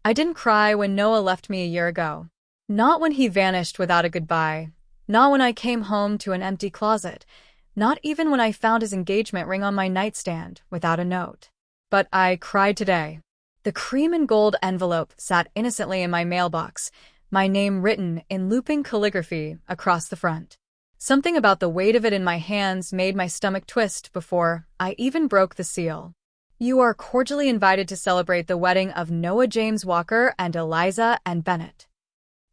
I didn't cry when Noah left me a year ago. Not when he vanished without a goodbye. Not when I came home to an empty closet. Not even when I found his engagement ring on my nightstand without a note. But I cried today. The cream and gold envelope sat innocently in my mailbox, my name written in looping calligraphy across the front. Something about the weight of it in my hands made my stomach twist before I even broke the seal. You are cordially invited to celebrate the wedding of Noah James Walker and Eliza Ann Bennett.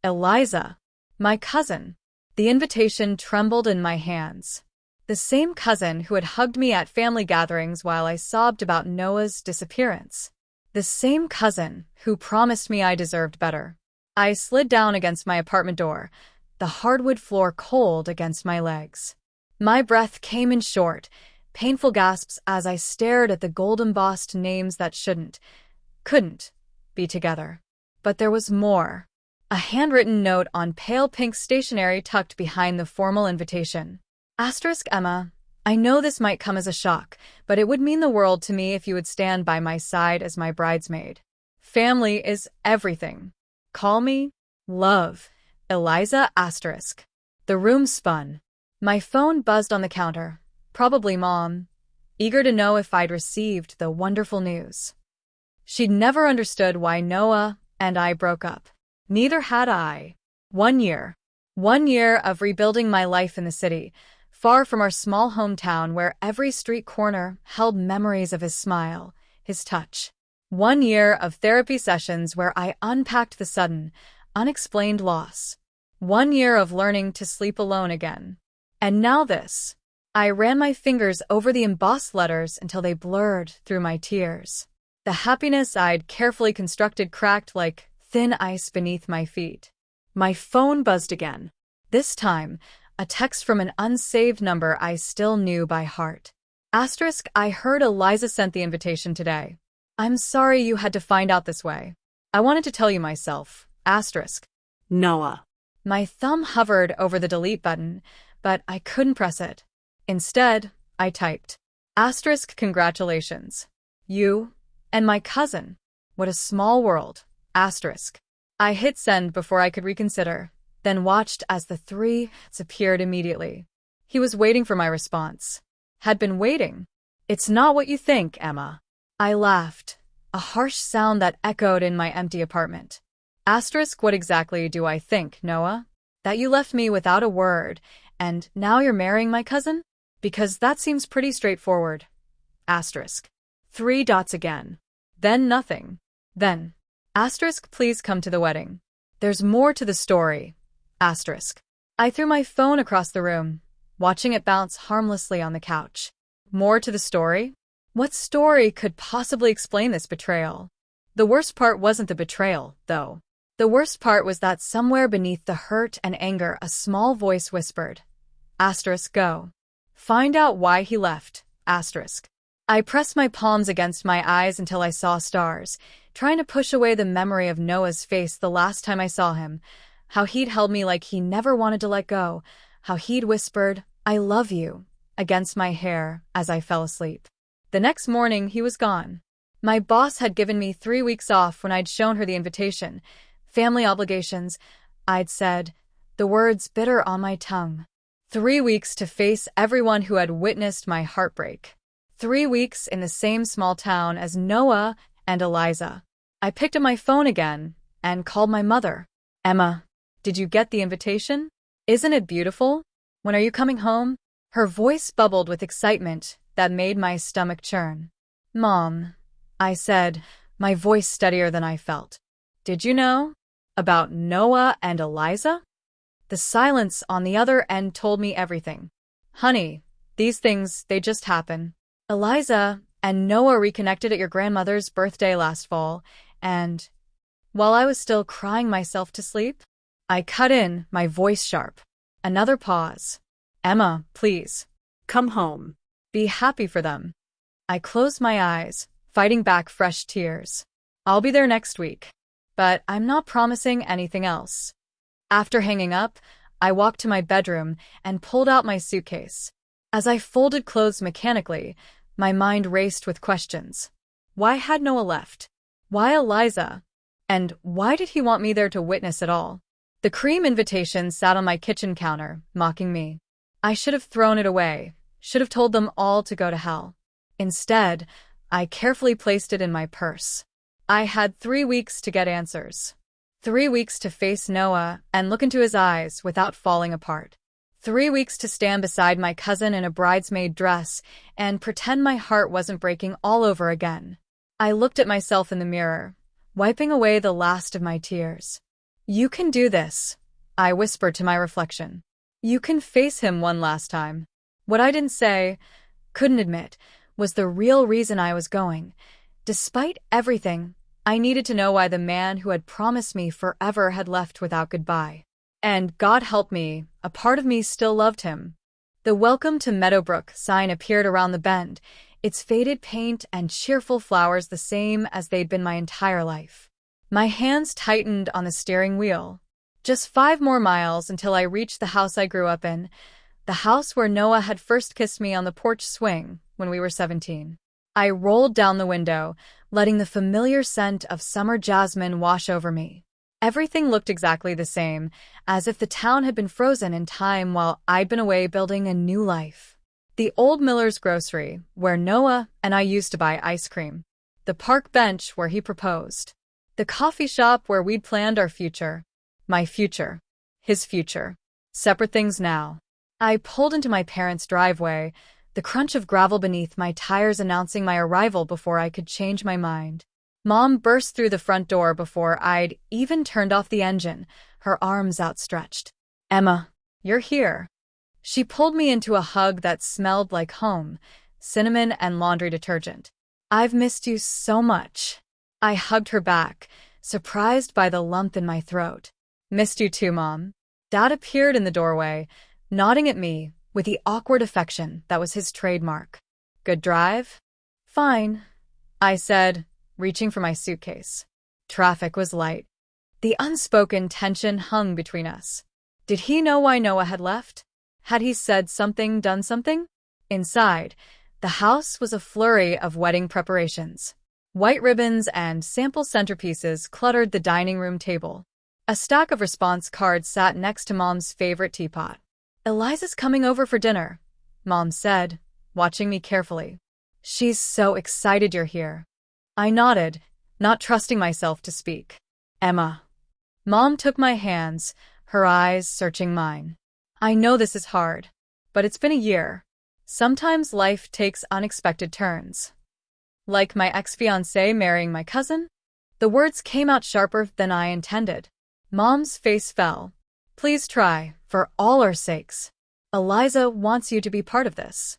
Eliza, my cousin. The invitation trembled in my hands. The same cousin who had hugged me at family gatherings while I sobbed about Noah's disappearance. The same cousin who promised me I deserved better. I slid down against my apartment door, the hardwood floor cold against my legs. My breath came in short, painful gasps as I stared at the gold-embossed names that couldn't be together. But there was more. A handwritten note on pale pink stationery tucked behind the formal invitation. Emma, I know this might come as a shock, but it would mean the world to me if you would stand by my side as my bridesmaid. Family is everything. Call me Love, Eliza *. The room spun. My phone buzzed on the counter. Probably Mom, eager to know if I'd received the wonderful news. She'd never understood why Noah and I broke up. Neither had I. 1 year. 1 year of rebuilding my life in the city, far from our small hometown where every street corner held memories of his smile, his touch. 1 year of therapy sessions where I unpacked the sudden, unexplained loss. 1 year of learning to sleep alone again. And now this. I ran my fingers over the embossed letters until they blurred through my tears. The happiness I'd carefully constructed cracked like thin ice beneath my feet. My phone buzzed again. This time, a text from an unsaved number I still knew by heart. I heard Eliza sent the invitation today. I'm sorry you had to find out this way. I wanted to tell you myself. Noah. My thumb hovered over the delete button, but I couldn't press it. Instead, I typed. Congratulations. You and my cousin. What a small world. I hit send before I could reconsider, then watched as the three appeared immediately. He was waiting for my response. Had been waiting. It's not what you think, Emma. I laughed, a harsh sound that echoed in my empty apartment. What exactly do I think, Noah? That you left me without a word, and now you're marrying my cousin? Because that seems pretty straightforward. 3 dots again. Then nothing. Then. Please come to the wedding. There's more to the story. I threw my phone across the room, watching it bounce harmlessly on the couch. More to the story? What story could possibly explain this betrayal? The worst part wasn't the betrayal, though. The worst part was that somewhere beneath the hurt and anger a small voice whispered. Go. Find out why he left. I pressed my palms against my eyes until I saw stars, trying to push away the memory of Noah's face the last time I saw him, how he'd held me like he never wanted to let go, how he'd whispered, I love you, against my hair as I fell asleep. The next morning, he was gone. My boss had given me 3 weeks off when I'd shown her the invitation. Family obligations, I'd said, the words bitter on my tongue. 3 weeks to face everyone who had witnessed my heartbreak. 3 weeks in the same small town as Noah and Eliza. I picked up my phone again and called my mother. Emma, did you get the invitation? Isn't it beautiful? When are you coming home? Her voice bubbled with excitement that made my stomach churn. Mom, I said, my voice steadier than I felt. Did you know? About Noah and Eliza? The silence on the other end told me everything. Honey, these things, they just happen. Eliza and Noah reconnected at your grandmother's birthday last fall, and while I was still crying myself to sleep, I cut in, my voice sharp. Another pause. Emma, please. Come home. Be happy for them. I closed my eyes, fighting back fresh tears. I'll be there next week, but I'm not promising anything else. After hanging up, I walked to my bedroom and pulled out my suitcase. As I folded clothes mechanically, my mind raced with questions. Why had Noah left? Why Eliza? And why did he want me there to witness it all? The cream invitation sat on my kitchen counter, mocking me. I should have thrown it away, should have told them all to go to hell. Instead, I carefully placed it in my purse. I had 3 weeks to get answers. 3 weeks to face Noah and look into his eyes without falling apart. 3 weeks to stand beside my cousin in a bridesmaid dress and pretend my heart wasn't breaking all over again. I looked at myself in the mirror, wiping away the last of my tears. "You can do this," I whispered to my reflection. "You can face him one last time." What I didn't say, couldn't admit, was the real reason I was going. Despite everything, I needed to know why the man who had promised me forever had left without goodbye. And God help me, a part of me still loved him. The "Welcome to Meadowbrook" sign appeared around the bend, its faded paint and cheerful flowers the same as they'd been my entire life. My hands tightened on the steering wheel. Just 5 more miles until I reached the house I grew up in, the house where Noah had first kissed me on the porch swing when we were 17. I rolled down the window, letting the familiar scent of summer jasmine wash over me. Everything looked exactly the same, as if the town had been frozen in time while I'd been away building a new life. The old Miller's grocery, where Noah and I used to buy ice cream. The park bench where he proposed. The coffee shop where we'd planned our future. My future. His future. Separate things now. I pulled into my parents' driveway, the crunch of gravel beneath my tires announcing my arrival before I could change my mind. Mom burst through the front door before I'd even turned off the engine, her arms outstretched. "Emma, you're here." She pulled me into a hug that smelled like home, cinnamon and laundry detergent. "I've missed you so much." I hugged her back, surprised by the lump in my throat. "Missed you too, Mom." Dad appeared in the doorway, nodding at me with the awkward affection that was his trademark. "Good drive?" "Fine," I said, reaching for my suitcase. Traffic was light. The unspoken tension hung between us. Did he know why Noah had left? Had he said something, done something? Inside, the house was a flurry of wedding preparations. White ribbons and sample centerpieces cluttered the dining room table. A stack of response cards sat next to Mom's favorite teapot. "Eliza's coming over for dinner," Mom said, watching me carefully. "She's so excited you're here." I nodded, not trusting myself to speak. "Emma." Mom took my hands, her eyes searching mine. "I know this is hard, but it's been a year. Sometimes life takes unexpected turns." "Like my ex-fiancé marrying my cousin?" The words came out sharper than I intended. Mom's face fell. "Please try, for all our sakes. Eliza wants you to be part of this."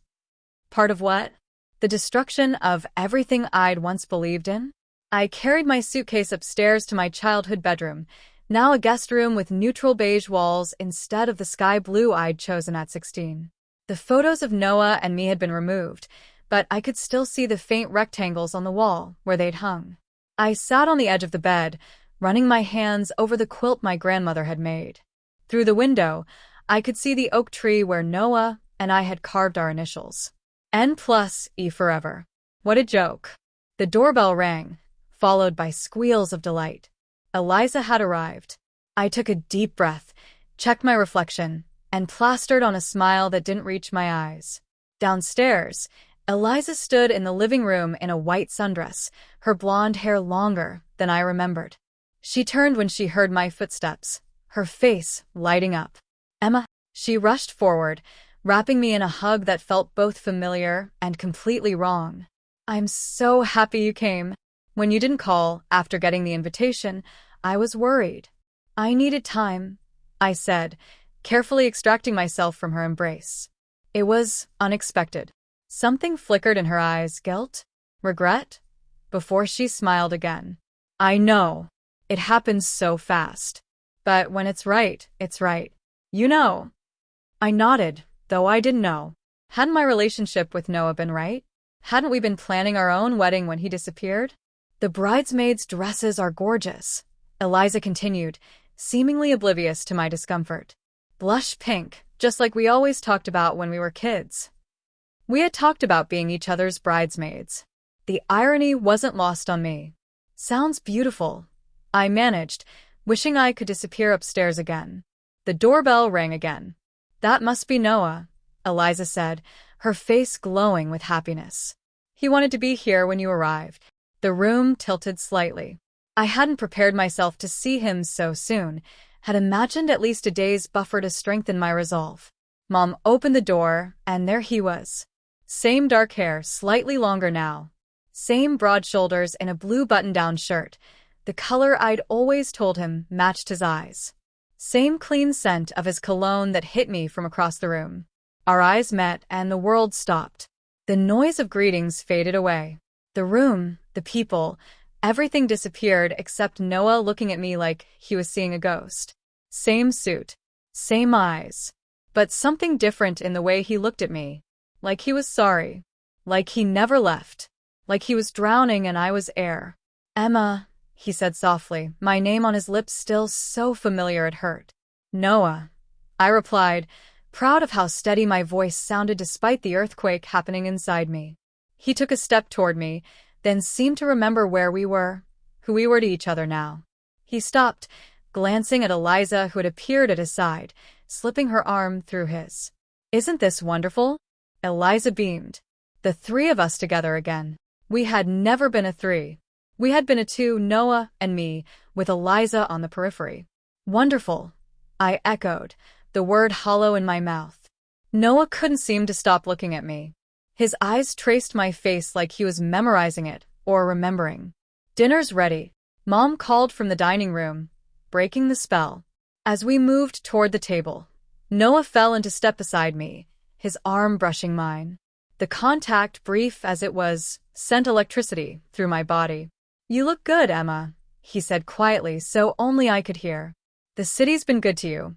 "Part of what?" "The destruction of everything I'd once believed in." I carried my suitcase upstairs to my childhood bedroom, now a guest room with neutral beige walls instead of the sky blue I'd chosen at 16. The photos of Noah and me had been removed, but I could still see the faint rectangles on the wall where they'd hung. I sat on the edge of the bed, running my hands over the quilt my grandmother had made. Through the window, I could see the oak tree where Noah and I had carved our initials. N+E forever. What a joke. The doorbell rang, followed by squeals of delight. Eliza had arrived. I took a deep breath, checked my reflection, and plastered on a smile that didn't reach my eyes. Downstairs, Eliza stood in the living room in a white sundress, her blonde hair longer than I remembered. She turned when she heard my footsteps, her face lighting up. "Emma." She rushed forward, wrapping me in a hug that felt both familiar and completely wrong. "I'm so happy you came. When you didn't call after getting the invitation, I was worried." "I needed time," I said, carefully extracting myself from her embrace. It was unexpected. Something flickered in her eyes, guilt? Regret? Before she smiled again. "I know. It happens so fast. But when it's right, it's right. You know." I nodded, though I didn't know. Hadn't my relationship with Noah been right? Hadn't we been planning our own wedding when he disappeared? "The bridesmaids' dresses are gorgeous," Eliza continued, seemingly oblivious to my discomfort. "Blush pink, just like we always talked about when we were kids." We had talked about being each other's bridesmaids. The irony wasn't lost on me. "Sounds beautiful," I managed, wishing I could disappear upstairs again. The doorbell rang again. That must be Noah, Eliza said, her face glowing with happiness. He wanted to be here when you arrived. The room tilted slightly. I hadn't prepared myself to see him so soon, had imagined at least a day's buffer to strengthen my resolve. Mom opened the door, and there he was. Same dark hair, slightly longer now. Same broad shoulders in a blue button-down shirt. The color I'd always told him matched his eyes. Same clean scent of his cologne that hit me from across the room. Our eyes met, and the world stopped. The noise of greetings faded away. The room, the people, everything disappeared except Noah looking at me like he was seeing a ghost. Same suit, same eyes, but something different in the way he looked at me. Like he was sorry. Like he never left. Like he was drowning and I was air. Emma, he said softly, my name on his lips still so familiar it hurt. Noah, I replied, proud of how steady my voice sounded despite the earthquake happening inside me. He took a step toward me, then seemed to remember where we were, who we were to each other now. He stopped, glancing at Eliza who had appeared at his side, slipping her arm through his. Isn't this wonderful? Eliza beamed. The three of us together again. We had never been a three. We had been a two, Noah and me, with Eliza on the periphery. Wonderful, I echoed, the word hollow in my mouth. Noah couldn't seem to stop looking at me. His eyes traced my face like he was memorizing it or remembering. Dinner's ready, Mom called from the dining room, breaking the spell. As we moved toward the table, Noah fell into step beside me, his arm brushing mine. The contact, brief as it was, sent electricity through my body. You look good, Emma, he said quietly so only I could hear. The city's been good to you.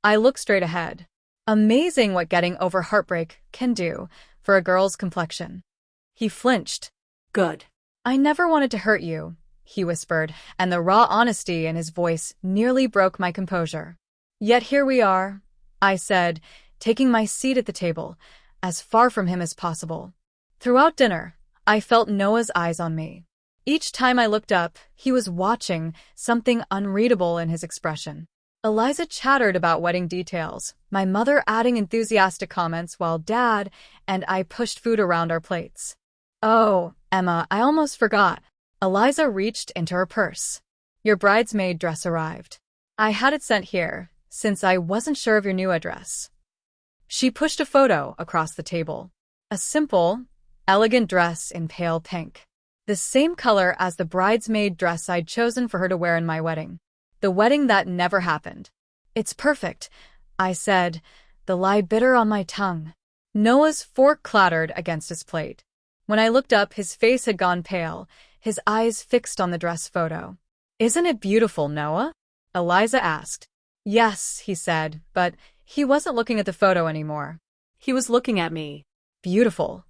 I looked straight ahead. Amazing what getting over heartbreak can do for a girl's complexion. He flinched. Good. I never wanted to hurt you, he whispered, and the raw honesty in his voice nearly broke my composure. Yet here we are, I said, taking my seat at the table, as far from him as possible. Throughout dinner, I felt Noah's eyes on me. Each time I looked up, he was watching, something unreadable in his expression. Eliza chattered about wedding details, my mother adding enthusiastic comments while Dad and I pushed food around our plates. Oh, Emma, I almost forgot. Eliza reached into her purse. Your bridesmaid dress arrived. I had it sent here, since I wasn't sure of your new address. She pushed a photo across the table. A simple, elegant dress in pale pink. The same color as the bridesmaid dress I'd chosen for her to wear in my wedding. The wedding that never happened. It's perfect, I said, the lie bitter on my tongue. Noah's fork clattered against his plate. When I looked up, his face had gone pale, his eyes fixed on the dress photo. Isn't it beautiful, Noah? Eliza asked. Yes, he said, but he wasn't looking at the photo anymore. He was looking at me. Beautiful.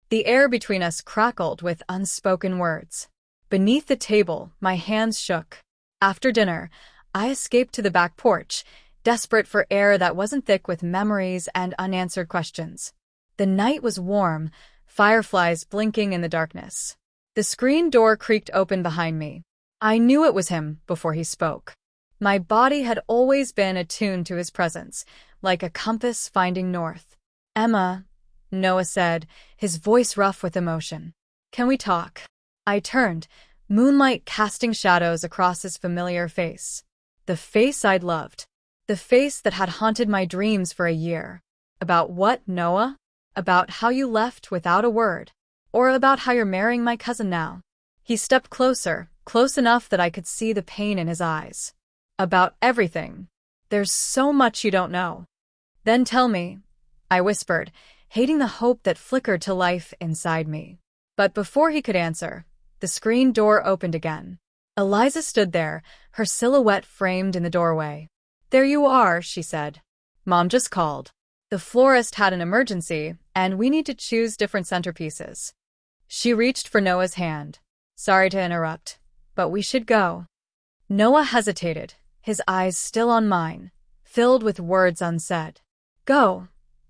The air between us crackled with unspoken words. Beneath the table, my hands shook. After dinner, I escaped to the back porch, desperate for air that wasn't thick with memories and unanswered questions. The night was warm, fireflies blinking in the darkness. The screen door creaked open behind me. I knew it was him before he spoke. My body had always been attuned to his presence, like a compass finding north. Emma, Noah said, his voice rough with emotion. Can we talk? I turned, moonlight casting shadows across his familiar face. The face I'd loved. The face that had haunted my dreams for a year. About what, Noah? About how you left without a word. Or about how you're marrying my cousin now. He stepped closer, close enough that I could see the pain in his eyes. About everything. There's so much you don't know. Then tell me, I whispered, hating the hope that flickered to life inside me. But before he could answer, the screen door opened again. Eliza stood there, her silhouette framed in the doorway. There you are, she said. Mom just called. The florist had an emergency, and we need to choose different centerpieces. She reached for Noah's hand. Sorry to interrupt, but we should go. Noah hesitated, his eyes still on mine, filled with words unsaid. Go,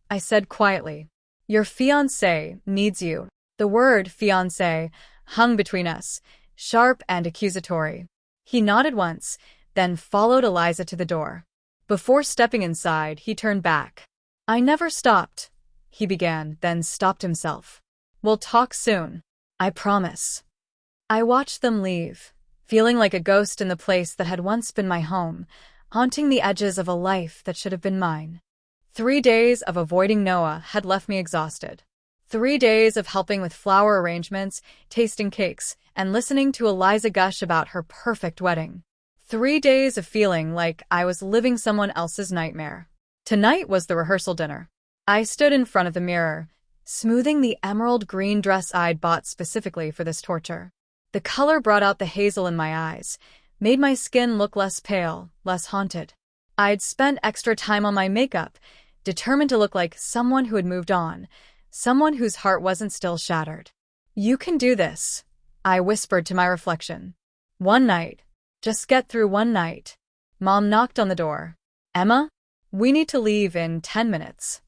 I said quietly. Your fiancé needs you. The word fiancé hung between us, sharp and accusatory. He nodded once, then followed Eliza to the door. Before stepping inside, he turned back. "I never stopped," he began, then stopped himself. "We'll talk soon. I promise." I watched them leave, feeling like a ghost in the place that had once been my home, haunting the edges of a life that should have been mine. 3 days of avoiding Noah had left me exhausted. 3 days of helping with flower arrangements, tasting cakes, and listening to Eliza gush about her perfect wedding. 3 days of feeling like I was living someone else's nightmare. Tonight was the rehearsal dinner. I stood in front of the mirror, smoothing the emerald green dress I'd bought specifically for this torture. The color brought out the hazel in my eyes, made my skin look less pale, less haunted. I'd spent extra time on my makeup, determined to look like someone who had moved on, someone whose heart wasn't still shattered. "You can do this," I whispered to my reflection. "One night. Just get through one night." Mom knocked on the door. "Emma? We need to leave in 10 minutes.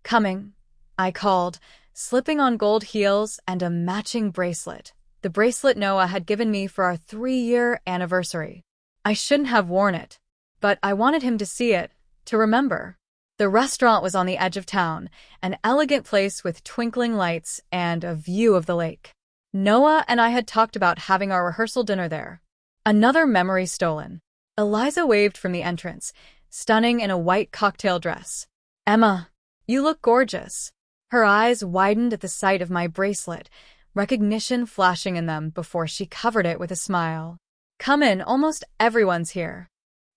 "Coming," I called, slipping on gold heels and a matching bracelet. The bracelet Noah had given me for our 3-year anniversary. I shouldn't have worn it, but I wanted him to see it, to remember. The restaurant was on the edge of town, an elegant place with twinkling lights and a view of the lake. Noah and I had talked about having our rehearsal dinner there. Another memory stolen. Eliza waved from the entrance, stunning in a white cocktail dress. "Emma, you look gorgeous." Her eyes widened at the sight of my bracelet, recognition flashing in them before she covered it with a smile. "Come in, almost everyone's here."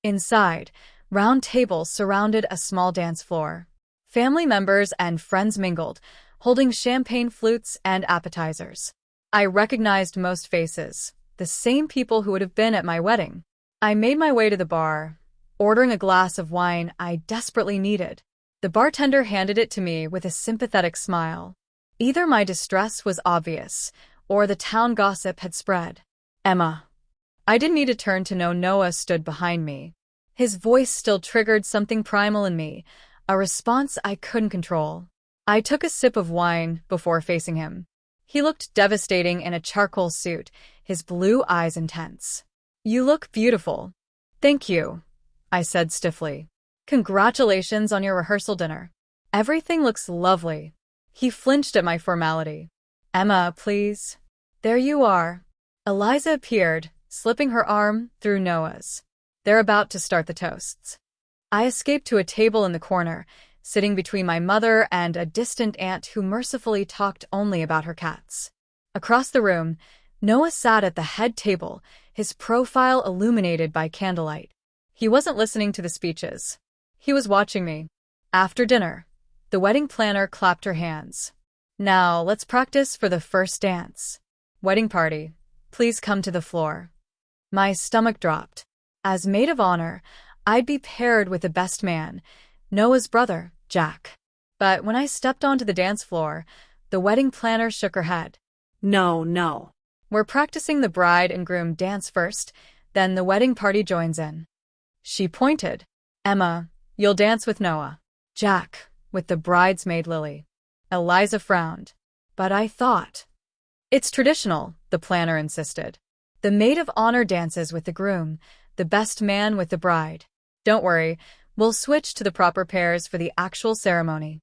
Inside, round tables surrounded a small dance floor. Family members and friends mingled, holding champagne flutes and appetizers. I recognized most faces, the same people who would have been at my wedding. I made my way to the bar, ordering a glass of wine I desperately needed. The bartender handed it to me with a sympathetic smile. Either my distress was obvious, or the town gossip had spread. "Emma." I didn't need to turn to know Noah stood behind me. His voice still triggered something primal in me, a response I couldn't control. I took a sip of wine before facing him. He looked devastating in a charcoal suit, his blue eyes intense. "You look beautiful." "Thank you," I said stiffly. "Congratulations on your rehearsal dinner. Everything looks lovely." He flinched at my formality. "Emma, please." "There you are." Eliza appeared, slipping her arm through Noah's. "They're about to start the toasts." I escaped to a table in the corner, sitting between my mother and a distant aunt who mercifully talked only about her cats. Across the room, Noah sat at the head table, his profile illuminated by candlelight. He wasn't listening to the speeches. He was watching me. After dinner, the wedding planner clapped her hands. "Now, let's practice for the first dance. Wedding party, please come to the floor." My stomach dropped. As maid of honor, I'd be paired with the best man, Noah's brother, Jack. But when I stepped onto the dance floor, the wedding planner shook her head. No. "We're practicing the bride and groom dance first, then the wedding party joins in." She pointed. "Emma, you'll dance with Noah. Jack, with the bridesmaid Lily." Eliza frowned. "But I thought." "It's traditional," the planner insisted. "The maid of honor dances with the groom, the best man with the bride. Don't worry, we'll switch to the proper pairs for the actual ceremony."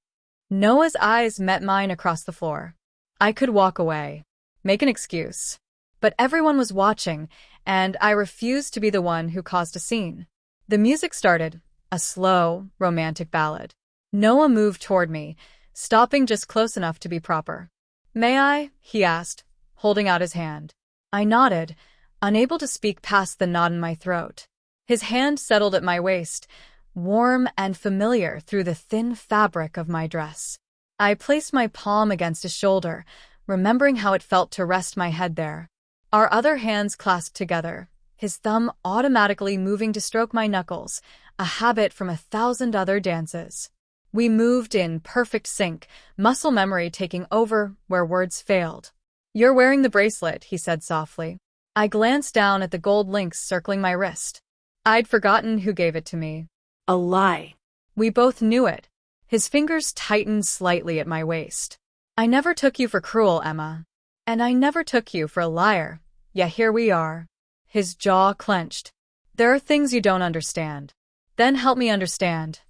Noah's eyes met mine across the floor. I could walk away, make an excuse. But everyone was watching, and I refused to be the one who caused a scene. The music started, a slow, romantic ballad. Noah moved toward me, stopping just close enough to be proper. "May I?" he asked, holding out his hand. I nodded, unable to speak past the knot in my throat. His hand settled at my waist, warm and familiar through the thin fabric of my dress. I placed my palm against his shoulder, remembering how it felt to rest my head there. Our other hands clasped together, his thumb automatically moving to stroke my knuckles, a habit from 1,000 other dances. We moved in perfect sync, muscle memory taking over where words failed. "You're wearing the bracelet," he said softly. I glanced down at the gold links circling my wrist. I'd forgotten who gave it to me. A lie. We both knew it. His fingers tightened slightly at my waist. "I never took you for cruel, Emma. And I never took you for a liar. Yet here we are." His jaw clenched. There are things you don't understand. Then help me understand,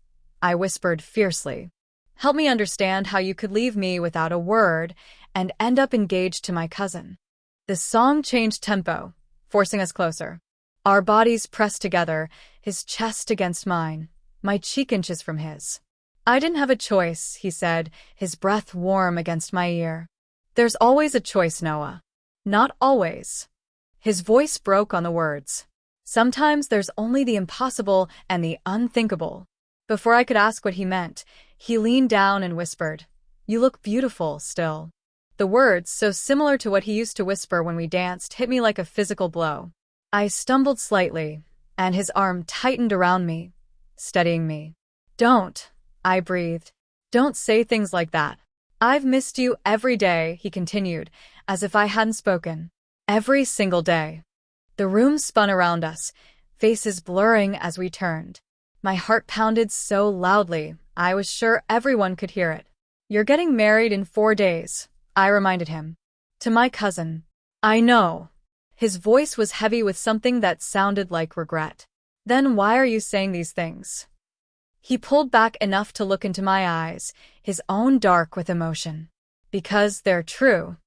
I whispered fiercely. Help me understand how you could leave me without a word and end up engaged to my cousin. The song changed tempo, forcing us closer. Our bodies pressed together, his chest against mine, my cheek inches from his. I didn't have a choice, he said, his breath warm against my ear. There's always a choice, Noah. Not always. His voice broke on the words. Sometimes there's only the impossible and the unthinkable. Before I could ask what he meant, he leaned down and whispered, "You look beautiful still." The words, so similar to what he used to whisper when we danced, hit me like a physical blow. I stumbled slightly, and his arm tightened around me, steadying me. "Don't," I breathed. "Don't say things like that. I've missed you every day," he continued, as if I hadn't spoken. "Every single day." The room spun around us, faces blurring as we turned. My heart pounded so loudly, I was sure everyone could hear it. "You're getting married in 4 days, I reminded him. "To my cousin." "I know." His voice was heavy with something that sounded like regret. "Then why are you saying these things?" He pulled back enough to look into my eyes, his own dark with emotion. "Because they're true."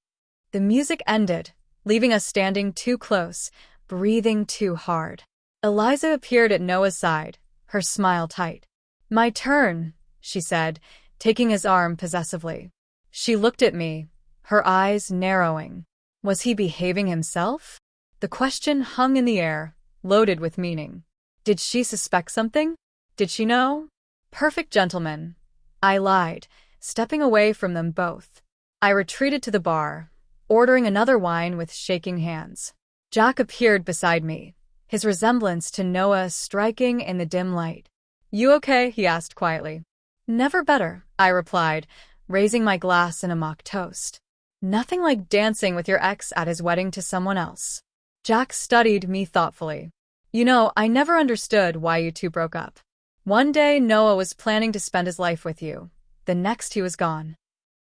The music ended, leaving us standing too close, breathing too hard. Eliza appeared at Noah's side, her smile tight. "My turn," she said, taking his arm possessively. She looked at me, her eyes narrowing. Was he behaving himself? The question hung in the air, loaded with meaning. Did she suspect something? Did she know? "Perfect gentleman," I lied, stepping away from them both. I retreated to the bar, ordering another wine with shaking hands. Jack appeared beside me, his resemblance to Noah striking in the dim light. "You okay?" he asked quietly. "Never better," I replied, raising my glass in a mock toast. "Nothing like dancing with your ex at his wedding to someone else." Jack studied me thoughtfully. "You know, I never understood why you two broke up. One day Noah was planning to spend his life with you. The next he was gone.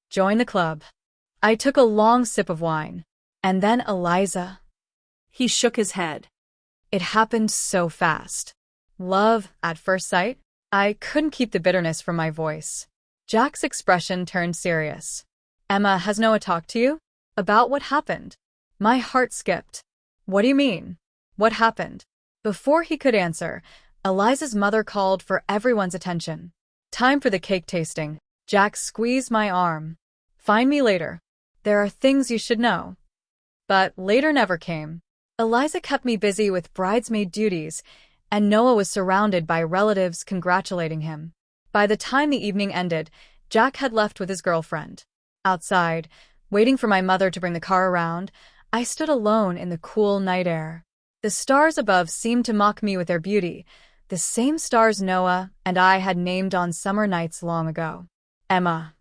Join the club." I took a long sip of wine. "And then Eliza." He shook his head. "It happened so fast. Love at first sight?" I couldn't keep the bitterness from my voice. Jack's expression turned serious. "Emma, has Noah talked to you? About what happened?" My heart skipped. "What do you mean? What happened?" Before he could answer, Eliza's mother called for everyone's attention. "Time for the cake tasting." Jack squeezed my arm. "Find me later. There are things you should know." But later never came. Eliza kept me busy with bridesmaid duties, and Noah was surrounded by relatives congratulating him. By the time the evening ended, Jack had left with his girlfriend. Outside, waiting for my mother to bring the car around, I stood alone in the cool night air. The stars above seemed to mock me with their beauty, the same stars Noah and I had named on summer nights long ago. "Emma."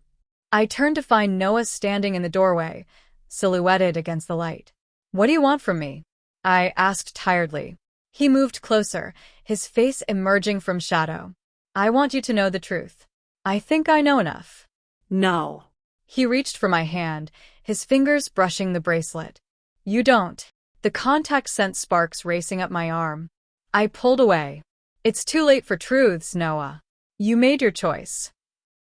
I turned to find Noah standing in the doorway, silhouetted against the light. "What do you want from me?" I asked tiredly. He moved closer, his face emerging from shadow. "I want you to know the truth. I think I know enough." "No." He reached for my hand, his fingers brushing the bracelet. "You don't." The contact sent sparks racing up my arm. I pulled away. "It's too late for truths, Noah. You made your choice."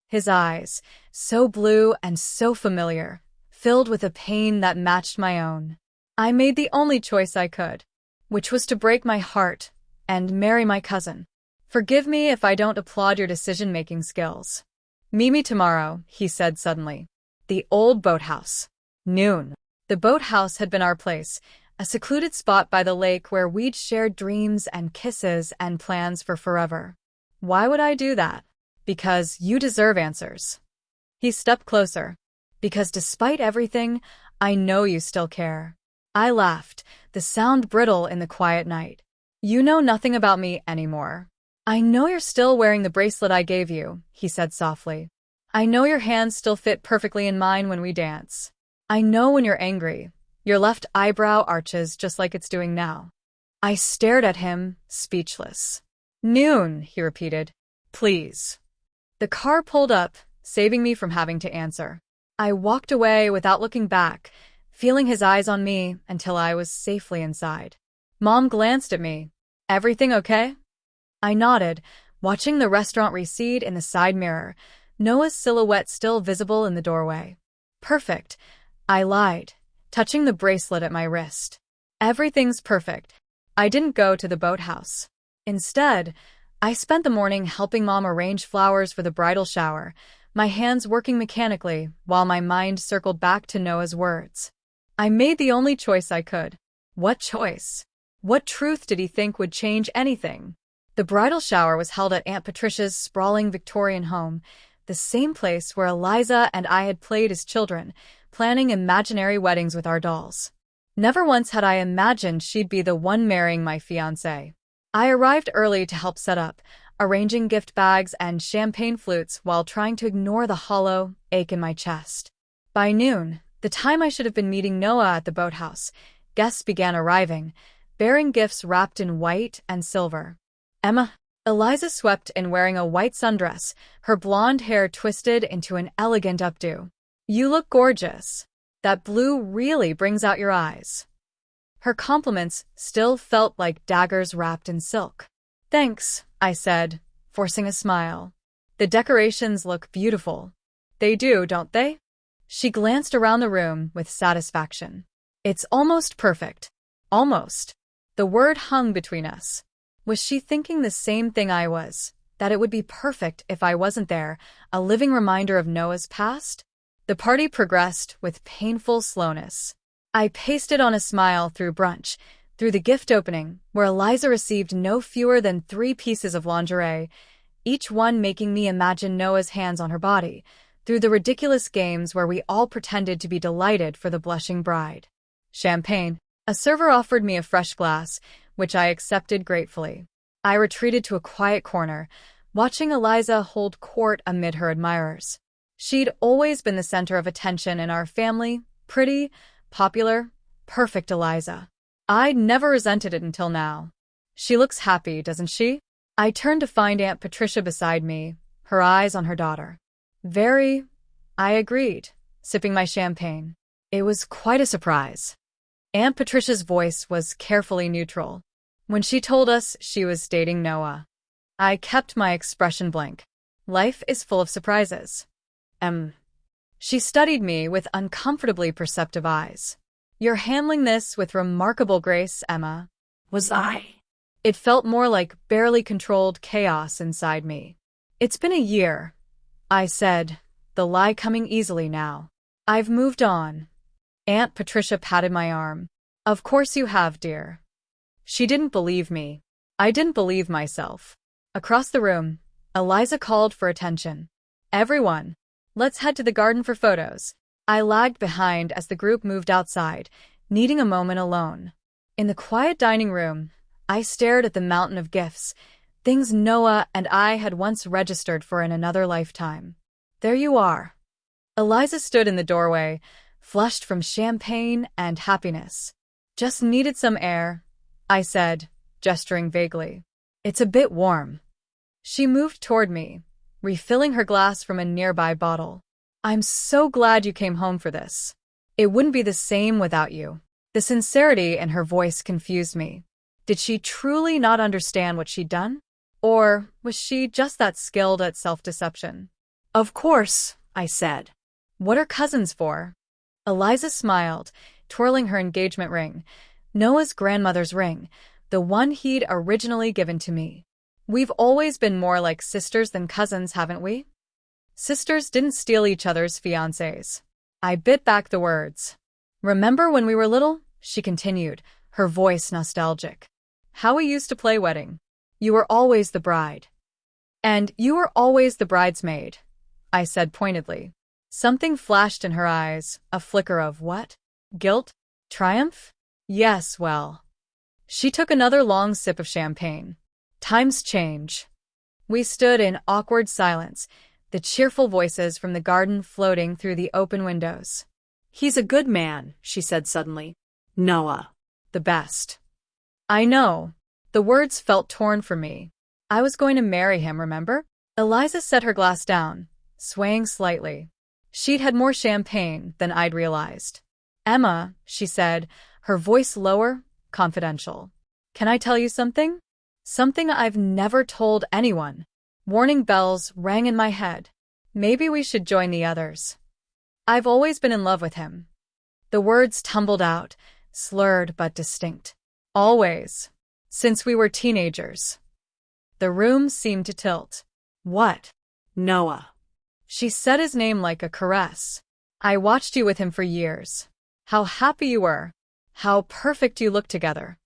His eyes, so blue and so familiar, filled with a pain that matched my own. "I made the only choice I could, which was to break my heart and marry my cousin. Forgive me if I don't applaud your decision-making skills." "Meet me tomorrow," he said suddenly. "The old boathouse. Noon." The boathouse had been our place, a secluded spot by the lake where we'd shared dreams and kisses and plans for forever. Why would I do that? Because you deserve answers. He stepped closer. Because despite everything, I know you still care. I laughed, the sound brittle in the quiet night. "You know nothing about me anymore." "I know you're still wearing the bracelet I gave you," he said softly. "I know your hands still fit perfectly in mine when we dance. I know when you're angry, your left eyebrow arches just like it's doing now." I stared at him, speechless. "Noon," he repeated. "Please." The car pulled up, saving me from having to answer. I walked away without looking back, feeling his eyes on me until I was safely inside. Mom glanced at me. Everything okay? I nodded, watching the restaurant recede in the side mirror, Noah's silhouette still visible in the doorway. Perfect, I lied, touching the bracelet at my wrist. Everything's perfect. I didn't go to the boathouse. Instead, I spent the morning helping Mom arrange flowers for the bridal shower, my hands working mechanically while my mind circled back to Noah's words. I made the only choice I could. What choice? What truth did he think would change anything? The bridal shower was held at Aunt Patricia's sprawling Victorian home, the same place where Eliza and I had played as children, planning imaginary weddings with our dolls. Never once had I imagined she'd be the one marrying my fiancé. I arrived early to help set up, arranging gift bags and champagne flutes while trying to ignore the hollow ache in my chest. By noon, the time I should have been meeting Noah at the boathouse, guests began arriving, bearing gifts wrapped in white and silver. Emma, Eliza swept in wearing a white sundress, her blonde hair twisted into an elegant updo. You look gorgeous. That blue really brings out your eyes. Her compliments still felt like daggers wrapped in silk. Thanks, I said, forcing a smile. The decorations look beautiful. They do, don't they? She glanced around the room with satisfaction. It's almost perfect. Almost. The word hung between us. Was she thinking the same thing I was, that it would be perfect if I wasn't there, a living reminder of Noah's past? The party progressed with painful slowness. I pasted on a smile through brunch, through the gift opening, where Eliza received no fewer than 3 pieces of lingerie, each one making me imagine Noah's hands on her body, through the ridiculous games where we all pretended to be delighted for the blushing bride. Champagne. A server offered me a fresh glass, which I accepted gratefully. I retreated to a quiet corner, watching Eliza hold court amid her admirers. She'd always been the center of attention in our family, pretty, popular, perfect Eliza. I'd never resented it until now. She looks happy, doesn't she? I turned to find Aunt Patricia beside me, her eyes on her daughter. Very, I agreed, sipping my champagne. It was quite a surprise. Aunt Patricia's voice was carefully neutral. When she told us she was dating Noah, I kept my expression blank. Life is full of surprises. She studied me with uncomfortably perceptive eyes. You're handling this with remarkable grace, Emma. Was I? It felt more like barely controlled chaos inside me. It's been a year, I said, the lie coming easily now. I've moved on. Aunt Patricia patted my arm. Of course you have, dear. She didn't believe me. I didn't believe myself. Across the room, Eliza called for attention. Everyone, let's head to the garden for photos. I lagged behind as the group moved outside, needing a moment alone. In the quiet dining room, I stared at the mountain of gifts, things Noah and I had once registered for in another lifetime. There you are. Eliza stood in the doorway, flushed from champagne and happiness. Just needed some air, I said, gesturing vaguely. It's a bit warm. She moved toward me, refilling her glass from a nearby bottle. I'm so glad you came home for this. It wouldn't be the same without you. The sincerity in her voice confused me. Did she truly not understand what she'd done? Or was she just that skilled at self-deception? Of course, I said. What are cousins for? Eliza smiled, twirling her engagement ring, Noah's grandmother's ring, the one he'd originally given to me. We've always been more like sisters than cousins, haven't we? Sisters didn't steal each other's fiancés. I bit back the words. Remember when we were little? She continued, her voice nostalgic. How we used to play wedding. You were always the bride. And you were always the bridesmaid, I said pointedly. Something flashed in her eyes, a flicker of what? Guilt? Triumph? Yes, well. She took another long sip of champagne. Times change. We stood in awkward silence, the cheerful voices from the garden floating through the open windows. He's a good man, she said suddenly. Noah. The best. I know. The words felt torn from me. I was going to marry him, remember? Eliza set her glass down, swaying slightly. She'd had more champagne than I'd realized. Emma, she said, her voice lower, confidential. Can I tell you something? Something I've never told anyone. Warning bells rang in my head. Maybe we should join the others. I've always been in love with him. The words tumbled out, slurred but distinct. Always. Since we were teenagers. The room seemed to tilt. What? Noah. She said his name like a caress. I watched you with him for years. How happy you were. How perfect you looked together.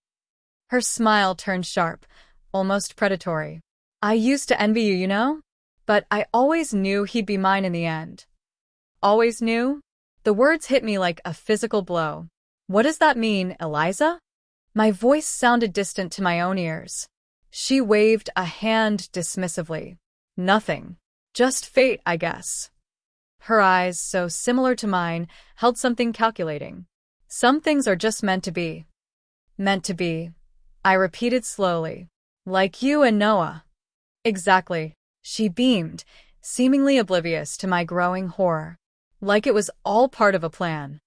Her smile turned sharp, almost predatory. I used to envy you, you know? But I always knew he'd be mine in the end. Always knew? The words hit me like a physical blow. What does that mean, Eliza? My voice sounded distant to my own ears. She waved a hand dismissively. Nothing. Just fate, I guess. Her eyes, so similar to mine, held something calculating. Some things are just meant to be. Meant to be. I repeated slowly. Like you and Noah. Exactly. She beamed, seemingly oblivious to my growing horror. Like it was all part of a plan.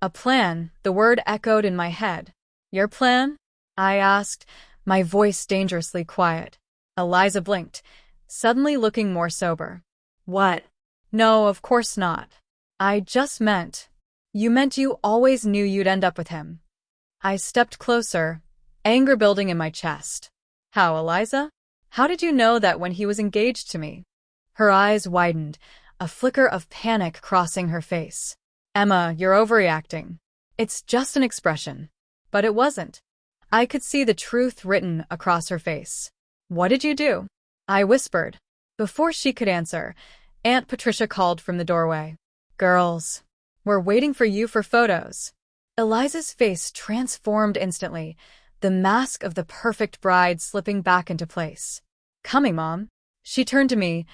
A plan, the word echoed in my head. Your plan? I asked, my voice dangerously quiet. Eliza blinked, suddenly looking more sober. What? No, of course not. I just meant. You meant you always knew you'd end up with him. I stepped closer, anger building in my chest. How, Eliza? How did you know that when he was engaged to me? Her eyes widened, a flicker of panic crossing her face. Emma, you're overreacting. It's just an expression. But it wasn't. I could see the truth written across her face. What did you do? I whispered. Before she could answer, Aunt Patricia called from the doorway. Girls, we're waiting for you for photos. Eliza's face transformed instantly, the mask of the perfect bride slipping back into place. Coming, Mom. She turned to me,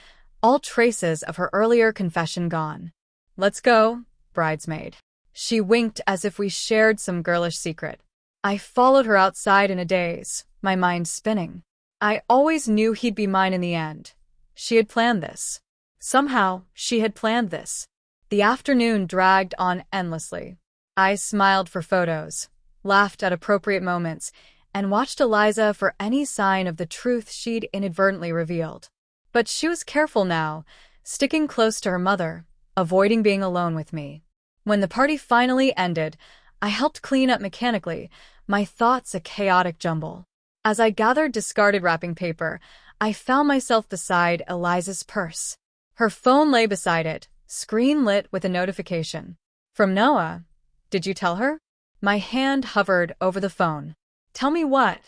all traces of her earlier confession gone. Let's go, bridesmaid. She winked as if we shared some girlish secret. I followed her outside in a daze, my mind spinning. I always knew he'd be mine in the end. She had planned this. Somehow, she had planned this. The afternoon dragged on endlessly. I smiled for photos, laughed at appropriate moments, and watched Eliza for any sign of the truth she'd inadvertently revealed. But she was careful now, sticking close to her mother, avoiding being alone with me. When the party finally ended, I helped clean up mechanically, my thoughts a chaotic jumble. As I gathered discarded wrapping paper, I found myself beside Eliza's purse. Her phone lay beside it, screen lit with a notification. From Noah. Did you tell her? My hand hovered over the phone. Tell me what?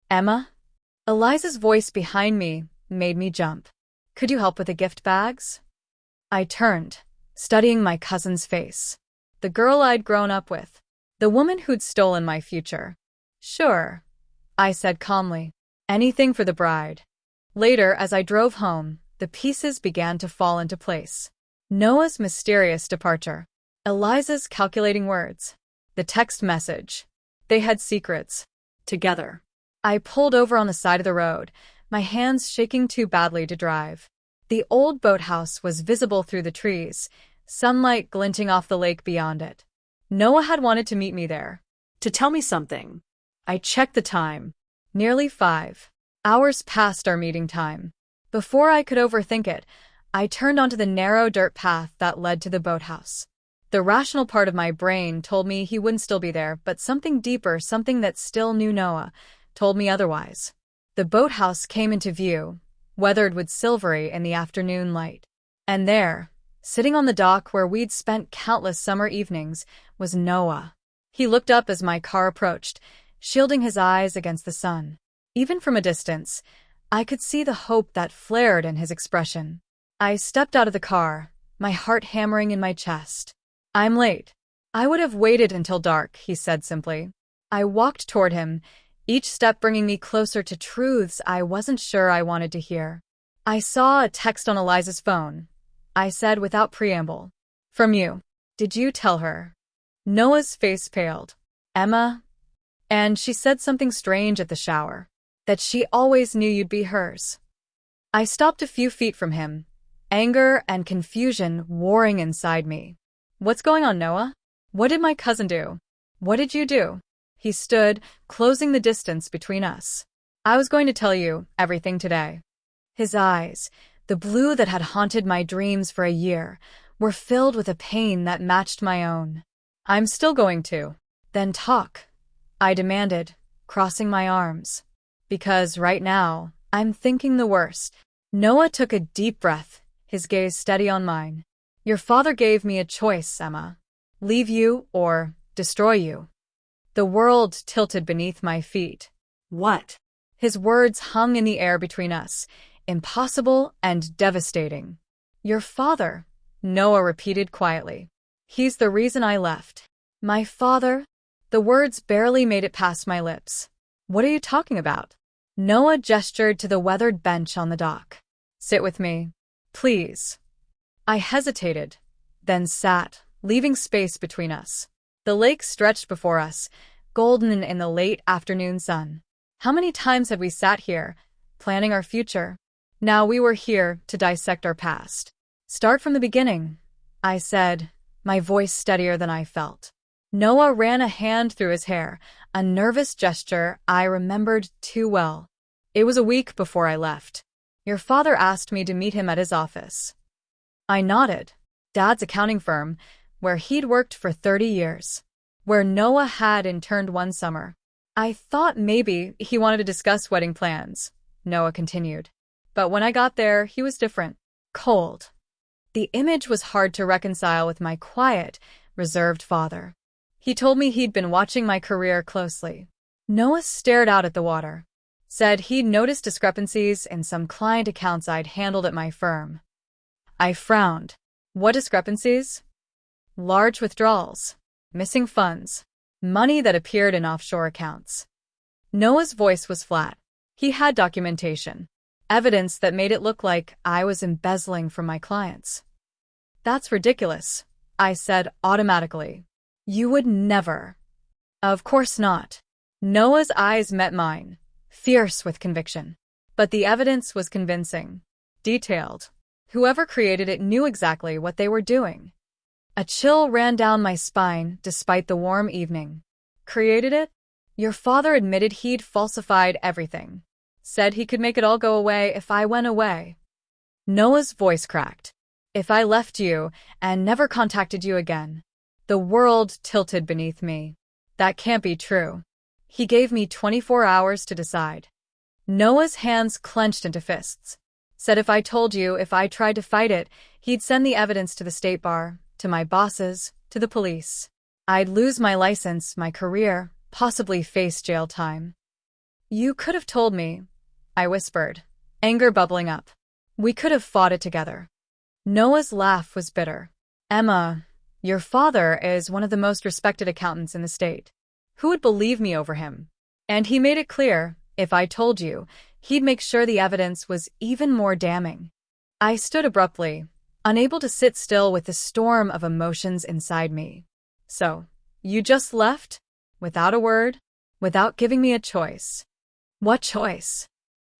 Emma? Eliza's voice behind me made me jump. Could you help with the gift bags? I turned, studying my cousin's face. The girl I'd grown up with. The woman who'd stolen my future. Sure, I said calmly. Anything for the bride. Later, as I drove home, the pieces began to fall into place. Noah's mysterious departure. Eliza's calculating words. The text message. They had secrets. Together. I pulled over on the side of the road, my hands shaking too badly to drive. The old boathouse was visible through the trees, sunlight glinting off the lake beyond it. Noah had wanted to meet me there. To tell me something. I checked the time. Nearly 5 hours past our meeting time. Before I could overthink it, I turned onto the narrow dirt path that led to the boathouse. The rational part of my brain told me he wouldn't still be there, but something deeper, something that still knew Noah, told me otherwise. The boathouse came into view, weathered with silvery in the afternoon light. And there, sitting on the dock where we'd spent countless summer evenings, was Noah. He looked up as my car approached, shielding his eyes against the sun. Even from a distance, I could see the hope that flared in his expression. I stepped out of the car, my heart hammering in my chest. I'm late. I would have waited until dark, he said simply. I walked toward him, each step bringing me closer to truths I wasn't sure I wanted to hear. I saw a text on Eliza's phone. I said without preamble. From you. Did you tell her? Noah's face paled. Emma? And she said something strange at the shower. That she always knew you'd be hers. I stopped a few feet from him, anger and confusion warring inside me. What's going on, Noah? What did my cousin do? What did you do? He stood, closing the distance between us. I was going to tell you everything today. His eyes, the blue that had haunted my dreams for a year, were filled with a pain that matched my own. I'm still going to. Then talk, I demanded, crossing my arms. Because right now, I'm thinking the worst. Noah took a deep breath, his gaze steady on mine. Your father gave me a choice, Emma. Leave you or destroy you. The world tilted beneath my feet. What? His words hung in the air between us, impossible and devastating. Your father, Noah repeated quietly. He's the reason I left. My father? The words barely made it past my lips. What are you talking about? Noah gestured to the weathered bench on the dock. Sit with me, please. I hesitated, then sat, leaving space between us. The lake stretched before us, golden in the late afternoon sun. How many times had we sat here, planning our future? Now we were here to dissect our past. Start from the beginning, I said, my voice steadier than I felt. Noah ran a hand through his hair, a nervous gesture I remembered too well. It was a week before I left. Your father asked me to meet him at his office. I nodded. Dad's accounting firm, where he'd worked for 30 years. Where Noah had interned one summer. I thought maybe he wanted to discuss wedding plans, Noah continued. But when I got there, he was different. Cold. The image was hard to reconcile with my quiet, reserved father. He told me he'd been watching my career closely. Noah stared out at the water. Said he'd noticed discrepancies in some client accounts I'd handled at my firm. I frowned. What discrepancies? Large withdrawals. Missing funds. Money that appeared in offshore accounts. Noah's voice was flat. He had documentation. Evidence that made it look like I was embezzling from my clients. That's ridiculous, I said automatically. You would never. Of course not. Noah's eyes met mine, fierce with conviction. But the evidence was convincing. Detailed. Whoever created it knew exactly what they were doing. A chill ran down my spine despite the warm evening. Created it? Your father admitted he'd falsified everything. Said he could make it all go away if I went away. Noah's voice cracked. If I left you and never contacted you again. The world tilted beneath me. That can't be true. He gave me 24 hours to decide. Noah's hands clenched into fists. Said if I told you, if I tried to fight it, he'd send the evidence to the state bar, to my bosses, to the police. I'd lose my license, my career, possibly face jail time. You could have told me, I whispered, anger bubbling up. We could have fought it together. Noah's laugh was bitter. Emma, your father is one of the most respected accountants in the state. Who would believe me over him? And he made it clear, if I told you, he'd make sure the evidence was even more damning. I stood abruptly, unable to sit still with the storm of emotions inside me. So, you just left? Without a word? Without giving me a choice? What choice?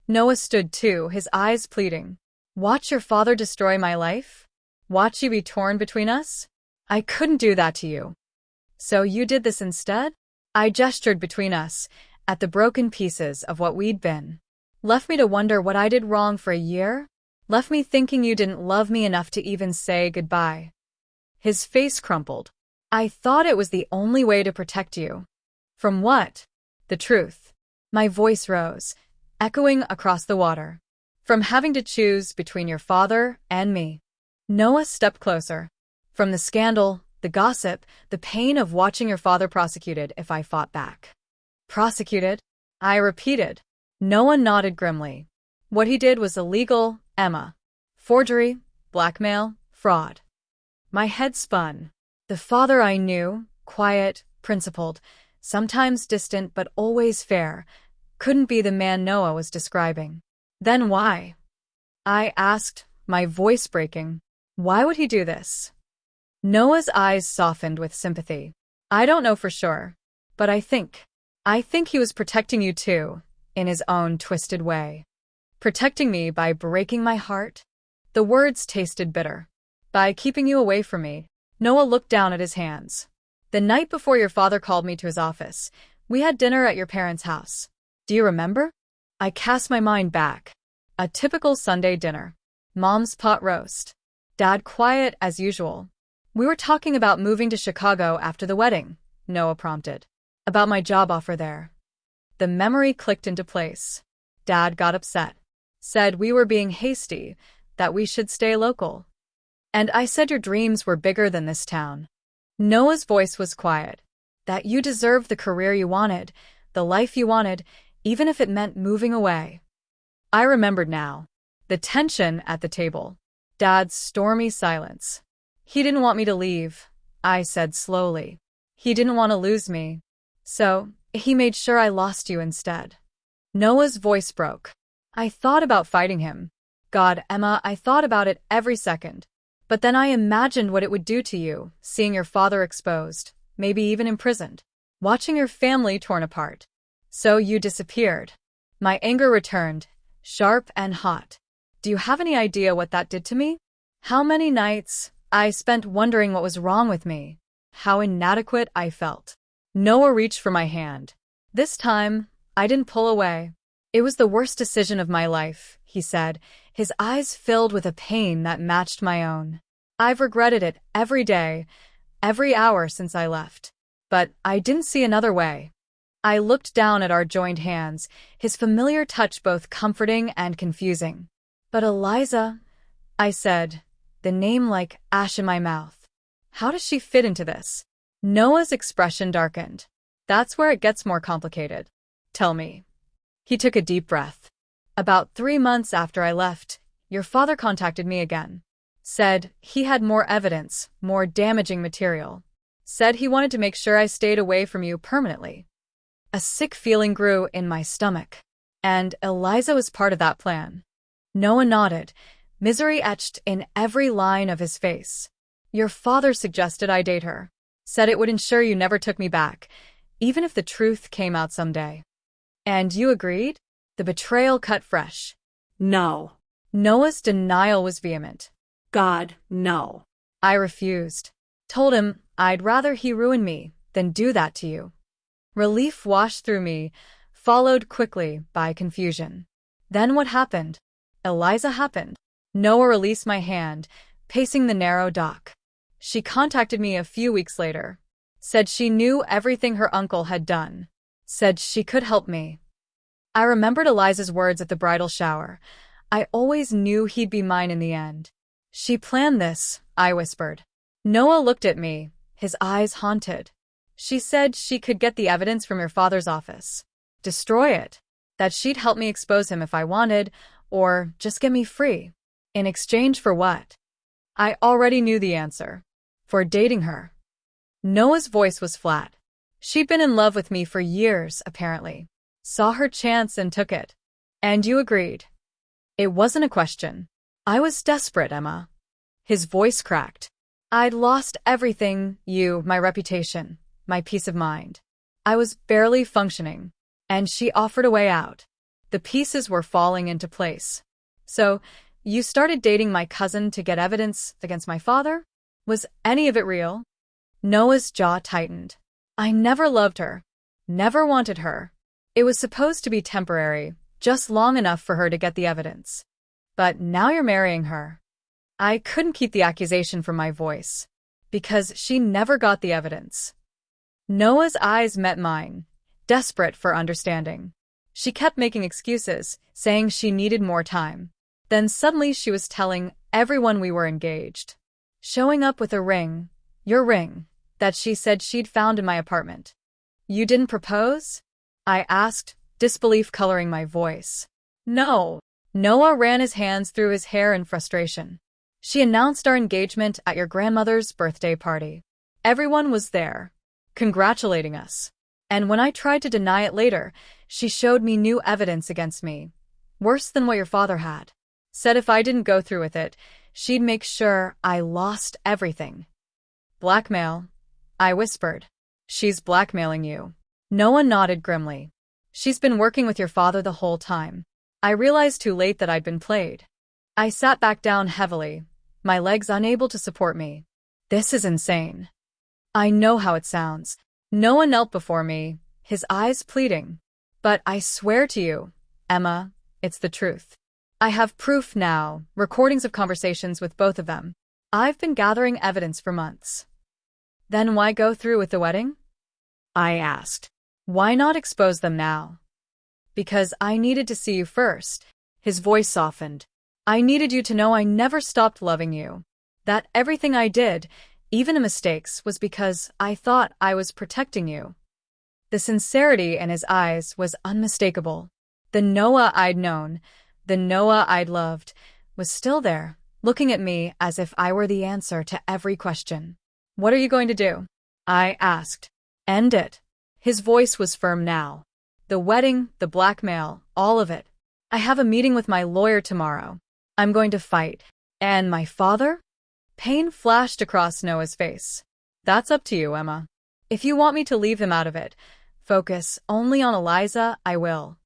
Noah stood too, his eyes pleading. Watch your father destroy my life? Watch you be torn between us? I couldn't do that to you. So you did this instead? I gestured between us, at the broken pieces of what we'd been. Left me to wonder what I did wrong for a year? Left me thinking you didn't love me enough to even say goodbye. His face crumpled. I thought it was the only way to protect you. From what? The truth. My voice rose, echoing across the water. From having to choose between your father and me. Noah stepped closer. From the scandal, the gossip, the pain of watching your father prosecuted if I fought back. Prosecuted? I repeated. Noah nodded grimly. What he did was illegal, Emma. Forgery, blackmail, fraud. My head spun. The father I knew, quiet, principled, sometimes distant but always fair, couldn't be the man Noah was describing. Then why? I asked, my voice breaking. Why would he do this? Noah's eyes softened with sympathy. I don't know for sure, but I think he was protecting you too, in his own twisted way. Protecting me by breaking my heart? The words tasted bitter. By keeping you away from me. Noah looked down at his hands. The night before your father called me to his office, We had dinner at your parents' house. Do you remember? I cast my mind back. A typical Sunday dinner. Mom's pot roast. Dad quiet as usual. We were talking about moving to Chicago after the wedding, Noah prompted. About my job offer there. The memory clicked into place. Dad got upset. Said we were being hasty, that we should stay local. And I said your dreams were bigger than this town. Noah's voice was quiet. That you deserved the career you wanted, the life you wanted, even if it meant moving away. I remembered now. The tension at the table. Dad's stormy silence. He didn't want me to leave, I said slowly. He didn't want to lose me. So, he made sure I lost you instead. Noah's voice broke. I thought about fighting him. God, Emma, I thought about it every second. But then I imagined what it would do to you, seeing your father exposed, maybe even imprisoned, watching your family torn apart. So you disappeared. My anger returned, sharp and hot. Do you have any idea what that did to me? How many nights I spent wondering what was wrong with me, how inadequate I felt. Noah reached for my hand. This time, I didn't pull away. It was the worst decision of my life, he said, his eyes filled with a pain that matched my own. I've regretted it every day, every hour since I left. But I didn't see another way. I looked down at our joined hands, his familiar touch both comforting and confusing. But Eliza, I said, the name like ash in my mouth. How does she fit into this? Noah's expression darkened. That's where it gets more complicated. Tell me. He took a deep breath. About 3 months after I left, your father contacted me again. Said he had more evidence, more damaging material. Said he wanted to make sure I stayed away from you permanently. A sick feeling grew in my stomach. And Eliza was part of that plan. Noah nodded, misery etched in every line of his face. Your father suggested I date her. Said it would ensure you never took me back, even if the truth came out someday. And you agreed? The betrayal cut fresh. No. Noah's denial was vehement. God, no. I refused. Told him I'd rather he ruin me than do that to you. Relief washed through me, followed quickly by confusion. Then what happened? Eliza happened. Noah released my hand, pacing the narrow dock. She contacted me a few weeks later. Said she knew everything her uncle had done. Said she could help me. I remembered Eliza's words at the bridal shower. I always knew he'd be mine in the end. She planned this, I whispered. Noah looked at me, his eyes haunted. She said she could get the evidence from your father's office. Destroy it. That she'd help me expose him if I wanted, or just get me free. In exchange for what? I already knew the answer. For dating her. Noah's voice was flat. She'd been in love with me for years, apparently. Saw her chance and took it. And you agreed. It wasn't a question. I was desperate, Emma. His voice cracked. I'd lost everything, my reputation, my peace of mind. I was barely functioning. And she offered a way out. The pieces were falling into place. So, you started dating my cousin to get evidence against my father? Was any of it real? Noah's jaw tightened. I never loved her. Never wanted her. It was supposed to be temporary, just long enough for her to get the evidence. But now you're marrying her. I couldn't keep the accusation from my voice. Because she never got the evidence. Noah's eyes met mine, desperate for understanding. She kept making excuses, saying she needed more time. Then suddenly she was telling everyone we were engaged. Showing up with a ring, your ring, that she said she'd found in my apartment. You didn't propose? I asked, disbelief coloring my voice. No. Noah ran his hands through his hair in frustration. She announced our engagement at your grandmother's birthday party. Everyone was there, congratulating us. And when I tried to deny it later, she showed me new evidence against me. Worse than what your father had. Said if I didn't go through with it, she'd make sure I lost everything. Blackmail, I whispered. She's blackmailing you. Noah nodded grimly. She's been working with your father the whole time. I realized too late that I'd been played. I sat back down heavily, my legs unable to support me. This is insane. I know how it sounds. Noah knelt before me, his eyes pleading. But I swear to you, Emma, it's the truth. I have proof now, recordings of conversations with both of them. I've been gathering evidence for months. Then why go through with the wedding? I asked. Why not expose them now? Because I needed to see you first. His voice softened. I needed you to know I never stopped loving you. That everything I did, even the mistakes, was because I thought I was protecting you. The sincerity in his eyes was unmistakable. The Noah I'd known, the Noah I'd loved, was still there, looking at me as if I were the answer to every question. What are you going to do? I asked. End it. His voice was firm now. The wedding, the blackmail, all of it. I have a meeting with my lawyer tomorrow. I'm going to fight. And my father? Pain flashed across Noah's face. That's up to you, Emma. If you want me to leave him out of it, focus only on Eliza, I will.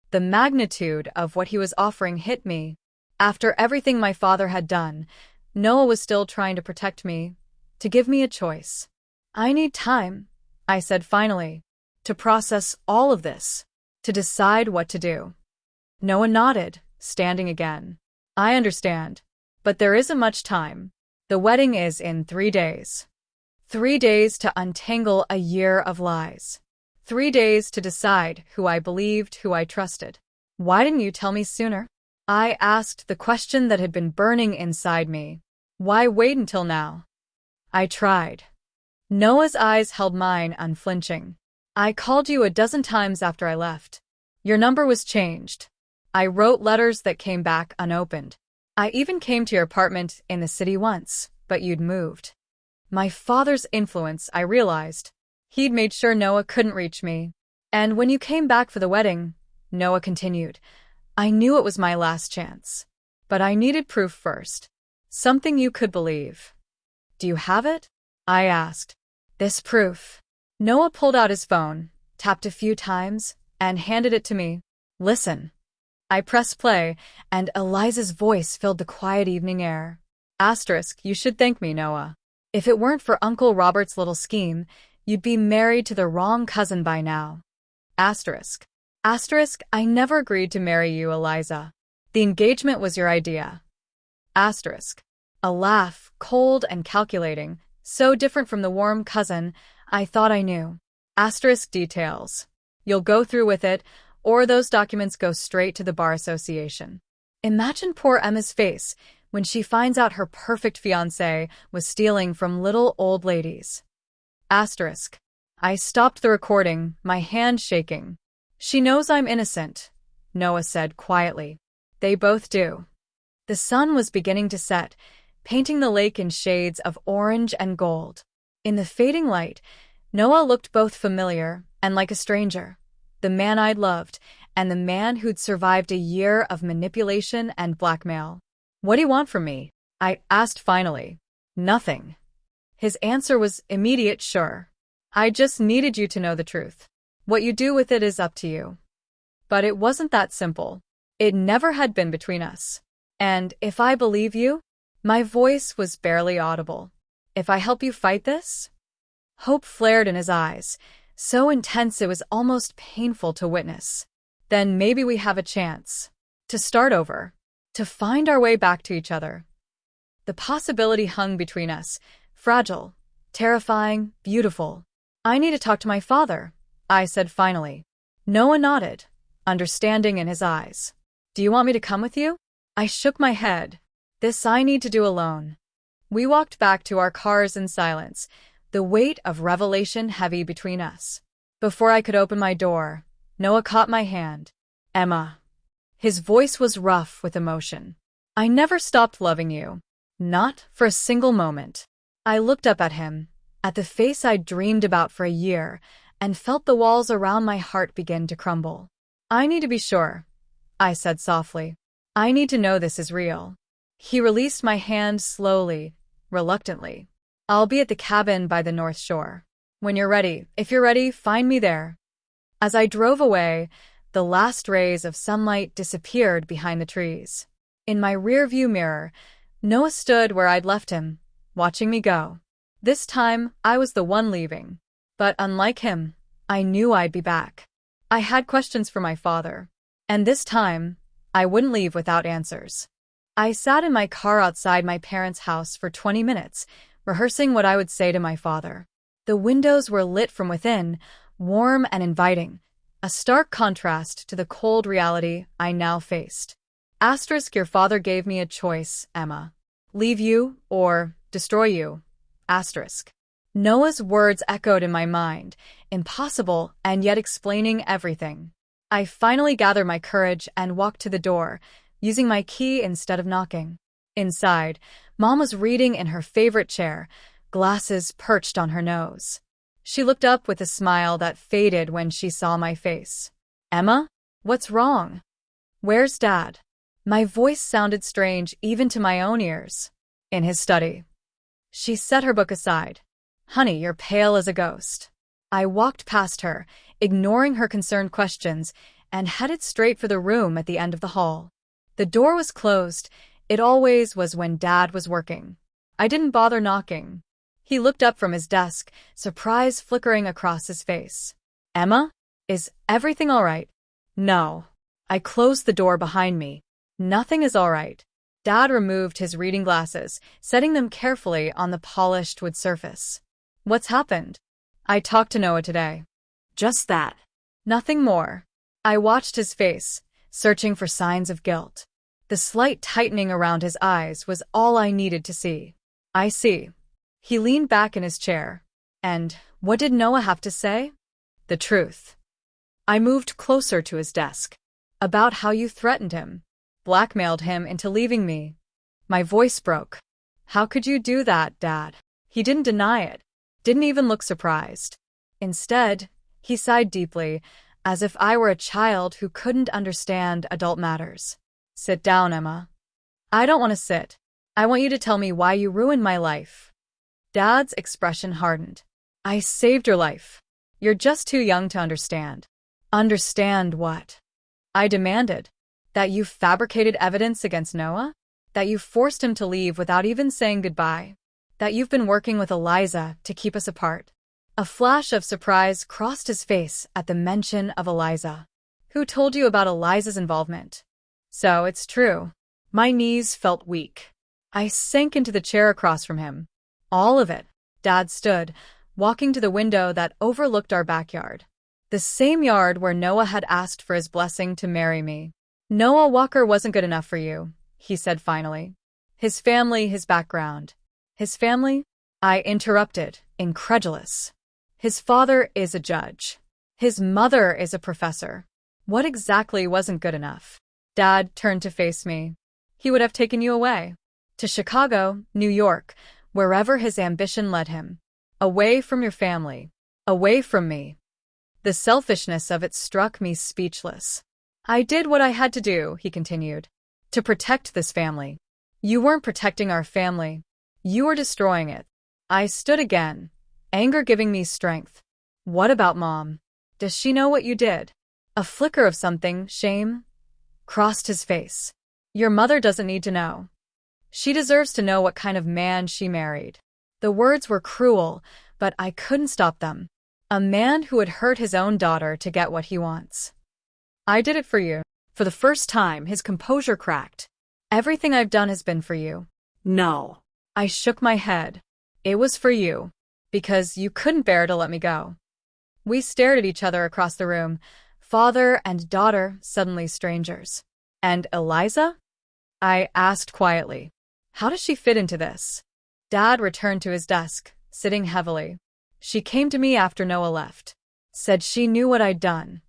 The magnitude of what he was offering hit me. After everything my father had done, Noah was still trying to protect me, to give me a choice. I need time, I said finally, to process all of this, to decide what to do. Noah nodded, standing again. I understand, but there isn't much time. The wedding is in 3 days. 3 days to untangle a year of lies. 3 days to decide who I believed, who I trusted. Why didn't you tell me sooner? I asked the question that had been burning inside me. Why wait until now? I tried. Noah's eyes held mine unflinching. I called you a dozen times after I left. Your number was changed. I wrote letters that came back unopened. I even came to your apartment in the city once, but you'd moved. My father's influence, I realized. He'd made sure Noah couldn't reach me. And when you came back for the wedding, Noah continued, I knew it was my last chance. But I needed proof first. Something you could believe. Do you have it? I asked. This proof. Noah pulled out his phone, tapped a few times, and handed it to me. Listen. I pressed play, and Eliza's voice filled the quiet evening air. Asterisk, you should thank me, Noah. If it weren't for Uncle Robert's little scheme, you'd be married to the wrong cousin by now. Asterisk. Asterisk, I never agreed to marry you, Eliza. The engagement was your idea. Asterisk. A laugh, cold and calculating, so different from the warm cousin I thought I knew. Asterisk details. You'll go through with it, or those documents go straight to the Bar Association. Imagine poor Emma's face when she finds out her perfect fiancé was stealing from little old ladies. Asterisk. I stopped the recording, my hand shaking. She knows I'm innocent, Noah said quietly. They both do. The sun was beginning to set, painting the lake in shades of orange and gold. In the fading light, Noah looked both familiar and like a stranger. The man I'd loved, and the man who'd survived a year of manipulation and blackmail. What do you want from me? I asked finally. Nothing. His answer was immediate, sure. I just needed you to know the truth. What you do with it is up to you. But it wasn't that simple. It never had been between us. And if I believe you, my voice was barely audible. If I help you fight this? Hope flared in his eyes, so intense it was almost painful to witness. Then maybe we have a chance. To start over. To find our way back to each other. The possibility hung between us, fragile, terrifying, beautiful. I need to talk to my father, I said finally. Noah nodded, understanding in his eyes. Do you want me to come with you? I shook my head. This I need to do alone. We walked back to our cars in silence, the weight of revelation heavy between us. Before I could open my door, Noah caught my hand. Emma. His voice was rough with emotion. I never stopped loving you. Not for a single moment. I looked up at him, at the face I'd dreamed about for a year, and felt the walls around my heart begin to crumble. I need to be sure, I said softly. I need to know this is real. He released my hand slowly, reluctantly. I'll be at the cabin by the North Shore. When you're ready, if you're ready, find me there. As I drove away, the last rays of sunlight disappeared behind the trees. In my rearview mirror, Noah stood where I'd left him, watching me go. This time, I was the one leaving. But unlike him, I knew I'd be back. I had questions for my father. And this time, I wouldn't leave without answers. I sat in my car outside my parents' house for 20 minutes, rehearsing what I would say to my father. The windows were lit from within, warm and inviting, a stark contrast to the cold reality I now faced. Asterisk, your father gave me a choice, Emma. Leave you or destroy you. Asterisk. Noah's words echoed in my mind, impossible and yet explaining everything. I finally gathered my courage and walked to the door, using my key instead of knocking. Inside, Mom was reading in her favorite chair, glasses perched on her nose. She looked up with a smile that faded when she saw my face. Emma? What's wrong? Where's Dad? My voice sounded strange even to my own ears. In his study. She set her book aside. Honey, you're pale as a ghost. I walked past her, ignoring her concerned questions, and headed straight for the room at the end of the hall. The door was closed. It always was when Dad was working. I didn't bother knocking. He looked up from his desk, surprise flickering across his face. Emma? Is everything all right? No. I closed the door behind me. Nothing is all right. Dad removed his reading glasses, setting them carefully on the polished wood surface. What's happened? I talked to Noah today. Just that. Nothing more. I watched his face, searching for signs of guilt. The slight tightening around his eyes was all I needed to see. I see. He leaned back in his chair. And what did Noah have to say? The truth. I moved closer to his desk. About how you threatened him, blackmailed him into leaving me. My voice broke. How could you do that, Dad? He didn't deny it. Didn't even look surprised. Instead, he sighed deeply, as if I were a child who couldn't understand adult matters. Sit down, Emma. I don't want to sit. I want you to tell me why you ruined my life. Dad's expression hardened. I saved your life. You're just too young to understand. Understand what? I demanded. That you fabricated evidence against Noah? That you forced him to leave without even saying goodbye? That you've been working with Eliza to keep us apart? A flash of surprise crossed his face at the mention of Eliza. Who told you about Eliza's involvement? So it's true. My knees felt weak. I sank into the chair across from him. All of it. Dad stood, walking to the window that overlooked our backyard. The same yard where Noah had asked for his blessing to marry me. Noah Walker wasn't good enough for you, he said finally. His family, his background. His family? I interrupted, incredulous. His father is a judge. His mother is a professor. What exactly wasn't good enough? Dad turned to face me. He would have taken you away. To Chicago, New York, wherever his ambition led him. Away from your family. Away from me. The selfishness of it struck me speechless. I did what I had to do, he continued. To protect this family. You weren't protecting our family. You were destroying it. I stood again, anger giving me strength. What about Mom? Does she know what you did? A flicker of something, shame, crossed his face. Your mother doesn't need to know. She deserves to know what kind of man she married. The words were cruel, but I couldn't stop them. A man who would hurt his own daughter to get what he wants. I did it for you. For the first time, his composure cracked. Everything I've done has been for you. No. I shook my head. It was for you. Because you couldn't bear to let me go. We stared at each other across the room, father and daughter suddenly strangers. And Eliza? I asked quietly. How does she fit into this? Dad returned to his desk, sitting heavily. She came to me after Noah left. Said she knew what I'd done.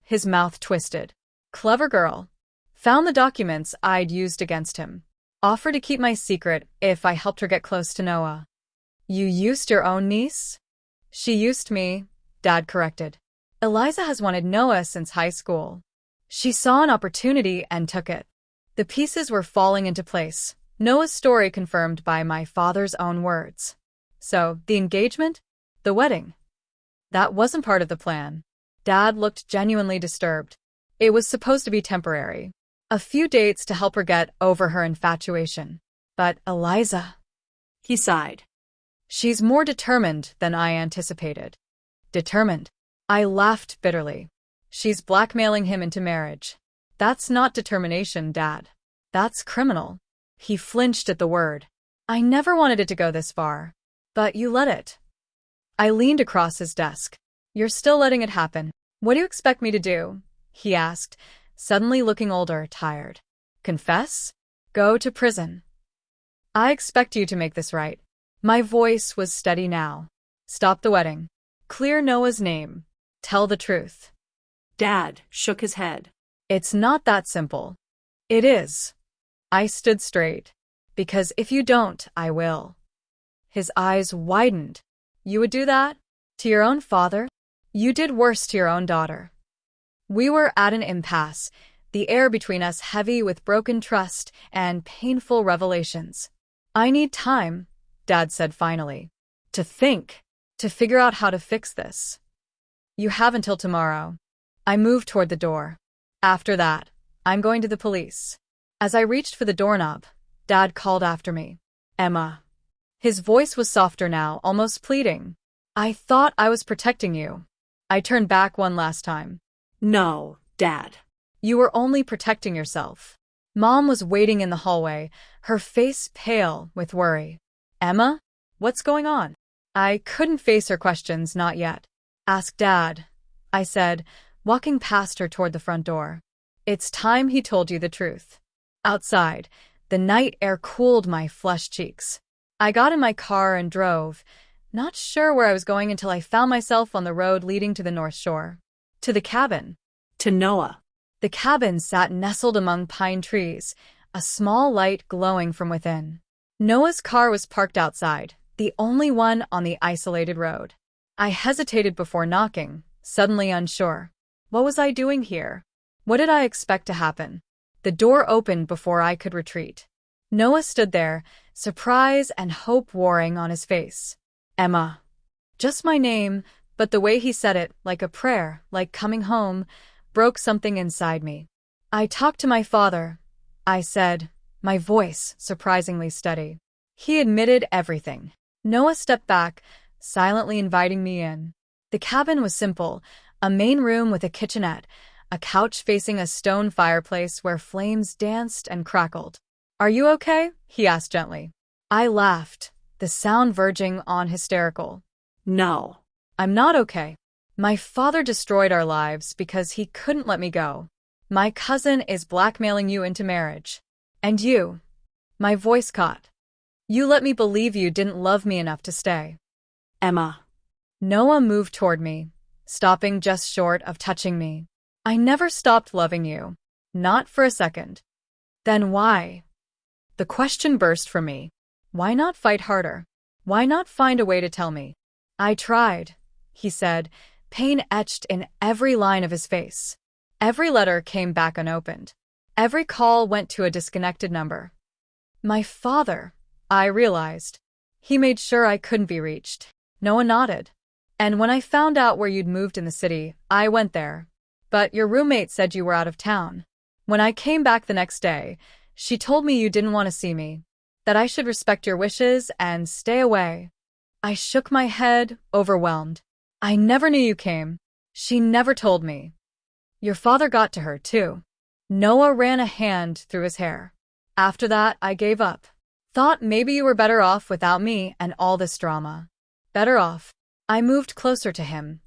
His mouth twisted. Clever girl. Found the documents I'd used against him. Offered to keep my secret if I helped her get close to Noah. You used your own niece? She used me, Dad corrected. Eliza has wanted Noah since high school. She saw an opportunity and took it. The pieces were falling into place, Noah's story confirmed by my father's own words. So, the engagement? The wedding? That wasn't part of the plan. Dad looked genuinely disturbed. It was supposed to be temporary. A few dates to help her get over her infatuation. But Eliza... He sighed. She's more determined than I anticipated. Determined. I laughed bitterly. She's blackmailing him into marriage. That's not determination, Dad. That's criminal. He flinched at the word. I never wanted it to go this far. But you let it. I leaned across his desk. You're still letting it happen. What do you expect me to do? He asked, suddenly looking older, tired. Confess? Go to prison. I expect you to make this right. My voice was steady now. Stop the wedding. Clear Noah's name. Tell the truth. Dad shook his head. It's not that simple. It is. I stood straight. Because if you don't, I will. His eyes widened. You would do that? To your own father? You did worse to your own daughter. We were at an impasse, the air between us heavy with broken trust and painful revelations. I need time, Dad said finally. To think. To figure out how to fix this. You have until tomorrow. I moved toward the door. After that, I'm going to the police. As I reached for the doorknob, Dad called after me. Emma. His voice was softer now, almost pleading. I thought I was protecting you. I turned back one last time. No, Dad. You were only protecting yourself. Mom was waiting in the hallway, her face pale with worry. Emma? What's going on? I couldn't face her questions, not yet. Ask Dad, I said, walking past her toward the front door. It's time he told you the truth. Outside, the night air cooled my flushed cheeks. I got in my car and drove, not sure where I was going until I found myself on the road leading to the North Shore. To the cabin. To Noah. The cabin sat nestled among pine trees, a small light glowing from within. Noah's car was parked outside, the only one on the isolated road. I hesitated before knocking, suddenly unsure. What was I doing here? What did I expect to happen? The door opened before I could retreat. Noah stood there, surprise and hope warring on his face. Emma. Just my name, but the way he said it, like a prayer, like coming home, broke something inside me. I talked to my father, I said, my voice surprisingly steady. He admitted everything. Noah stepped back, silently inviting me in. The cabin was simple, a main room with a kitchenette, a couch facing a stone fireplace where flames danced and crackled. Are you okay? He asked gently. I laughed, the sound verging on hysterical. No. I'm not okay. My father destroyed our lives because he couldn't let me go. My cousin is blackmailing you into marriage. And you. My voice caught. You let me believe you didn't love me enough to stay. Emma. Noah moved toward me, stopping just short of touching me. I never stopped loving you. Not for a second. Then why? The question burst from me. Why not fight harder? Why not find a way to tell me? I tried, he said, pain etched in every line of his face. Every letter came back unopened. Every call went to a disconnected number. My father, I realized. He made sure I couldn't be reached. Noah nodded. And when I found out where you'd moved in the city, I went there. But your roommate said you were out of town. When I came back the next day, she told me you didn't want to see me, that I should respect your wishes and stay away. I shook my head, overwhelmed. I never knew you came. She never told me. Your father got to her, too. Noah ran a hand through his hair. After that, I gave up. Thought maybe you were better off without me and all this drama. Better off. I moved closer to him,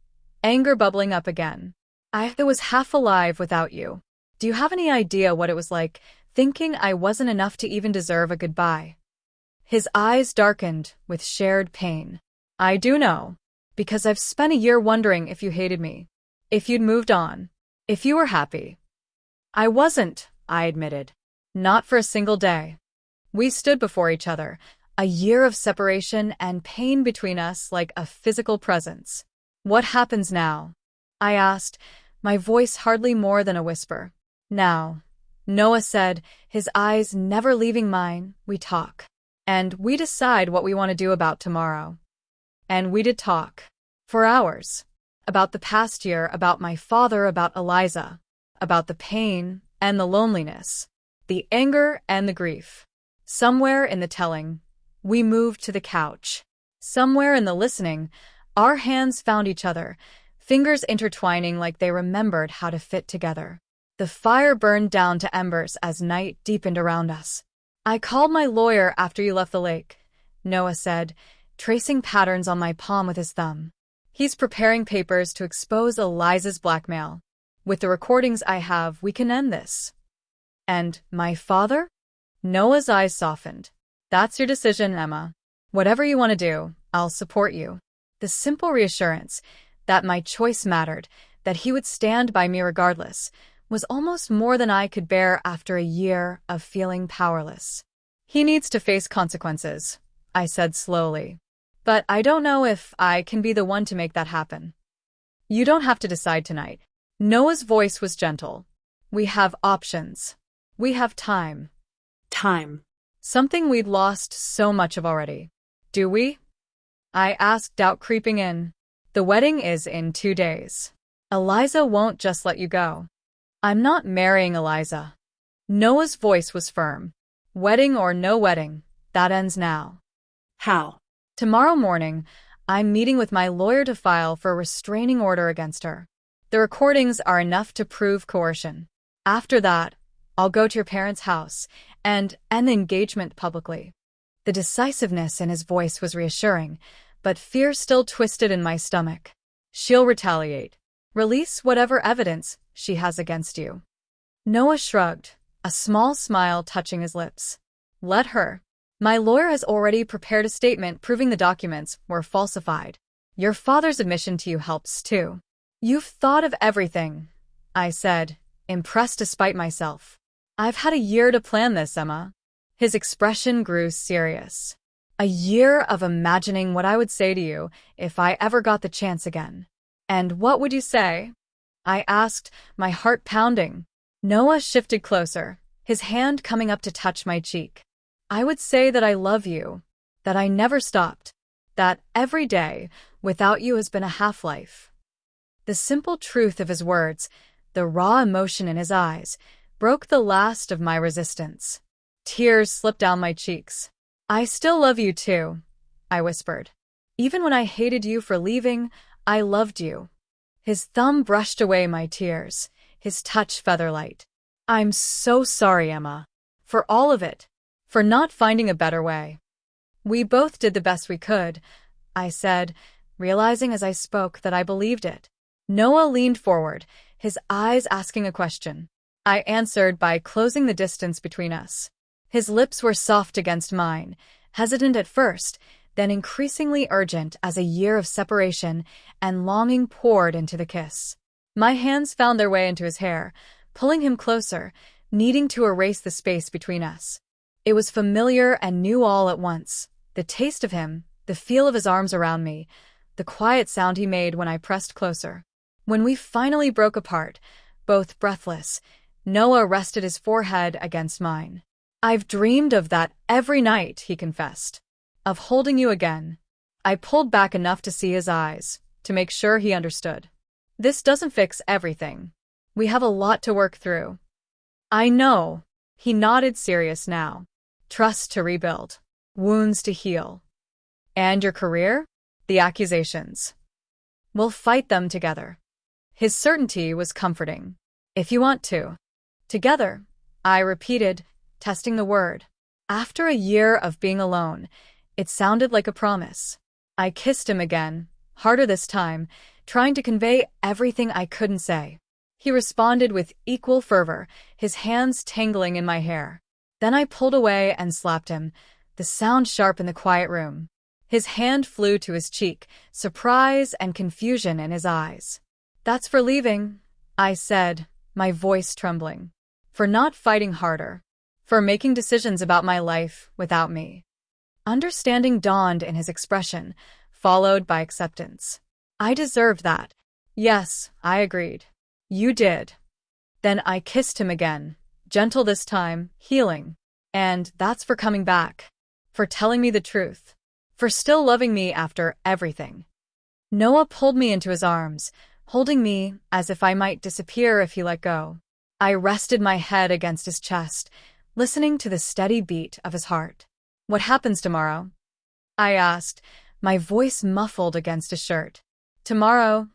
anger bubbling up again. I was half alive without you. Do you have any idea what it was like, thinking I wasn't enough to even deserve a goodbye? His eyes darkened with shared pain. I do know, because I've spent a year wondering if you hated me, if you'd moved on, if you were happy. I wasn't, I admitted. Not for a single day. We stood before each other, a year of separation and pain between us like a physical presence. What happens now? I asked, my voice hardly more than a whisper. Now, Noah said, his eyes never leaving mine, we talk. And we decide what we want to do about tomorrow. And we did talk. For hours. About the past year, about my father, about Eliza. About the pain and the loneliness. The anger and the grief. Somewhere in the telling, we moved to the couch. Somewhere in the listening, our hands found each other, fingers intertwining like they remembered how to fit together. The fire burned down to embers as night deepened around us. "I called my lawyer after you left the lake," Noah said, tracing patterns on my palm with his thumb. "He's preparing papers to expose Eliza's blackmail. With the recordings I have, we can end this." "And my father?" Noah's eyes softened. "That's your decision, Emma. Whatever you want to do, I'll support you." The simple reassurance that my choice mattered, that he would stand by me regardless, was almost more than I could bear after a year of feeling powerless. "He needs to face consequences," I said slowly. "But I don't know if I can be the one to make that happen." "You don't have to decide tonight." Noah's voice was gentle. "We have options. We have time." Time. Something we'd lost so much of already. "Do we?" I asked, doubt creeping in. "The wedding is in 2 days. Eliza won't just let you go." "I'm not marrying Eliza." Noah's voice was firm. "Wedding or no wedding, that ends now." How? "Tomorrow morning, I'm meeting with my lawyer to file for a restraining order against her. The recordings are enough to prove coercion. After that, I'll go to your parents' house and end the engagement publicly." The decisiveness in his voice was reassuring, but fear still twisted in my stomach. "She'll retaliate. Release whatever evidence she has against you." Noah shrugged, a small smile touching his lips. "Let her. My lawyer has already prepared a statement proving the documents were falsified. Your father's admission to you helps too." "You've thought of everything," I said, impressed despite myself. "I've had a year to plan this, Emma." His expression grew serious. "A year of imagining what I would say to you if I ever got the chance again." "And what would you say?" I asked, my heart pounding. Noah shifted closer, his hand coming up to touch my cheek. "I would say that I love you, that I never stopped, that every day without you has been a half-life." The simple truth of his words, the raw emotion in his eyes, broke the last of my resistance. Tears slipped down my cheeks. "I still love you too," I whispered. "Even when I hated you for leaving, I loved you." His thumb brushed away my tears, his touch feather-light. "I'm so sorry, Emma. For all of it. For not finding a better way." "We both did the best we could," I said, realizing as I spoke that I believed it. Noah leaned forward, his eyes asking a question. I answered by closing the distance between us. His lips were soft against mine, hesitant at first, then increasingly urgent as a year of separation and longing poured into the kiss. My hands found their way into his hair, pulling him closer, needing to erase the space between us. It was familiar and new all at once. The taste of him, the feel of his arms around me, the quiet sound he made when I pressed closer. When we finally broke apart, both breathless, Noah rested his forehead against mine. "I've dreamed of that every night," he confessed. "Of holding you again." I pulled back enough to see his eyes, to make sure he understood. "This doesn't fix everything. We have a lot to work through." "I know." He nodded, serious now. "Trust to rebuild. Wounds to heal." "And your career?" "The accusations. We'll fight them together." His certainty was comforting. "If you want to." "Together," I repeated, testing the word. After a year of being alone, it sounded like a promise. I kissed him again, harder this time, trying to convey everything I couldn't say. He responded with equal fervor, his hands tangling in my hair. Then I pulled away and slapped him, the sound sharp in the quiet room. His hand flew to his cheek, surprise and confusion in his eyes. "That's for leaving," I said, my voice trembling. "For not fighting harder. For making decisions about my life without me." Understanding dawned in his expression, followed by acceptance. "I deserved that." "Yes," I agreed. "You did." Then I kissed him again, gentle this time, healing. "And that's for coming back. For telling me the truth. For still loving me after everything." Noah pulled me into his arms, holding me as if I might disappear if he let go. I rested my head against his chest, listening to the steady beat of his heart. "What happens tomorrow?" I asked, my voice muffled against his shirt. "Tomorrow,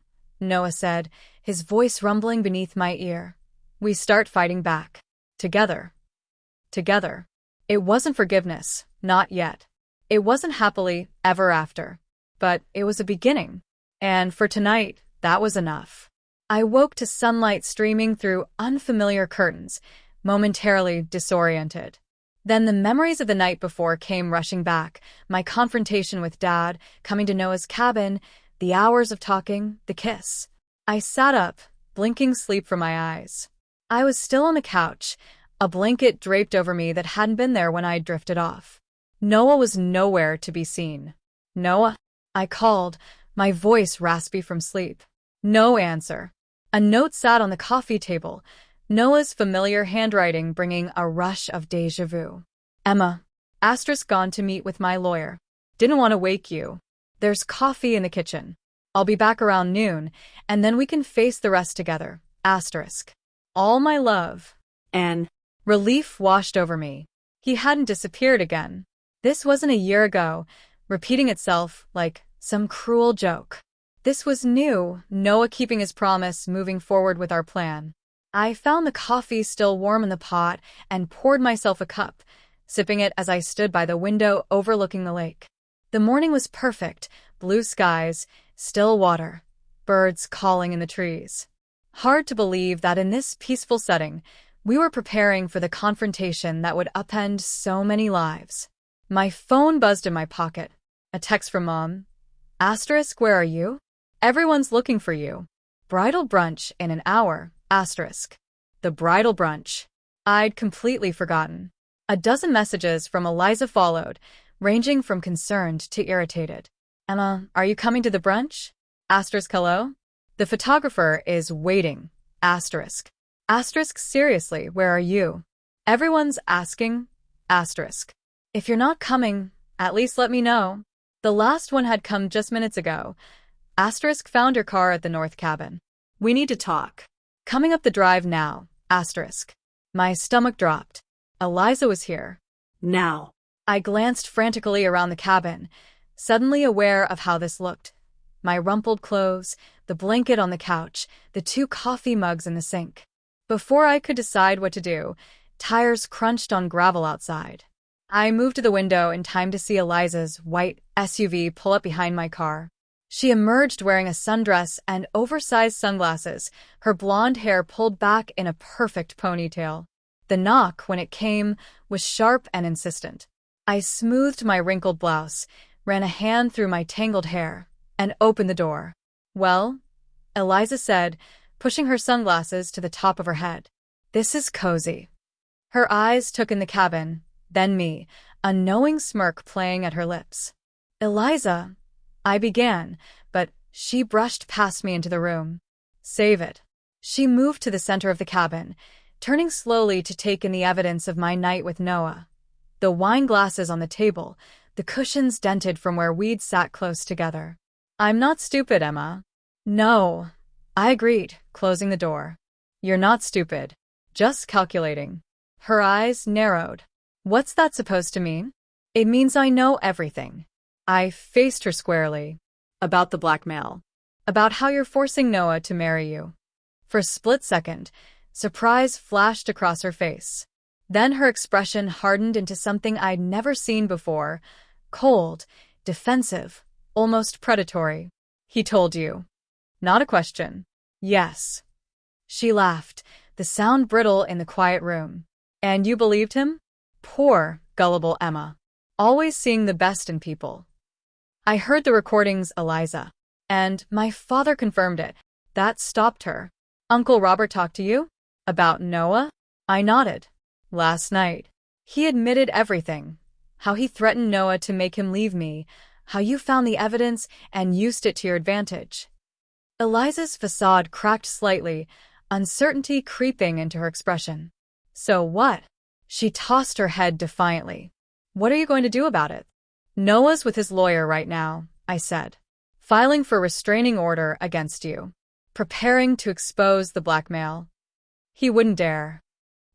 Noah said, his voice rumbling beneath my ear. We start fighting back. Together. Together. It wasn't forgiveness, not yet. It wasn't happily ever after. But it was a beginning. And for tonight, that was enough. I woke to sunlight streaming through unfamiliar curtains, momentarily disoriented. Then the memories of the night before came rushing back, my confrontation with Dad, coming to Noah's cabin, the hours of talking, the kiss. I sat up, blinking sleep from my eyes. I was still on the couch, a blanket draped over me that hadn't been there when I drifted off. Noah was nowhere to be seen. Noah? I called, my voice raspy from sleep. No answer. A note sat on the coffee table, Noah's familiar handwriting bringing a rush of déjà vu. Emma. Gone to meet with my lawyer. Didn't want to wake you. There's coffee in the kitchen. I'll be back around noon, and then we can face the rest together. All my love. And Relief washed over me. He hadn't disappeared again. This wasn't a year ago, repeating itself like some cruel joke. This was new, Noah keeping his promise, moving forward with our plan. I found the coffee still warm in the pot and poured myself a cup, sipping it as I stood by the window overlooking the lake. The morning was perfect, blue skies, still water, birds calling in the trees. Hard to believe that in this peaceful setting, we were preparing for the confrontation that would upend so many lives. My phone buzzed in my pocket. A text from Mom. Where are you? Everyone's looking for you. Bridal brunch in an hour. The bridal brunch. I'd completely forgotten. A dozen messages from Eliza followed, ranging from concerned to irritated. Emma, are you coming to the brunch? Hello? The photographer is waiting. Seriously, where are you? Everyone's asking. If you're not coming, at least let me know. The last one had come just minutes ago. Found your car at the north cabin. we need to talk. Coming up the drive now. My stomach dropped. Eliza was here. Now. I glanced frantically around the cabin, suddenly aware of how this looked. My rumpled clothes, the blanket on the couch, the 2 coffee mugs in the sink. Before I could decide what to do, tires crunched on gravel outside. I moved to the window in time to see Eliza's white SUV pull up behind my car. She emerged wearing a sundress and oversized sunglasses, her blonde hair pulled back in a perfect ponytail. The knock, when it came, was sharp and insistent. I smoothed my wrinkled blouse, ran a hand through my tangled hair, and opened the door. Well? Eliza said, pushing her sunglasses to the top of her head. This is cozy. Her eyes took in the cabin, then me, a knowing smirk playing at her lips. Eliza, I began, but she brushed past me into the room. Save it. She moved to the center of the cabin, turning slowly to take in the evidence of my night with Noah. The wine glasses on the table, the cushions dented from where we'd sat close together. I'm not stupid, Emma. No, I agreed, closing the door. You're not stupid. Just calculating. Her eyes narrowed. What's that supposed to mean? It means I know everything. I faced her squarely. About the blackmail. About how you're forcing Noah to marry you. For a split second, surprise flashed across her face. Then her expression hardened into something I'd never seen before. Cold, defensive, almost predatory. He told you. Not a question. Yes. She laughed, the sound brittle in the quiet room. And you believed him? Poor, gullible Emma. Always seeing the best in people. I heard the recordings, Eliza. And my father confirmed it. That stopped her. Uncle Robert talked to you? About Noah? I nodded. Last night. He admitted everything. How he threatened Noah to make him leave me. How you found the evidence and used it to your advantage. Eliza's facade cracked slightly, uncertainty creeping into her expression. So what? She tossed her head defiantly. What are you going to do about it? Noah's with his lawyer right now, I said. Filing for restraining order against you. Preparing to expose the blackmail. He wouldn't dare.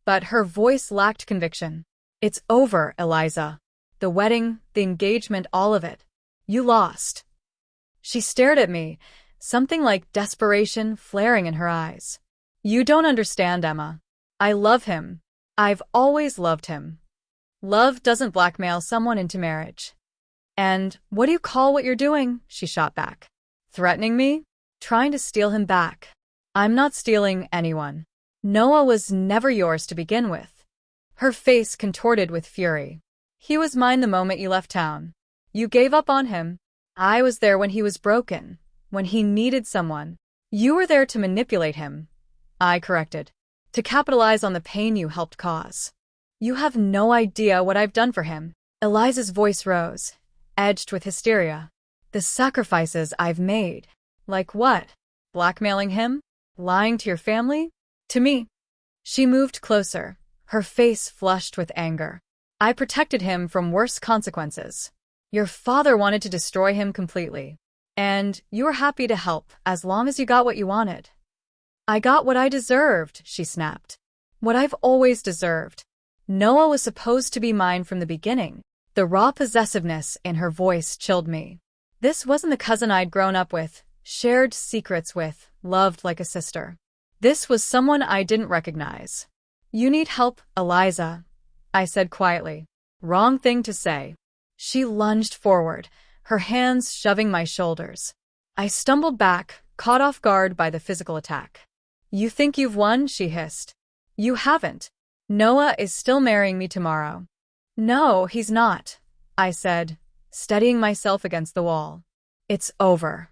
But her voice lacked conviction. It's over, Eliza. The wedding, the engagement, all of it. You lost. She stared at me, something like desperation flaring in her eyes. You don't understand, Emma. I love him. I've always loved him. Love doesn't blackmail someone into marriage. And what do you call what you're doing? She shot back. Threatening me? Trying to steal him back. I'm not stealing anyone. Noah was never yours to begin with. Her face contorted with fury. He was mine the moment you left town. You gave up on him. I was there when he was broken, when he needed someone. You were there to manipulate him. I corrected. To capitalize on the pain you helped cause. You have no idea what I've done for him. Eliza's voice rose, edged with hysteria. The sacrifices I've made. Like what? Blackmailing him? Lying to your family? To me. She moved closer, her face flushed with anger. I protected him from worse consequences. Your father wanted to destroy him completely. And you were happy to help as long as you got what you wanted. I got what I deserved, she snapped. What I've always deserved. Noah was supposed to be mine from the beginning. The raw possessiveness in her voice chilled me. This wasn't the cousin I'd grown up with, shared secrets with, loved like a sister. This was someone I didn't recognize. You need help, Eliza, I said quietly. Wrong thing to say. She lunged forward, her hands shoving my shoulders. I stumbled back, caught off guard by the physical attack. You think you've won? She hissed. You haven't. Noah is still marrying me tomorrow. No, he's not, I said, steadying myself against the wall. It's over.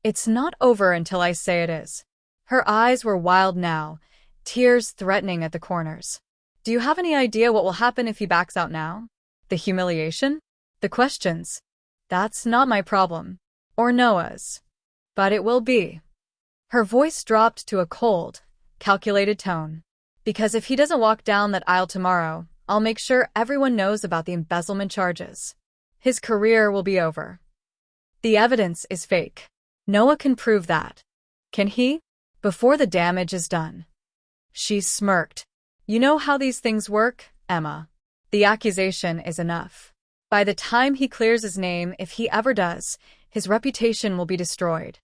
It's not over until I say it is. Her eyes were wild now, tears threatening at the corners. Do you have any idea what will happen if he backs out now? The humiliation? The questions? That's not my problem. Or Noah's. But it will be. Her voice dropped to a cold, calculated tone. Because if he doesn't walk down that aisle tomorrow, I'll make sure everyone knows about the embezzlement charges. His career will be over. The evidence is fake. Noah can prove that. Can he? Before the damage is done. She smirked. You know how these things work, Emma. The accusation is enough. By the time he clears his name, if he ever does, his reputation will be destroyed.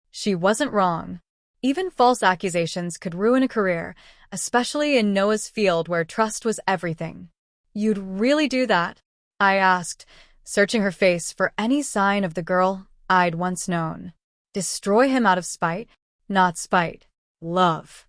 She wasn't wrong. Even false accusations could ruin a career, especially in Noah's field where trust was everything. You'd really do that? I asked, searching her face for any sign of the girl I'd once known. Destroy him out of spite? Not spite. Love.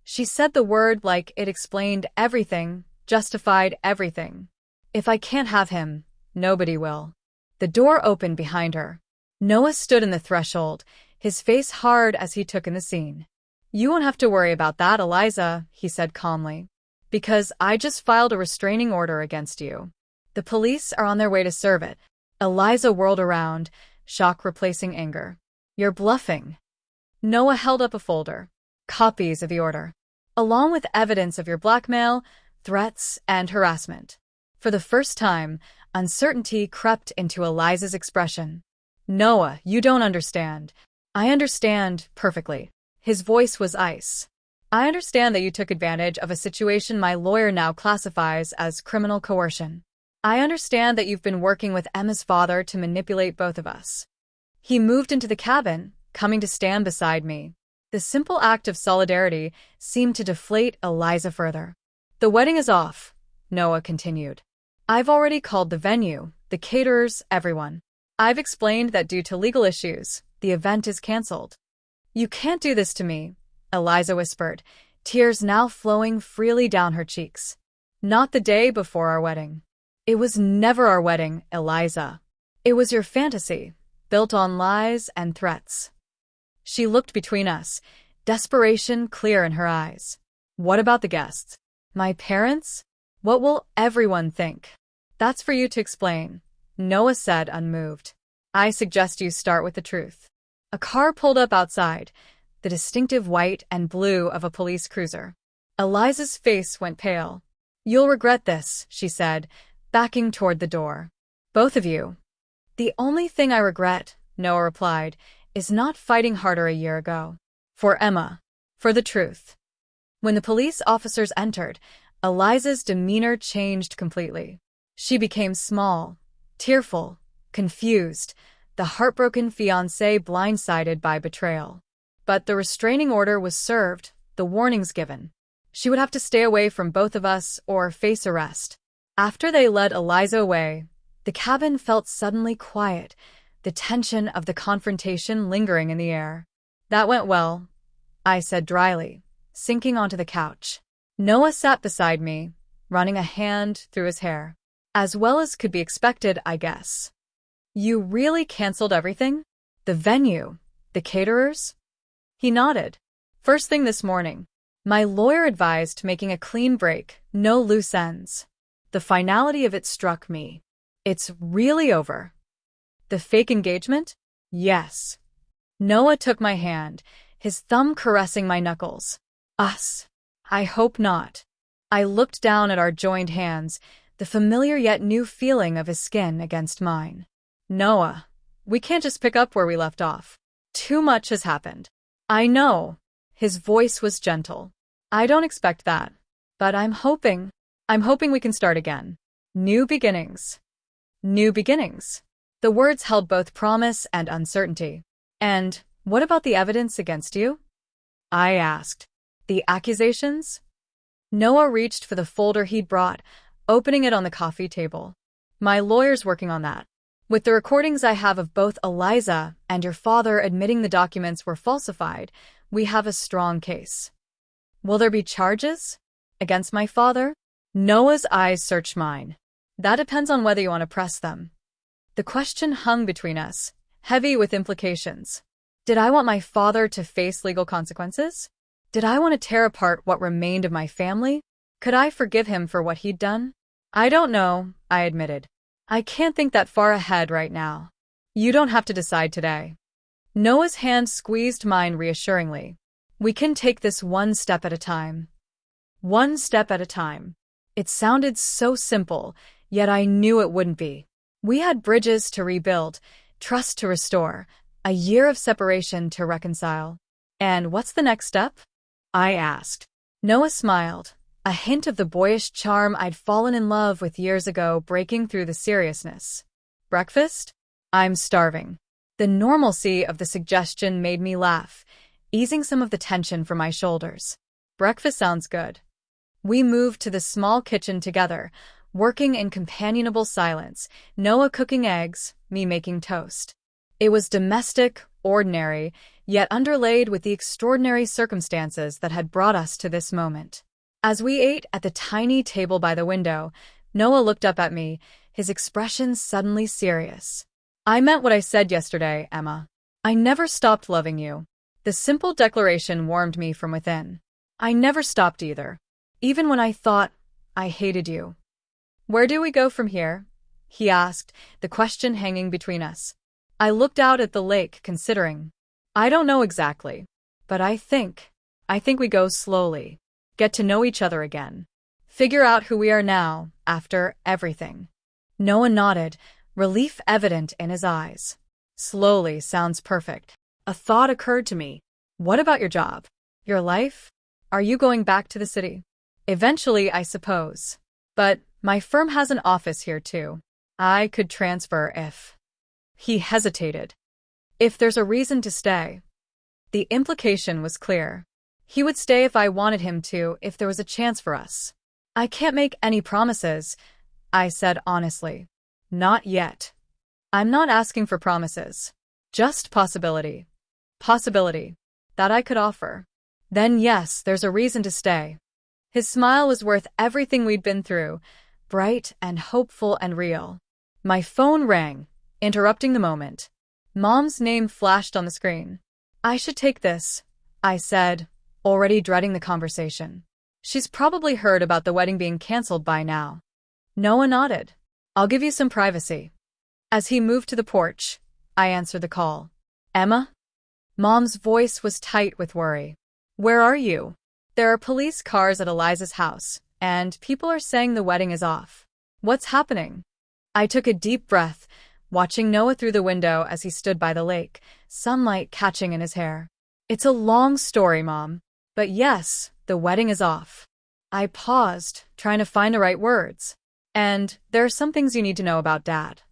She said the word like it explained everything, justified everything. If I can't have him, nobody will. The door opened behind her. Noah stood in the threshold, his face hard as he took in the scene. You won't have to worry about that, Eliza, he said calmly. Because I just filed a restraining order against you. The police are on their way to serve it. Eliza whirled around, shock replacing anger. You're bluffing. Noah held up a folder. Copies of the order. Along with evidence of your blackmail, threats, and harassment. For the first time, uncertainty crept into Eliza's expression. Noah, you don't understand. I understand perfectly. His voice was ice. I understand that you took advantage of a situation my lawyer now classifies as criminal coercion. I understand that you've been working with Emma's father to manipulate both of us. He moved into the cabin, coming to stand beside me. The simple act of solidarity seemed to deflate Eliza further. The wedding is off, Noah continued. I've already called the venue, the caterers, everyone. I've explained that due to legal issues, the event is canceled. You can't do this to me, Eliza whispered, tears now flowing freely down her cheeks. Not the day before our wedding. It was never our wedding, Eliza. It was your fantasy, built on lies and threats. She looked between us, desperation clear in her eyes. What about the guests? My parents? What will everyone think? That's for you to explain, Noah said, unmoved. I suggest you start with the truth. A car pulled up outside, the distinctive white and blue of a police cruiser. Eliza's face went pale. You'll regret this, she said, backing toward the door. Both of you. The only thing I regret, Noah replied, is not fighting harder a year ago. For Emma. For the truth. When the police officers entered, Eliza's demeanor changed completely. She became small, tearful, confused, the heartbroken fiancé blindsided by betrayal. But the restraining order was served, the warnings given. She would have to stay away from both of us or face arrest. After they led Eliza away, the cabin felt suddenly quiet, the tension of the confrontation lingering in the air. "That went well," I said dryly, sinking onto the couch. Noah sat beside me, running a hand through his hair. "As well as could be expected, I guess." "You really canceled everything? The venue? The caterers?" He nodded. "First thing this morning. My lawyer advised making a clean break, no loose ends." The finality of it struck me. "It's really over." "The fake engagement?" "Yes." Noah took my hand, his thumb caressing my knuckles. "Us? I hope not." I looked down at our joined hands, the familiar yet new feeling of his skin against mine. "Noah, we can't just pick up where we left off. Too much has happened." "I know." His voice was gentle. "I don't expect that. But I'm hoping we can start again. New beginnings." New beginnings. The words held both promise and uncertainty. "And what about the evidence against you?" I asked. "The accusations?" Noah reached for the folder he'd brought, opening it on the coffee table. "My lawyer's working on that. With the recordings I have of both Eliza and your father admitting the documents were falsified, we have a strong case." "Will there be charges? Against my father?" Noah's eyes searched mine. "That depends on whether you want to press them." The question hung between us, heavy with implications. Did I want my father to face legal consequences? Did I want to tear apart what remained of my family? Could I forgive him for what he'd done? "I don't know," I admitted. "I can't think that far ahead right now." "You don't have to decide today." Noah's hand squeezed mine reassuringly. "We can take this one step at a time." One step at a time. It sounded so simple, yet I knew it wouldn't be. We had bridges to rebuild, trust to restore, a year of separation to reconcile. "And what's the next step?" I asked. Noah smiled, a hint of the boyish charm I'd fallen in love with years ago breaking through the seriousness. "Breakfast? I'm starving." The normalcy of the suggestion made me laugh, easing some of the tension from my shoulders. "Breakfast sounds good." We moved to the small kitchen together, working in companionable silence, Noah cooking eggs, me making toast. It was domestic, ordinary, yet underlaid with the extraordinary circumstances that had brought us to this moment. As we ate at the tiny table by the window, Noah looked up at me, his expression suddenly serious. "I meant what I said yesterday, Emma. I never stopped loving you." The simple declaration warmed me from within. I never stopped either, even when I thought I hated you. "Where do we go from here?" he asked, the question hanging between us. I looked out at the lake, considering. "I don't know exactly, but I think we go slowly. Get to know each other again. Figure out who we are now, after everything." Noah nodded, relief evident in his eyes. "Slowly sounds perfect." A thought occurred to me. "What about your job? Your life? Are you going back to the city?" "Eventually, I suppose. But my firm has an office here too. I could transfer if..." He hesitated. "If there's a reason to stay." The implication was clear. He would stay if I wanted him to, if there was a chance for us. "I can't make any promises," I said honestly. "Not yet." "I'm not asking for promises. Just possibility. Possibility. That I could offer." "Then yes, there's a reason to stay." His smile was worth everything we'd been through, bright and hopeful and real. My phone rang, interrupting the moment. Mom's name flashed on the screen. "I should take this," I said, already dreading the conversation. "She's probably heard about the wedding being canceled by now." Noah nodded. "I'll give you some privacy." As he moved to the porch, I answered the call. "Emma?" Mom's voice was tight with worry. "Where are you?" "There are police cars at Eliza's house, and people are saying the wedding is off." "What's happening?" I took a deep breath, watching Noah through the window as he stood by the lake, sunlight catching in his hair. "It's a long story, Mom. But yes, the wedding is off." I paused, trying to find the right words. "And there are some things you need to know about Dad."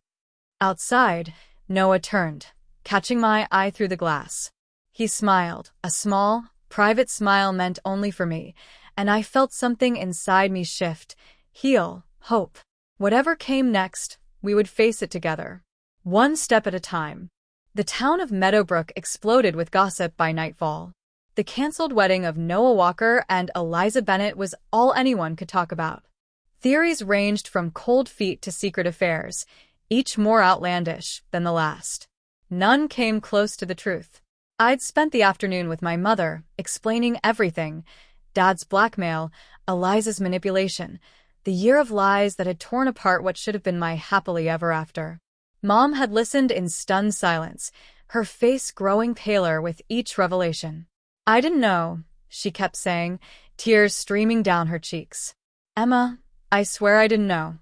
Outside, Noah turned, catching my eye through the glass. He smiled, a small, private smile meant only for me, and I felt something inside me shift, heal, hope. Whatever came next, we would face it together. One step at a time. The town of Meadowbrook exploded with gossip by nightfall. The canceled wedding of Noah Walker and Eliza Bennett was all anyone could talk about. Theories ranged from cold feet to secret affairs, each more outlandish than the last. None came close to the truth. I'd spent the afternoon with my mother, explaining everything: Dad's blackmail, Eliza's manipulation, the year of lies that had torn apart what should have been my happily ever after. Mom had listened in stunned silence, her face growing paler with each revelation. I didn't know, she kept saying, tears streaming down her cheeks. Emma, I swear I didn't know.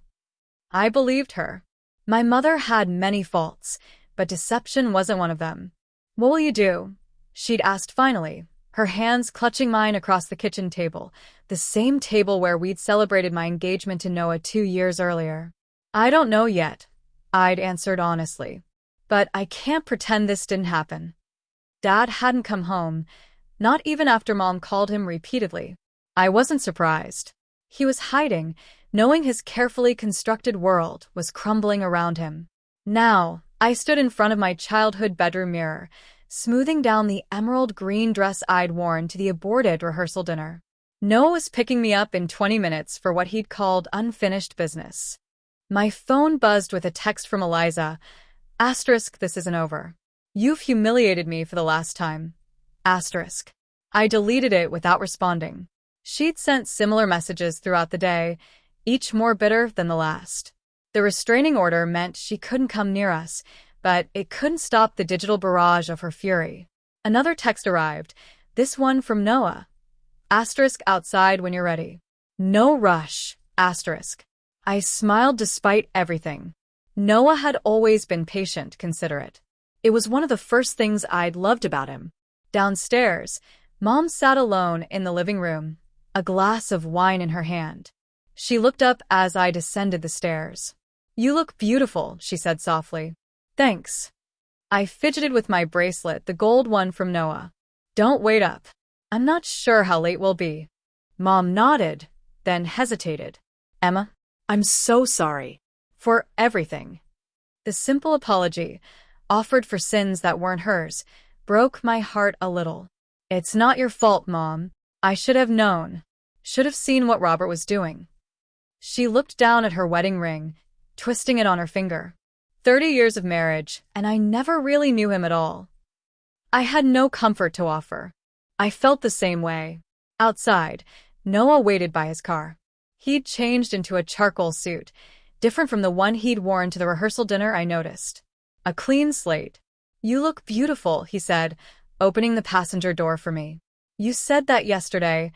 I believed her. My mother had many faults, but deception wasn't one of them. What will you do? She'd asked finally, her hands clutching mine across the kitchen table, the same table where we'd celebrated my engagement to Noah 2 years earlier. I don't know yet, I'd answered honestly. But I can't pretend this didn't happen. Dad hadn't come home, not even after Mom called him repeatedly. I wasn't surprised. He was hiding, knowing his carefully constructed world was crumbling around him. Now, I stood in front of my childhood bedroom mirror, smoothing down the emerald green dress I'd worn to the aborted rehearsal dinner. Noah was picking me up in 20 minutes for what he'd called unfinished business. My phone buzzed with a text from Eliza. Asterisk, this isn't over. You've humiliated me for the last time. Asterisk. I deleted it without responding. She'd sent similar messages throughout the day, each more bitter than the last. The restraining order meant she couldn't come near us, but it couldn't stop the digital barrage of her fury. Another text arrived, this one from Noah. Asterisk, outside when you're ready. No rush. Asterisk. I smiled despite everything. Noah had always been patient, considerate. It was one of the first things I'd loved about him. Downstairs, Mom sat alone in the living room, a glass of wine in her hand. She looked up as I descended the stairs. You look beautiful, she said softly. Thanks. I fidgeted with my bracelet, the gold one from Noah. Don't wait up. I'm not sure how late we'll be. Mom nodded, then hesitated. Emma? I'm so sorry. For everything. The simple apology, offered for sins that weren't hers, broke my heart a little. It's not your fault, Mom. I should have known. Should have seen what Robert was doing. She looked down at her wedding ring, twisting it on her finger. 30 years of marriage, and I never really knew him at all. I had no comfort to offer. I felt the same way. Outside, Noah waited by his car. He'd changed into a charcoal suit, different from the one he'd worn to the rehearsal dinner, I noticed. A clean slate. You look beautiful, he said, opening the passenger door for me. You said that yesterday,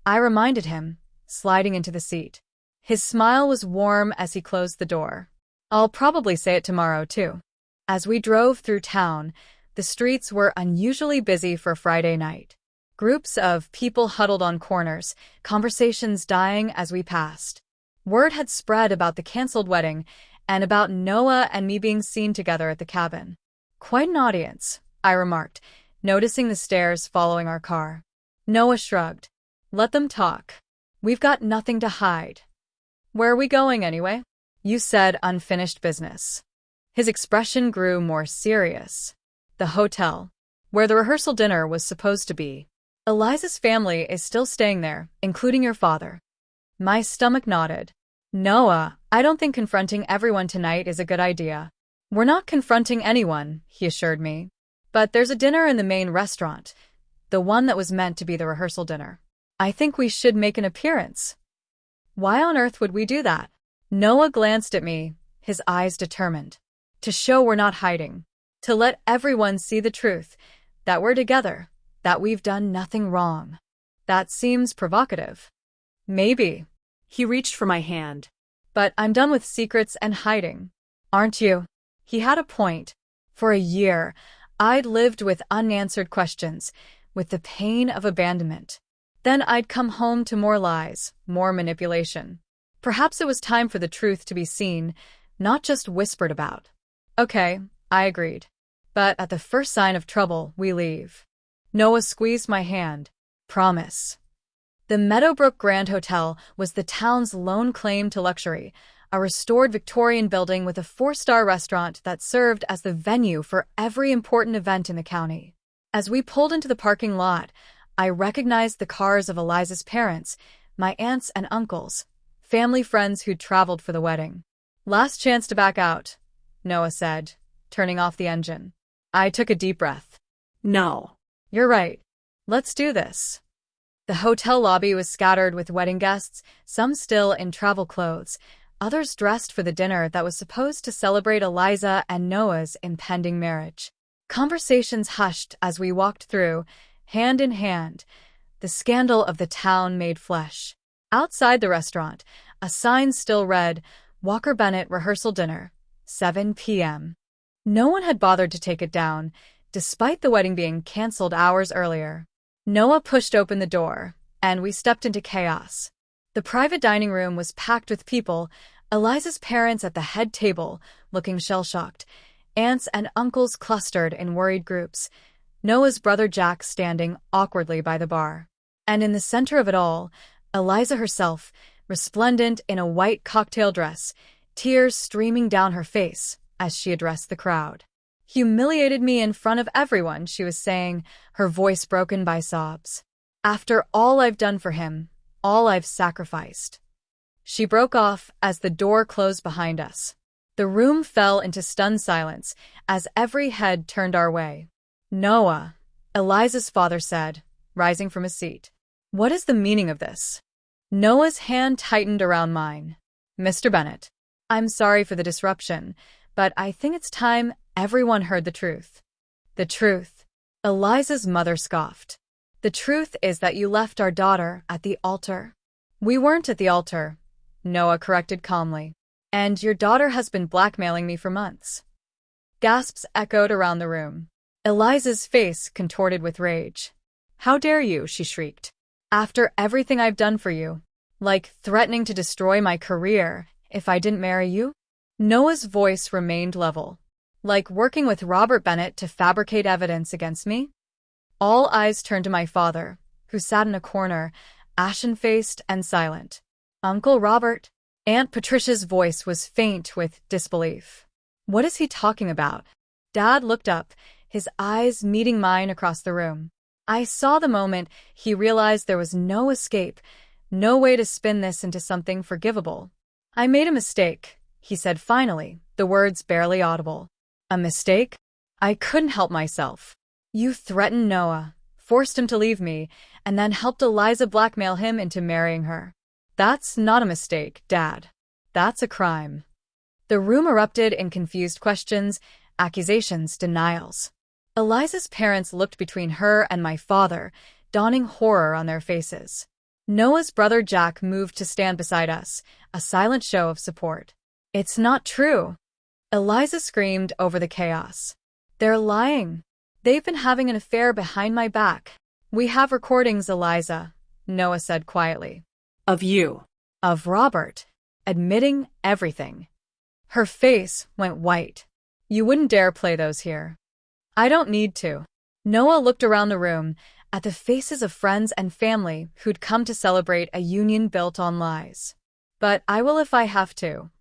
I reminded him, sliding into the seat. His smile was warm as he closed the door. I'll probably say it tomorrow, too. As we drove through town, the streets were unusually busy for Friday night. Groups of people huddled on corners, conversations dying as we passed. Word had spread about the canceled wedding and about Noah and me being seen together at the cabin. Quite an audience, I remarked, noticing the stares following our car. Noah shrugged. Let them talk. We've got nothing to hide. Where are we going anyway? You said unfinished business. His expression grew more serious. The hotel, where the rehearsal dinner was supposed to be. Eliza's family is still staying there, including your father. My stomach nodded. Noah, I don't think confronting everyone tonight is a good idea. We're not confronting anyone, he assured me. But there's a dinner in the main restaurant, the one that was meant to be the rehearsal dinner. I think we should make an appearance. Why on earth would we do that? Noah glanced at me, his eyes determined. To show we're not hiding. To let everyone see the truth, that we're together, that we've done nothing wrong. That seems provocative. Maybe. He reached for my hand. But I'm done with secrets and hiding. Aren't you? He had a point. For a year, I'd lived with unanswered questions, with the pain of abandonment. Then I'd come home to more lies, more manipulation. Perhaps it was time for the truth to be seen, not just whispered about. Okay, I agreed. But at the first sign of trouble, we leave. Noah squeezed my hand. Promise. The Meadowbrook Grand Hotel was the town's lone claim to luxury, a restored Victorian building with a 4-star restaurant that served as the venue for every important event in the county. As we pulled into the parking lot, I recognized the cars of Eliza's parents, my aunts and uncles, family friends who'd traveled for the wedding. Last chance to back out, Noah said, turning off the engine. I took a deep breath. No. You're right. Let's do this. The hotel lobby was scattered with wedding guests, some still in travel clothes, others dressed for the dinner that was supposed to celebrate Eliza and Noah's impending marriage. Conversations hushed as we walked through, hand in hand, the scandal of the town made flesh. Outside the restaurant, a sign still read, Walker Bennett Rehearsal Dinner, 7 p.m. No one had bothered to take it down, despite the wedding being canceled hours earlier. Noah pushed open the door, and we stepped into chaos. The private dining room was packed with people, Eliza's parents at the head table, looking shell-shocked, aunts and uncles clustered in worried groups, Noah's brother Jack standing awkwardly by the bar. And in the center of it all, Eliza herself, resplendent in a white cocktail dress, tears streaming down her face as she addressed the crowd. Humiliated me in front of everyone, she was saying, her voice broken by sobs. After all I've done for him, all I've sacrificed. She broke off as the door closed behind us. The room fell into stunned silence as every head turned our way. Noah, Eliza's father said, rising from his seat. What is the meaning of this? Noah's hand tightened around mine. Mr. Bennett, I'm sorry for the disruption, but I think it's time everyone heard the truth. The truth. Eliza's mother scoffed. The truth is that you left our daughter at the altar. We weren't at the altar, Noah corrected calmly. And your daughter has been blackmailing me for months. Gasps echoed around the room. Eliza's face contorted with rage. How dare you, she shrieked. After everything I've done for you, like threatening to destroy my career if I didn't marry you? Noah's voice remained level. Like working with Robert Bennett to fabricate evidence against me? All eyes turned to my father, who sat in a corner, ashen-faced and silent. Uncle Robert? Aunt Patricia's voice was faint with disbelief. What is he talking about? Dad looked up, his eyes meeting mine across the room. I saw the moment he realized there was no escape, no way to spin this into something forgivable. I made a mistake, he said finally, the words barely audible. A mistake? I couldn't help myself. You threatened Noah, forced him to leave me, and then helped Eliza blackmail him into marrying her. That's not a mistake, Dad. That's a crime. The room erupted in confused questions, accusations, denials. Eliza's parents looked between her and my father, dawning horror on their faces. Noah's brother Jack moved to stand beside us, a silent show of support. It's not true. Eliza screamed over the chaos. They're lying. They've been having an affair behind my back. We have recordings, Eliza, Noah said quietly. Of you. Of Robert. Admitting everything. Her face went white. You wouldn't dare play those here. I don't need to. Noah looked around the room, at the faces of friends and family who'd come to celebrate a union built on lies. But I will if I have to.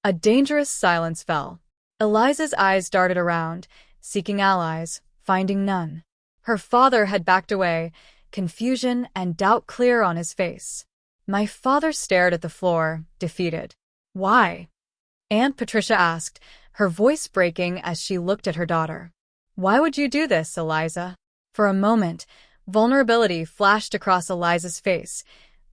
A dangerous silence fell. Eliza's eyes darted around, seeking allies, finding none. Her father had backed away, confusion and doubt clear on his face. My father stared at the floor, defeated. Why? Aunt Patricia asked, her voice breaking as she looked at her daughter. Why would you do this, Eliza? For a moment, vulnerability flashed across Eliza's face.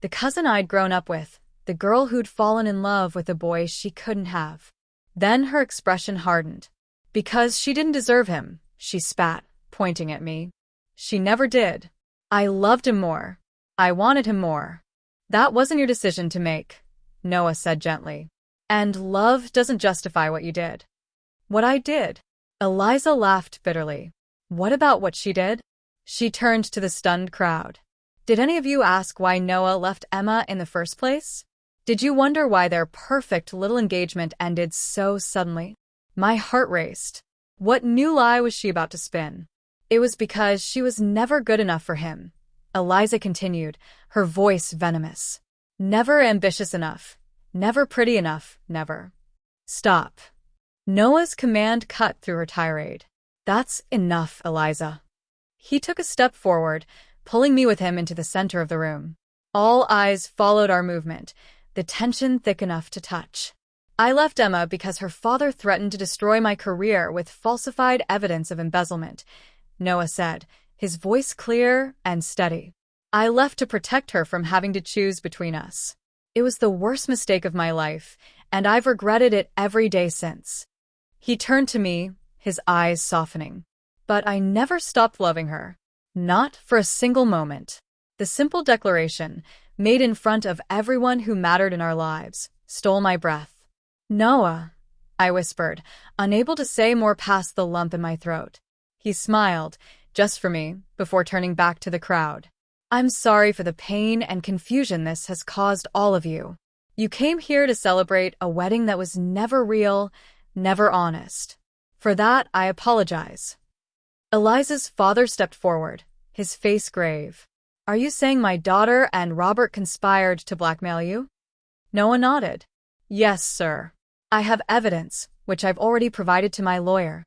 The cousin I'd grown up with, the girl who'd fallen in love with a boy she couldn't have. Then her expression hardened. Because she didn't deserve him, she spat, pointing at me. She never did. I loved him more. I wanted him more. That wasn't your decision to make, Noah said gently. And love doesn't justify what you did. What I did. Eliza laughed bitterly. What about what she did? She turned to the stunned crowd. Did any of you ask why Noah left Emma in the first place? Did you wonder why their perfect little engagement ended so suddenly? My heart raced. What new lie was she about to spin? It was because she was never good enough for him. Eliza continued, her voice venomous. Never ambitious enough. Never pretty enough. Never. Stop. Noah's command cut through her tirade. That's enough, Eliza. He took a step forward, pulling me with him into the center of the room. All eyes followed our movement, the tension thick enough to touch. I left Emma because her father threatened to destroy my career with falsified evidence of embezzlement, Noah said, his voice clear and steady. I left to protect her from having to choose between us. It was the worst mistake of my life, and I've regretted it every day since. He turned to me, his eyes softening. But I never stopped loving her. Not for a single moment. The simple declaration, made in front of everyone who mattered in our lives, stole my breath. Noah, I whispered, unable to say more past the lump in my throat. He smiled, just for me, before turning back to the crowd. I'm sorry for the pain and confusion this has caused all of you. You came here to celebrate a wedding that was never real, never honest. For that, I apologize. Eliza's father stepped forward, his face grave. Are you saying my daughter and Robert conspired to blackmail you? Noah nodded. Yes, sir. I have evidence, which I've already provided to my lawyer.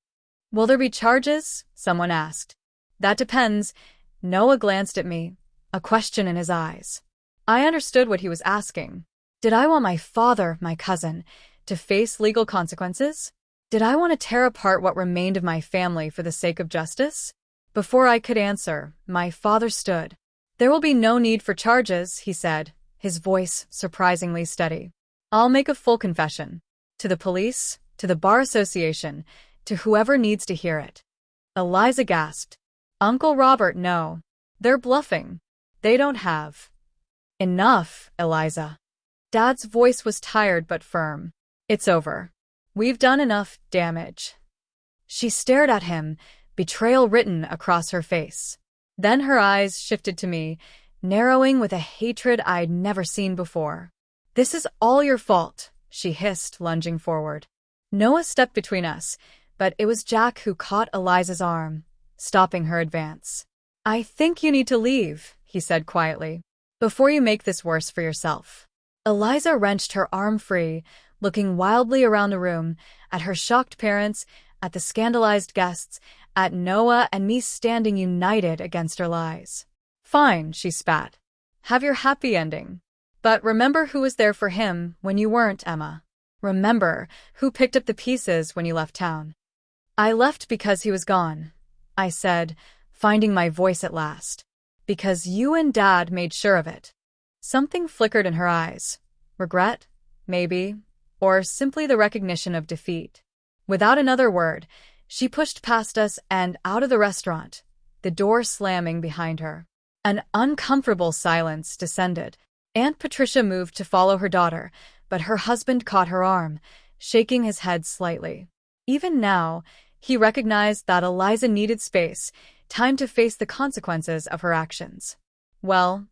Will there be charges? Someone asked. That depends. Noah glanced at me, a question in his eyes. I understood what he was asking. Did I want my father, my cousin, to face legal consequences? Did I want to tear apart what remained of my family for the sake of justice? Before I could answer, my father stood. There will be no need for charges, he said, his voice surprisingly steady. I'll make a full confession. To the police, to the Bar Association, to whoever needs to hear it. Eliza gasped. Uncle Robert, no. They're bluffing. They don't have. Enough, Eliza. Dad's voice was tired but firm. It's over. We've done enough damage. She stared at him, betrayal written across her face. Then her eyes shifted to me, narrowing with a hatred I'd never seen before. This is all your fault, she hissed, lunging forward. Noah stepped between us, but it was Jack who caught Eliza's arm, stopping her advance. I think you need to leave, he said quietly, before you make this worse for yourself. Eliza wrenched her arm free, looking wildly around the room, at her shocked parents, at the scandalized guests, at Noah and me standing united against her lies. Fine, she spat. Have your happy ending. But remember who was there for him when you weren't, Emma. Remember who picked up the pieces when you left town. I left because he was gone, I said, finding my voice at last. Because you and Dad made sure of it. Something flickered in her eyes. Regret? Maybe. Or simply the recognition of defeat. Without another word, she pushed past us and out of the restaurant, the door slamming behind her. An uncomfortable silence descended. Aunt Patricia moved to follow her daughter, but her husband caught her arm, shaking his head slightly. Even now, he recognized that Eliza needed space, time to face the consequences of her actions. Well,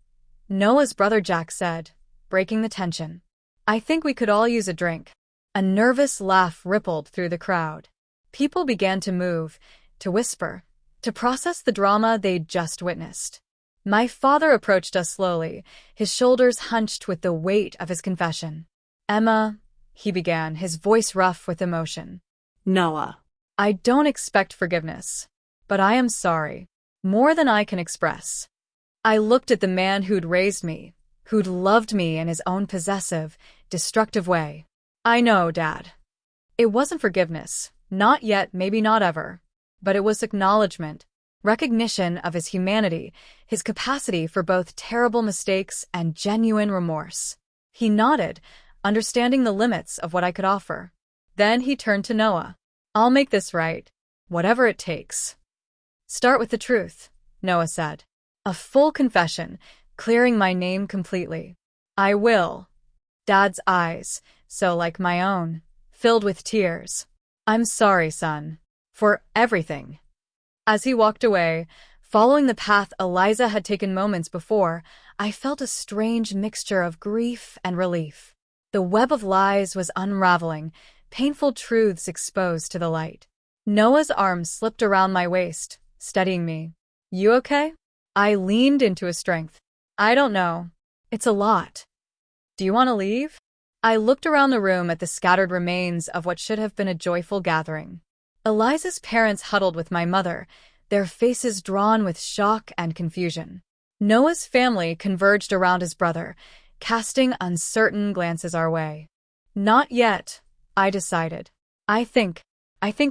Noah's brother Jack said, breaking the tension. I think we could all use a drink. A nervous laugh rippled through the crowd. People began to move, to whisper, to process the drama they'd just witnessed. My father approached us slowly, his shoulders hunched with the weight of his confession. Emma, he began, his voice rough with emotion. Noah. I don't expect forgiveness, but I am sorry, more than I can express. I looked at the man who'd raised me, who'd loved me in his own possessive, destructive way. I know, Dad. It wasn't forgiveness, not yet, maybe not ever, but it was acknowledgement, recognition of his humanity, his capacity for both terrible mistakes and genuine remorse. He nodded, understanding the limits of what I could offer. Then he turned to Noah. I'll make this right, whatever it takes. Start with the truth, Noah said. A full confession, clearing my name completely. I will. Dad's eyes, so like my own, filled with tears. I'm sorry, son. For everything. As he walked away, following the path Eliza had taken moments before, I felt a strange mixture of grief and relief. The web of lies was unraveling, painful truths exposed to the light. Noah's arm slipped around my waist, steadying me. You okay? I leaned into his strength. I don't know. It's a lot. Do you want to leave? I looked around the room at the scattered remains of what should have been a joyful gathering. Eliza's parents huddled with my mother, their faces drawn with shock and confusion. Noah's family converged around his brother, casting uncertain glances our way. Not yet, I decided. I think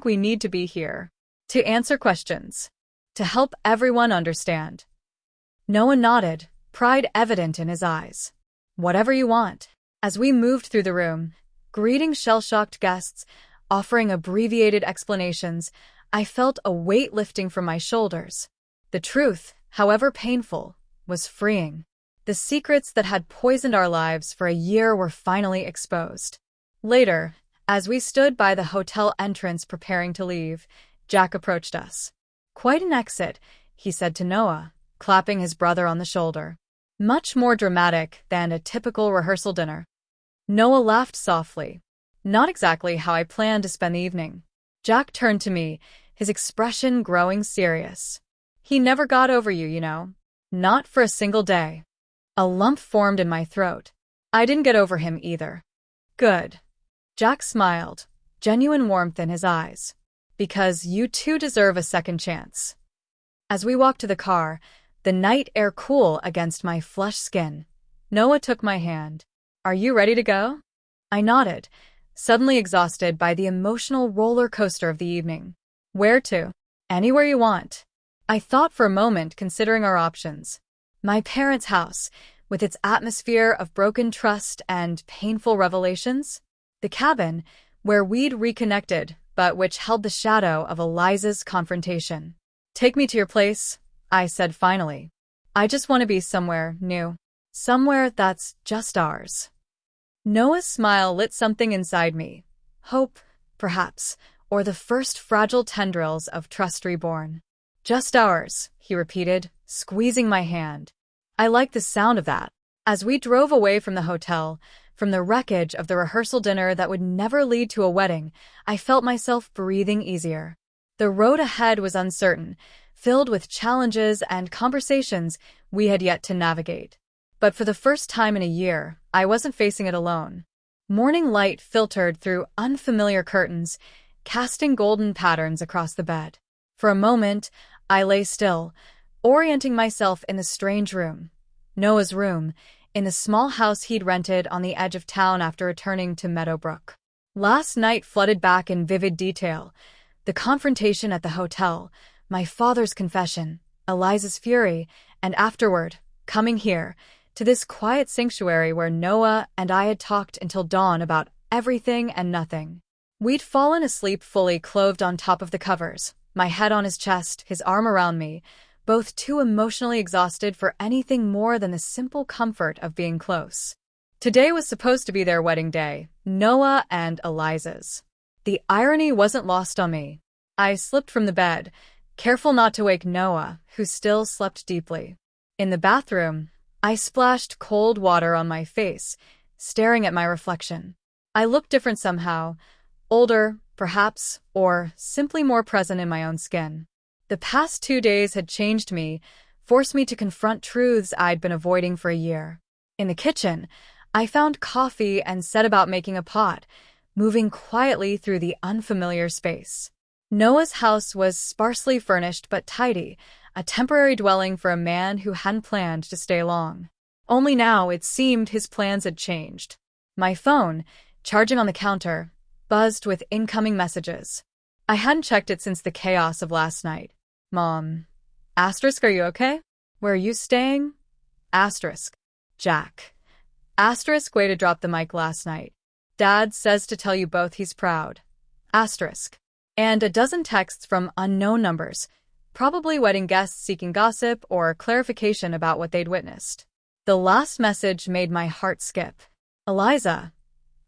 we need to be here. To answer questions. To help everyone understand. Noah nodded, pride evident in his eyes. Whatever you want. As we moved through the room, greeting shell-shocked guests, offering abbreviated explanations, I felt a weight lifting from my shoulders. The truth, however painful, was freeing. The secrets that had poisoned our lives for a year were finally exposed. Later, as we stood by the hotel entrance preparing to leave, Jack approached us. Quite an exit, he said to Noah, clapping his brother on the shoulder. Much more dramatic than a typical rehearsal dinner. Noah laughed softly. Not exactly how I planned to spend the evening. Jack turned to me, his expression growing serious. He never got over you, you know. Not for a single day. A lump formed in my throat. I didn't get over him either. Good. Jack smiled, genuine warmth in his eyes. Because you too deserve a second chance. As we walked to the car, the night air cool against my flushed skin, Noah took my hand. Are you ready to go? I nodded, suddenly exhausted by the emotional roller coaster of the evening. Where to? Anywhere you want. I thought for a moment, considering our options. My parents' house, with its atmosphere of broken trust and painful revelations. The cabin, where we'd reconnected, but which held the shadow of Eliza's confrontation. Take me to your place, I said finally. I just want to be somewhere new. Somewhere that's just ours. Noah's smile lit something inside me. Hope, perhaps, or the first fragile tendrils of trust reborn. Just ours, he repeated, squeezing my hand. I liked the sound of that. As we drove away from the hotel, from the wreckage of the rehearsal dinner that would never lead to a wedding, I felt myself breathing easier. The road ahead was uncertain, filled with challenges and conversations we had yet to navigate. But for the first time in a year, I wasn't facing it alone. Morning light filtered through unfamiliar curtains, casting golden patterns across the bed. For a moment, I lay still, orienting myself in the strange room. Noah's room, in the small house he'd rented on the edge of town after returning to Meadowbrook. Last night flooded back in vivid detail. The confrontation at the hotel, my father's confession, Eliza's fury, and afterward, coming here, to this quiet sanctuary where Noah and I had talked until dawn about everything and nothing. We'd fallen asleep fully clothed on top of the covers, my head on his chest, his arm around me, both too emotionally exhausted for anything more than the simple comfort of being close. Today was supposed to be their wedding day, Noah and Eliza's. The irony wasn't lost on me. I slipped from the bed, careful not to wake Noah, who still slept deeply. In the bathroom, I splashed cold water on my face, staring at my reflection. I looked different somehow, older, perhaps, or simply more present in my own skin. The past 2 days had changed me, forced me to confront truths I'd been avoiding for a year. In the kitchen, I found coffee and set about making a pot, moving quietly through the unfamiliar space. Noah's house was sparsely furnished but tidy, a temporary dwelling for a man who hadn't planned to stay long. Only now it seemed his plans had changed. My phone, charging on the counter, buzzed with incoming messages. I hadn't checked it since the chaos of last night. Mom. Asterisk, are you okay? Where are you staying? Asterisk. Jack. Asterisk, way to drop the mic last night. Dad says to tell you both he's proud. Asterisk. And a dozen texts from unknown numbers, probably wedding guests seeking gossip or clarification about what they'd witnessed. The last message made my heart skip. Eliza.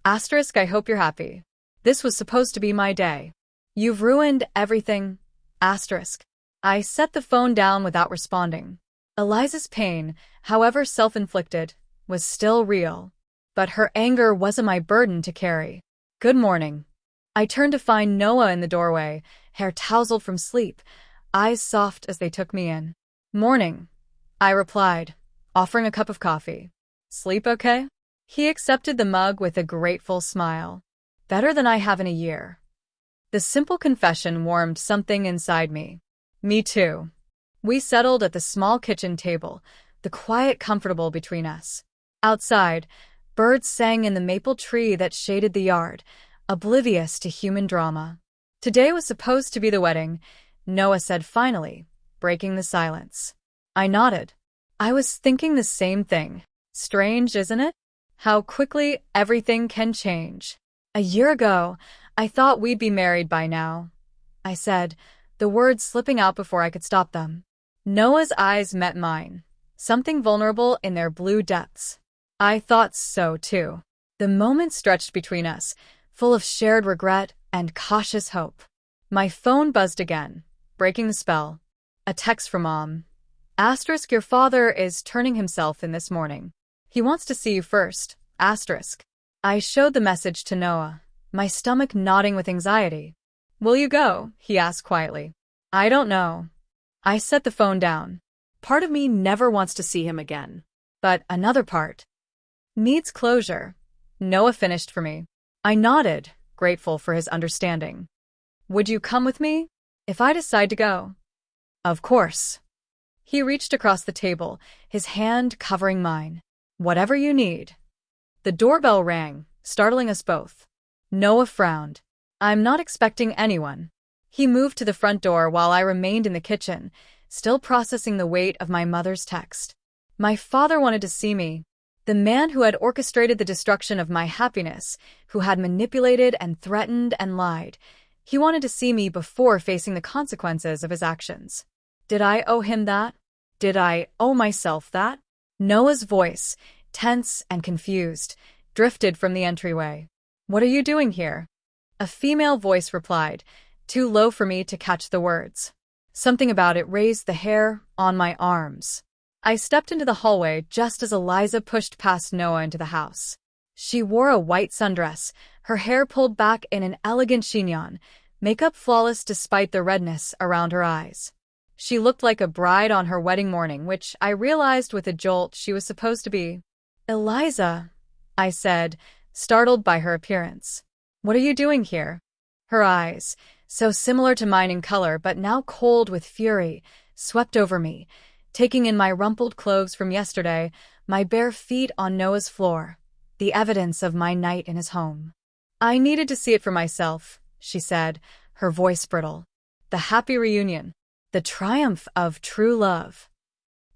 Asterisk, I hope you're happy. This was supposed to be my day. You've ruined everything. Asterisk. I set the phone down without responding. Eliza's pain, however self-inflicted, was still real. But her anger wasn't my burden to carry. Good morning. I turned to find Noah in the doorway, hair tousled from sleep, eyes soft as they took me in. "Morning," I replied, offering a cup of coffee. "Sleep okay?" He accepted the mug with a grateful smile. "Better than I have in a year." The simple confession warmed something inside me. Me too. We settled at the small kitchen table, the quiet comfortable between us. Outside, birds sang in the maple tree that shaded the yard, oblivious to human drama. "Today was supposed to be the wedding," Noah said finally, breaking the silence. I nodded. I was thinking the same thing. Strange, isn't it? How quickly everything can change. "A year ago, I thought we'd be married by now," I said, the words slipping out before I could stop them. Noah's eyes met mine, something vulnerable in their blue depths. I thought so too. The moment stretched between us, full of shared regret and cautious hope. My phone buzzed again, breaking the spell. A text from Mom. "Asterisk, your father is turning himself in this morning. He wants to see you first. Asterisk." I showed the message to Noah, my stomach knotting with anxiety. "Will you go?" he asked quietly. "I don't know." I set the phone down. Part of me never wants to see him again. But another part needs closure. Noah finished for me. I nodded, grateful for his understanding. "Would you come with me if I decide to go?" "Of course." He reached across the table, his hand covering mine. "Whatever you need." The doorbell rang, startling us both. Noah frowned. "I'm not expecting anyone." He moved to the front door while I remained in the kitchen, still processing the weight of my mother's text. My father wanted to see me. The man who had orchestrated the destruction of my happiness, who had manipulated and threatened and lied. He wanted to see me before facing the consequences of his actions. Did I owe him that? Did I owe myself that? Noah's voice, tense and confused, drifted from the entryway. "What are you doing here?" A female voice replied, too low for me to catch the words. Something about it raised the hair on my arms. I stepped into the hallway just as Eliza pushed past Noah into the house. She wore a white sundress, her hair pulled back in an elegant chignon, makeup flawless despite the redness around her eyes. She looked like a bride on her wedding morning, which I realized with a jolt she was supposed to be. "Eliza," I said, startled by her appearance. "What are you doing here?" Her eyes, so similar to mine in color but now cold with fury, swept over me, taking in my rumpled clothes from yesterday, my bare feet on Noah's floor, the evidence of my night in his home. "I needed to see it for myself," she said, her voice brittle. "The happy reunion, the triumph of true love."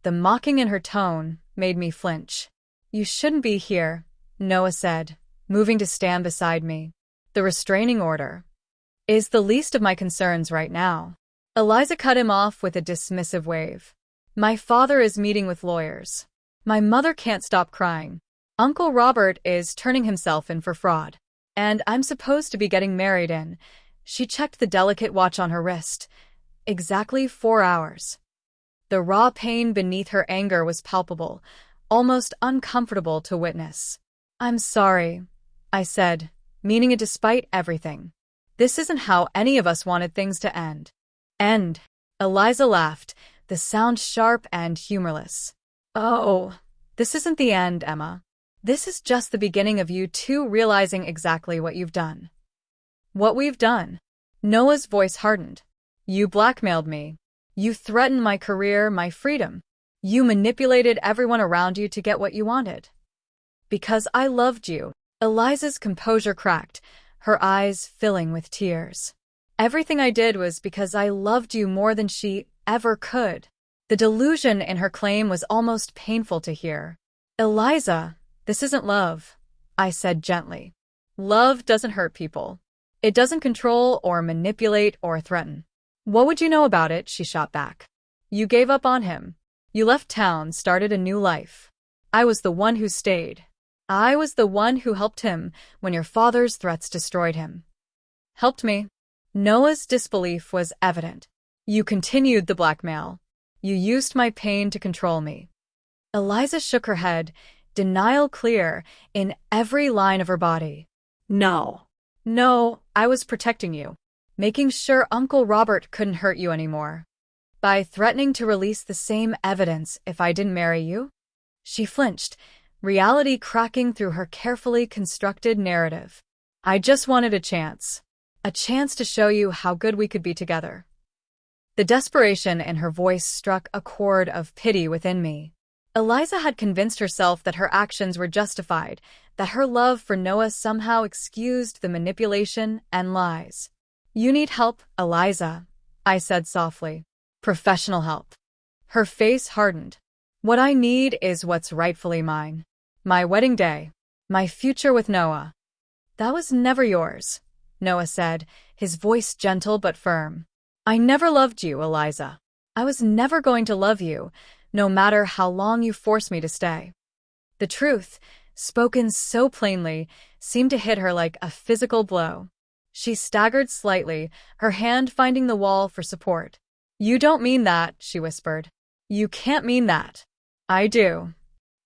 The mocking in her tone made me flinch. "You shouldn't be here," Noah said, moving to stand beside me. "The restraining order is the least of my concerns right now." Eliza cut him off with a dismissive wave. "My father is meeting with lawyers. My mother can't stop crying. Uncle Robert is turning himself in for fraud. And I'm supposed to be getting married in." She checked the delicate watch on her wrist. "Exactly 4 hours." The raw pain beneath her anger was palpable, almost uncomfortable to witness. "I'm sorry," I said, meaning it despite everything. "This isn't how any of us wanted things to end." "End?" Eliza laughed, the sound sharp and humorless. "Oh, this isn't the end, Emma. This is just the beginning of you two realizing exactly what you've done." "What we've done?" Noah's voice hardened. "You blackmailed me. You threatened my career, my freedom. You manipulated everyone around you to get what you wanted." "Because I loved you." Eliza's composure cracked, her eyes filling with tears. "Everything I did was because I loved you more than she ever could." The delusion in her claim was almost painful to hear. "Eliza, this isn't love," I said gently. "Love doesn't hurt people. It doesn't control or manipulate or threaten." "What would you know about it?" she shot back. "You gave up on him. You left town, started a new life. I was the one who stayed. I was the one who helped him when your father's threats destroyed him." "Helped me?" Noah's disbelief was evident. "You continued the blackmail. You used my pain to control me." Eliza shook her head, denial clear in every line of her body. "No." No, I was protecting you, making sure Uncle Robert couldn't hurt you anymore. By threatening to release the same evidence if I didn't marry you? She flinched, reality cracking through her carefully constructed narrative. I just wanted a chance. A chance to show you how good we could be together. The desperation in her voice struck a chord of pity within me. Eliza had convinced herself that her actions were justified, that her love for Noah somehow excused the manipulation and lies. You need help, Eliza, I said softly. Professional help. Her face hardened. What I need is what's rightfully mine. My wedding day. My future with Noah. That was never yours, Noah said, his voice gentle but firm. I never loved you, Eliza. I was never going to love you, no matter how long you forced me to stay. The truth, spoken so plainly, seemed to hit her like a physical blow. She staggered slightly, her hand finding the wall for support. You don't mean that, she whispered. You can't mean that. I do.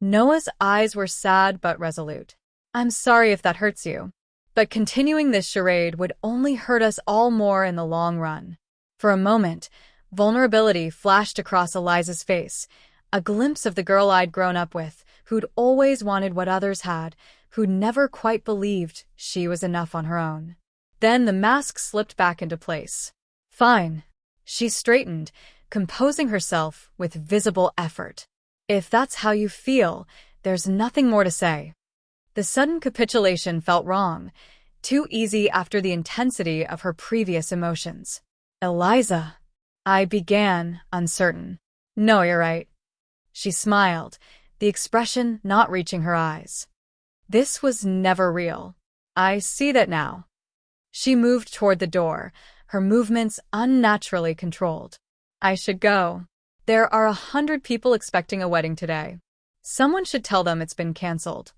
Noah's eyes were sad but resolute. I'm sorry if that hurts you. But continuing this charade would only hurt us all more in the long run. For a moment, vulnerability flashed across Eliza's face, a glimpse of the girl I'd grown up with, who'd always wanted what others had, who'd never quite believed she was enough on her own. Then the mask slipped back into place. Fine. She straightened, composing herself with visible effort. If that's how you feel, there's nothing more to say. The sudden capitulation felt wrong, too easy after the intensity of her previous emotions. Eliza, I began, uncertain. No, you're right. She smiled, the expression not reaching her eyes. This was never real. I see that now. She moved toward the door, her movements unnaturally controlled. I should go. There are 100 people expecting a wedding today. Someone should tell them it's been canceled.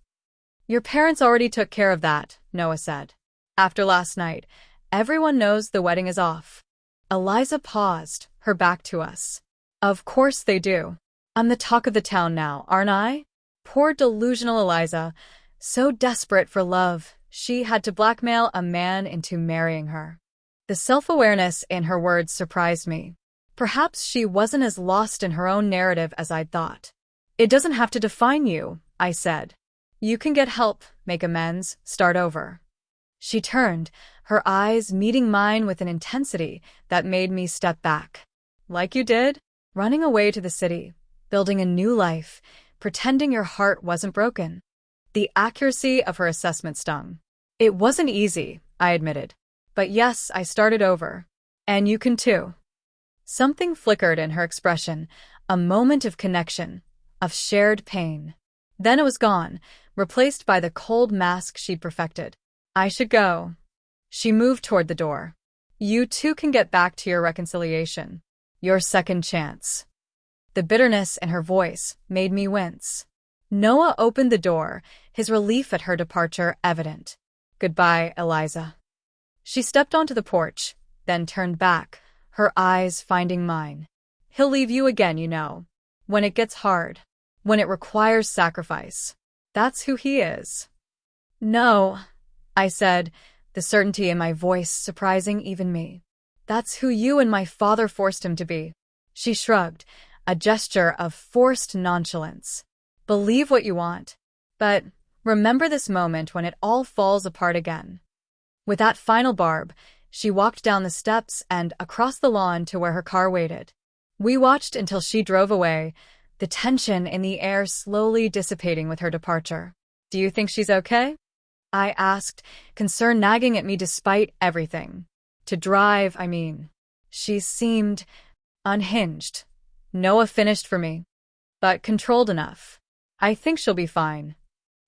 Your parents already took care of that, Noah said. After last night, everyone knows the wedding is off. Eliza paused, her back to us. Of course they do. I'm the talk of the town now, aren't I? Poor delusional Eliza, so desperate for love, she had to blackmail a man into marrying her. The self-awareness in her words surprised me. Perhaps she wasn't as lost in her own narrative as I'd thought. It doesn't have to define you, I said. You can get help, make amends, start over. She turned, her eyes meeting mine with an intensity that made me step back. Like you did? Running away to the city, building a new life, pretending your heart wasn't broken. The accuracy of her assessment stung. It wasn't easy, I admitted. But yes, I started over. And you can too. Something flickered in her expression, a moment of connection, of shared pain. Then it was gone, replaced by the cold mask she'd perfected. I should go. She moved toward the door. You too can get back to your reconciliation. Your second chance. The bitterness in her voice made me wince. Noah opened the door, his relief at her departure evident. Goodbye, Eliza. She stepped onto the porch, then turned back, her eyes finding mine. He'll leave you again, you know. When it gets hard. When it requires sacrifice. That's who he is. No, I said, the certainty in my voice surprising even me. That's who you and my father forced him to be. She shrugged, a gesture of forced nonchalance. Believe what you want. But remember this moment when it all falls apart again. With that final barb, she walked down the steps and across the lawn to where her car waited. We watched until she drove away, the tension in the air slowly dissipating with her departure. Do you think she's okay? I asked, concern nagging at me despite everything. To drive, I mean. She seemed unhinged. Noah finished for me. But controlled enough. I think she'll be fine.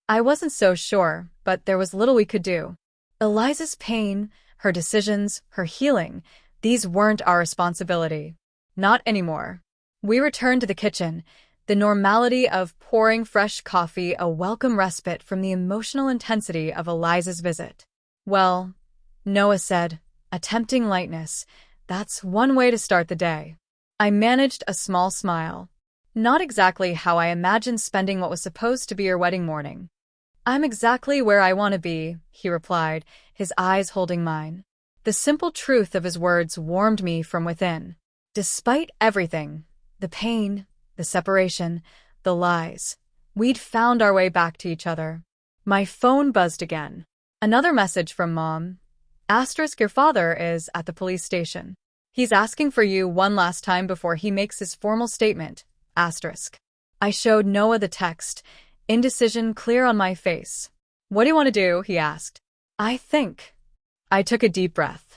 I wasn't so sure, but there was little we could do. Eliza's pain, her decisions, her healing, these weren't our responsibility. Not anymore. We returned to the kitchen, the normality of pouring fresh coffee a welcome respite from the emotional intensity of Eliza's visit. Well, Noah said, attempting lightness, that's one way to start the day. I managed a small smile. Not exactly how I imagined spending what was supposed to be your wedding morning. I'm exactly where I want to be, he replied, his eyes holding mine. The simple truth of his words warmed me from within. Despite everything, the pain, the separation, the lies, we'd found our way back to each other. My phone buzzed again. Another message from Mom. Asterisk, your father is at the police station. He's asking for you one last time before he makes his formal statement. Asterisk. I showed Noah the text, indecision clear on my face. What do you want to do? He asked. I took a deep breath.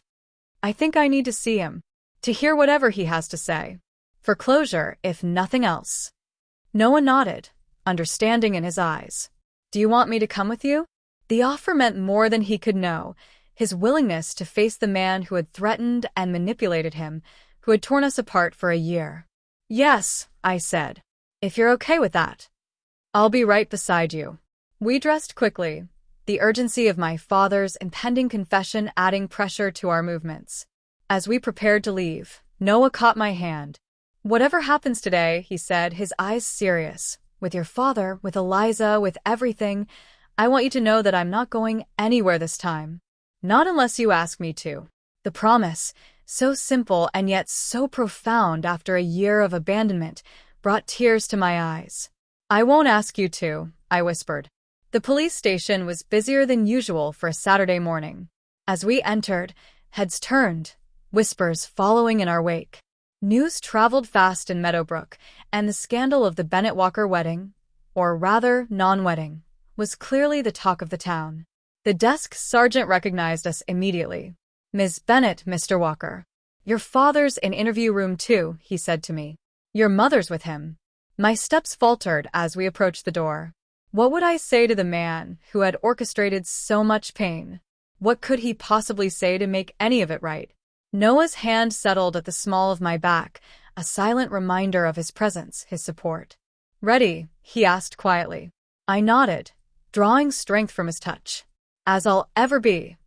I think I need to see him, to hear whatever he has to say. For closure, if nothing else. Noah nodded, understanding in his eyes. Do you want me to come with you? The offer meant more than he could know. His willingness to face the man who had threatened and manipulated him, who had torn us apart for a year. Yes, I said. If you're okay with that. I'll be right beside you. We dressed quickly, the urgency of my father's impending confession adding pressure to our movements. As we prepared to leave, Noah caught my hand. Whatever happens today, he said, his eyes serious. With your father, with Eliza, with everything, I want you to know that I'm not going anywhere this time. Not unless you ask me to. The promise, so simple and yet so profound after a year of abandonment, brought tears to my eyes. I won't ask you to, I whispered. The police station was busier than usual for a Saturday morning. As we entered, heads turned, whispers following in our wake. News traveled fast in Meadowbrook, and the scandal of the Bennett Walker wedding, or rather non-wedding, was clearly the talk of the town. The desk sergeant recognized us immediately. Ms. Bennett, Mr. Walker. Your father's in interview room 2, he said to me. Your mother's with him. My steps faltered as we approached the door. What would I say to the man who had orchestrated so much pain? What could he possibly say to make any of it right? Noah's hand settled at the small of my back, a silent reminder of his presence, his support. Ready? He asked quietly. I nodded, drawing strength from his touch. As I'll ever be.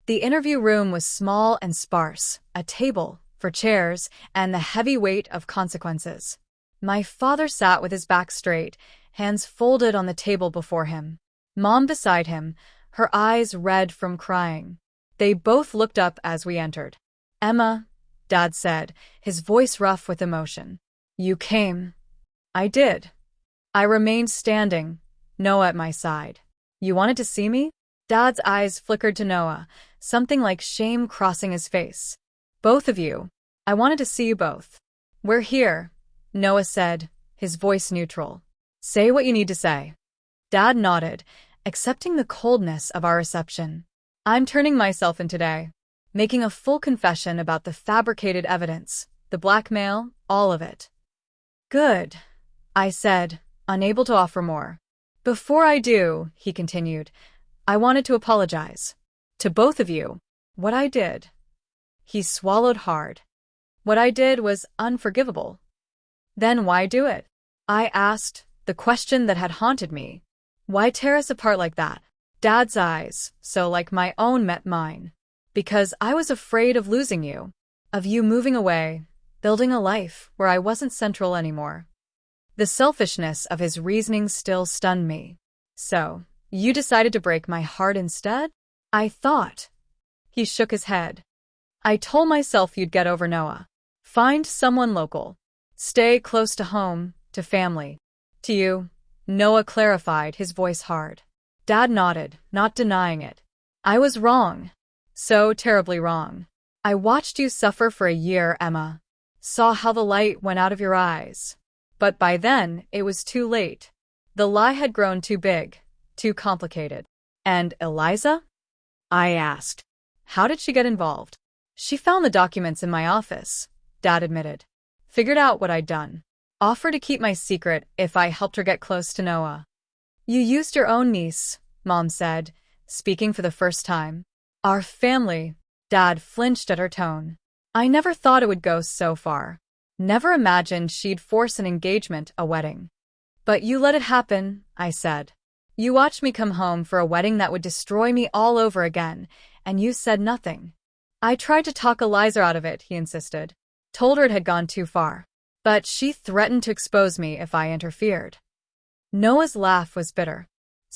The interview room was small and sparse, a table, for chairs, and the heavy weight of consequences. My father sat with his back straight, hands folded on the table before him. Mom beside him, her eyes red from crying. They both looked up as we entered. Emma, Dad said, his voice rough with emotion. You came. I did. I remained standing, Noah at my side. You wanted to see me? Dad's eyes flickered to Noah, something like shame crossing his face. Both of you. I wanted to see you both. We're here, Noah said, his voice neutral. Say what you need to say. Dad nodded, accepting the coldness of our reception. I'm turning myself in today, making a full confession about the fabricated evidence, the blackmail, all of it. Good, I said, unable to offer more. Before I do, he continued, I wanted to apologize. To both of you. What I did. He swallowed hard. What I did was unforgivable. Then why do it? I asked, the question that had haunted me. Why tear us apart like that? Dad's eyes, so like my own, met mine. Because I was afraid of losing you. Of you moving away, building a life where I wasn't central anymore. The selfishness of his reasoning still stunned me. So, you decided to break my heart instead? I thought. He shook his head. I told myself you'd get over Noah. Find someone local. Stay close to home, to family. To you, Noah clarified, his voice hard. Dad nodded, not denying it. I was wrong. So terribly wrong. I watched you suffer for a year, Emma. Saw how the light went out of your eyes. But by then, it was too late. The lie had grown too big, too complicated. And Eliza? I asked. How did she get involved? She found the documents in my office, Dad admitted. Figured out what I'd done. Offered to keep my secret if I helped her get close to Noah. You used your own niece, Mom said, speaking for the first time. Our family. Dad flinched at her tone. I never thought it would go so far. Never imagined she'd force an engagement, a wedding. But you let it happen, I said. You watched me come home for a wedding that would destroy me all over again, and you said nothing. I tried to talk Eliza out of it, he insisted. Told her it had gone too far. But she threatened to expose me if I interfered. Noah's laugh was bitter.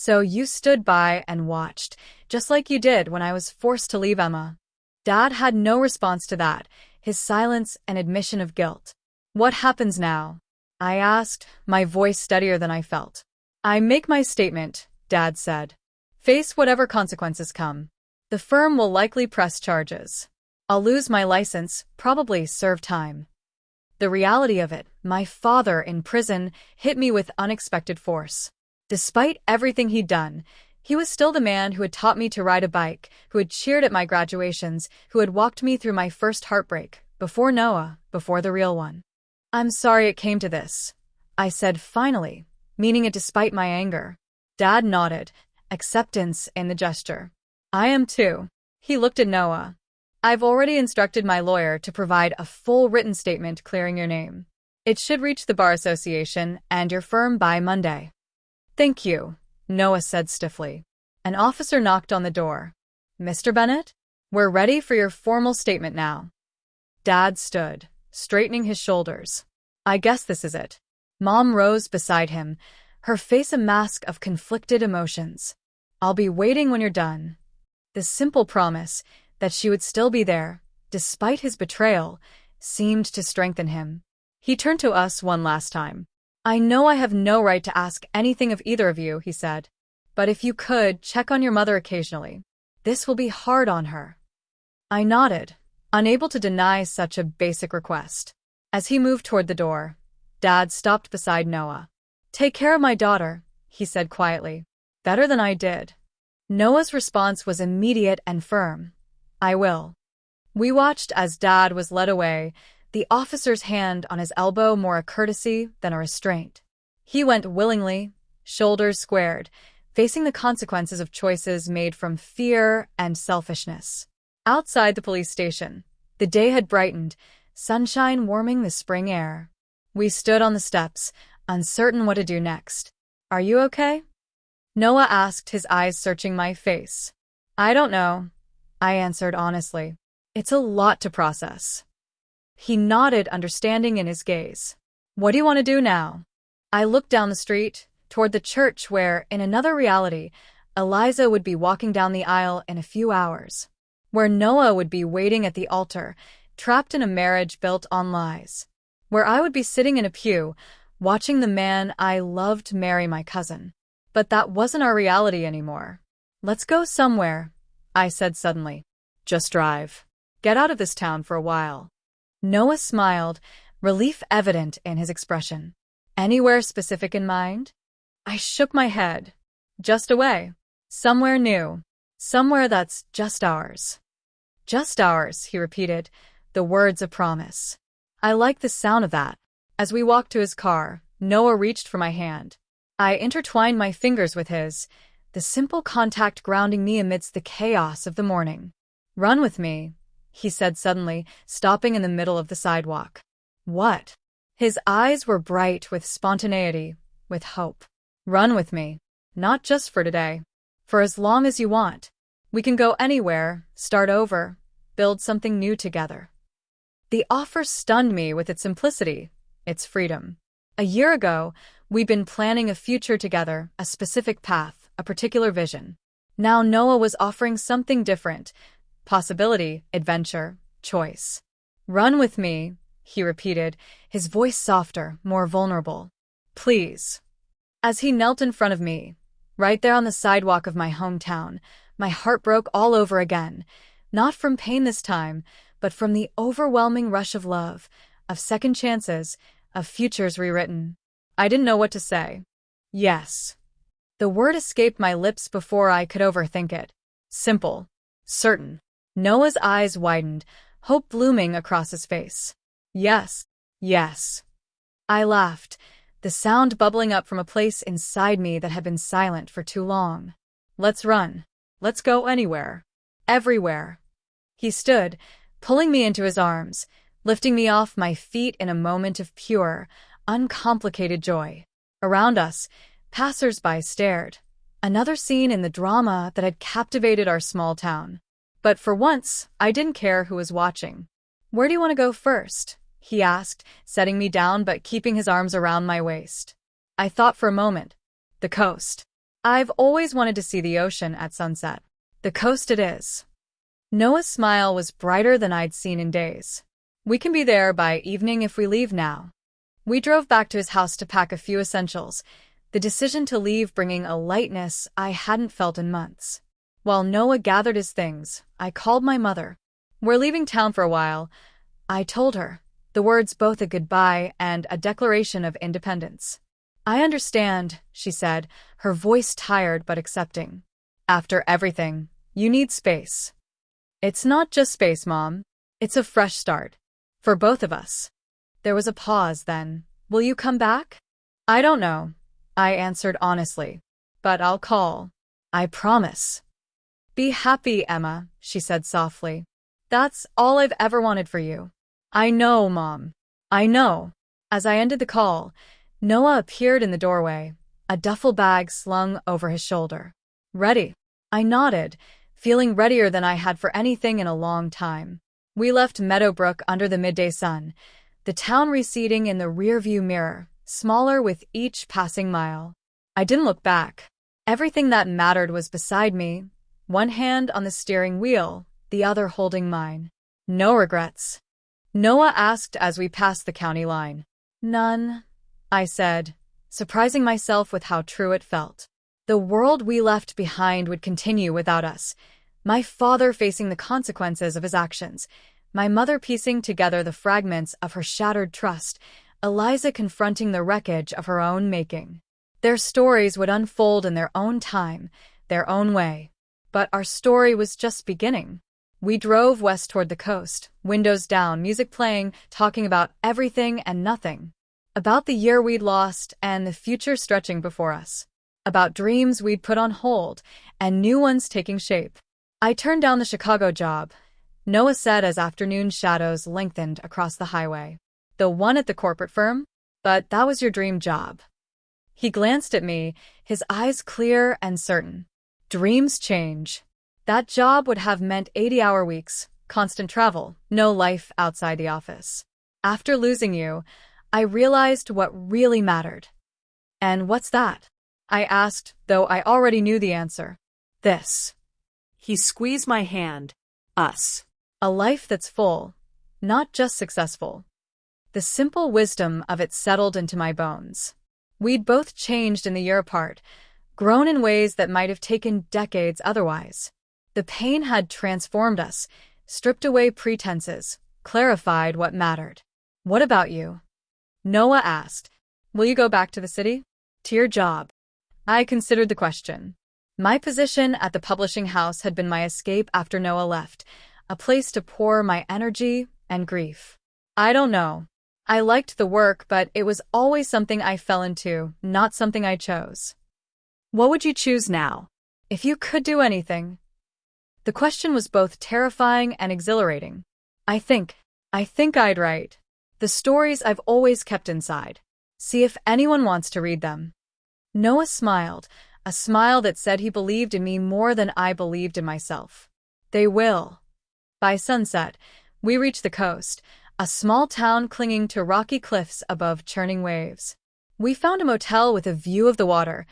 So you stood by and watched, just like you did when I was forced to leave Emma. Dad had no response to that, his silence an admission of guilt. What happens now? I asked, my voice steadier than I felt. I make my statement, Dad said. Face whatever consequences come. The firm will likely press charges. I'll lose my license, probably serve time. The reality of it, my father in prison, hit me with unexpected force. Despite everything he'd done, he was still the man who had taught me to ride a bike, who had cheered at my graduations, who had walked me through my first heartbreak, before Noah, before the real one. I'm sorry it came to this, I said finally, meaning it despite my anger. Dad nodded, acceptance in the gesture. I am too. He looked at Noah. I've already instructed my lawyer to provide a full written statement clearing your name. It should reach the Bar Association and your firm by Monday. Thank you, Noah said stiffly. An officer knocked on the door. Mr. Bennett? We're ready for your formal statement now. Dad stood, straightening his shoulders. I guess this is it. Mom rose beside him, her face a mask of conflicted emotions. I'll be waiting when you're done. The simple promise that she would still be there, despite his betrayal, seemed to strengthen him. He turned to us one last time. I know I have no right to ask anything of either of you, he said. But if you could, check on your mother occasionally. This will be hard on her. I nodded, unable to deny such a basic request. As he moved toward the door, Dad stopped beside Noah. Take care of my daughter, he said quietly. Better than I did. Noah's response was immediate and firm. I will. We watched as Dad was led away, the officer's hand on his elbow more a courtesy than a restraint. He went willingly, shoulders squared, facing the consequences of choices made from fear and selfishness. Outside the police station, the day had brightened, sunshine warming the spring air. We stood on the steps, uncertain what to do next. Are you okay? Noah asked, his eyes searching my face. I don't know, I answered honestly. It's a lot to process. He nodded, understanding in his gaze. What do you want to do now? I looked down the street, toward the church where, in another reality, Eliza would be walking down the aisle in a few hours. Where Noah would be waiting at the altar, trapped in a marriage built on lies. Where I would be sitting in a pew, watching the man I loved marry my cousin. But that wasn't our reality anymore. Let's go somewhere, I said suddenly. Just drive. Get out of this town for a while. Noah smiled, relief evident in his expression. Anywhere specific in mind? I shook my head. Just away. Somewhere new. Somewhere that's just ours. Just ours, he repeated, the words of promise. I liked the sound of that. As we walked to his car, Noah reached for my hand. I intertwined my fingers with his, the simple contact grounding me amidst the chaos of the morning. Run with me, he said suddenly, stopping in the middle of the sidewalk. What? His eyes were bright with spontaneity, with hope. Run with me. Not just for today. For as long as you want. We can go anywhere, start over, build something new together. The offer stunned me with its simplicity, its freedom. A year ago, we'd been planning a future together, a specific path, a particular vision. Now Noah was offering something different. Possibility, adventure, choice. Run with me, he repeated, his voice softer, more vulnerable. Please. As he knelt in front of me, right there on the sidewalk of my hometown, my heart broke all over again, not from pain this time, but from the overwhelming rush of love, of second chances, of futures rewritten. I didn't know what to say. Yes. The word escaped my lips before I could overthink it. Simple. Certain. Noah's eyes widened, hope blooming across his face. Yes. Yes. I laughed, the sound bubbling up from a place inside me that had been silent for too long. Let's run. Let's go anywhere. Everywhere. He stood, pulling me into his arms, lifting me off my feet in a moment of pure, uncomplicated joy. Around us, passers-by stared. Another scene in the drama that had captivated our small town. But for once, I didn't care who was watching. Where do you want to go first? He asked, setting me down but keeping his arms around my waist. I thought for a moment. The coast. I've always wanted to see the ocean at sunset. The coast it is. Noah's smile was brighter than I'd seen in days. We can be there by evening if we leave now. We drove back to his house to pack a few essentials, the decision to leave bringing a lightness I hadn't felt in months. While Noah gathered his things, I called my mother. We're leaving town for a while, I told her, the words both a goodbye and a declaration of independence. I understand, she said, her voice tired but accepting. After everything, you need space. It's not just space, Mom. It's a fresh start. For both of us. There was a pause then. Will you come back? I don't know, I answered honestly. But I'll call. I promise. Be happy, Emma, she said softly. That's all I've ever wanted for you. I know, Mom. I know. As I ended the call, Noah appeared in the doorway, a duffel bag slung over his shoulder. Ready? I nodded, feeling readier than I had for anything in a long time. We left Meadowbrook under the midday sun, the town receding in the rearview mirror, smaller with each passing mile. I didn't look back. Everything that mattered was beside me, one hand on the steering wheel, the other holding mine. No regrets. Noah asked as we passed the county line. None, I said, surprising myself with how true it felt. The world we left behind would continue without us. My father facing the consequences of his actions, my mother piecing together the fragments of her shattered trust, Eliza confronting the wreckage of her own making. Their stories would unfold in their own time, their own way. But our story was just beginning. We drove west toward the coast, windows down, music playing, talking about everything and nothing. About the year we'd lost and the future stretching before us. About dreams we'd put on hold and new ones taking shape. I turned down the Chicago job, Noah said as afternoon shadows lengthened across the highway. The one at the corporate firm? But that was your dream job. He glanced at me, his eyes clear and certain. Dreams change. That job would have meant 80-hour weeks, constant travel, no life outside the office. After losing you, I realized what really mattered. And what's that? I asked, though I already knew the answer. This. He squeezed my hand. Us. A life that's full, not just successful. The simple wisdom of it settled into my bones. We'd both changed in the year apart, grown in ways that might have taken decades otherwise. The pain had transformed us, stripped away pretenses, clarified what mattered. What about you? Noah asked. Will you go back to the city? To your job? I considered the question. My position at the publishing house had been my escape after Noah left, a place to pour my energy and grief. I don't know. I liked the work, but it was always something I fell into, not something I chose. What would you choose now? If you could do anything. The question was both terrifying and exhilarating. I think I'd write the stories I've always kept inside. See if anyone wants to read them. Noah smiled, a smile that said he believed in me more than I believed in myself. They will. By sunset, we reached the coast, a small town clinging to rocky cliffs above churning waves. We found a motel with a view of the water,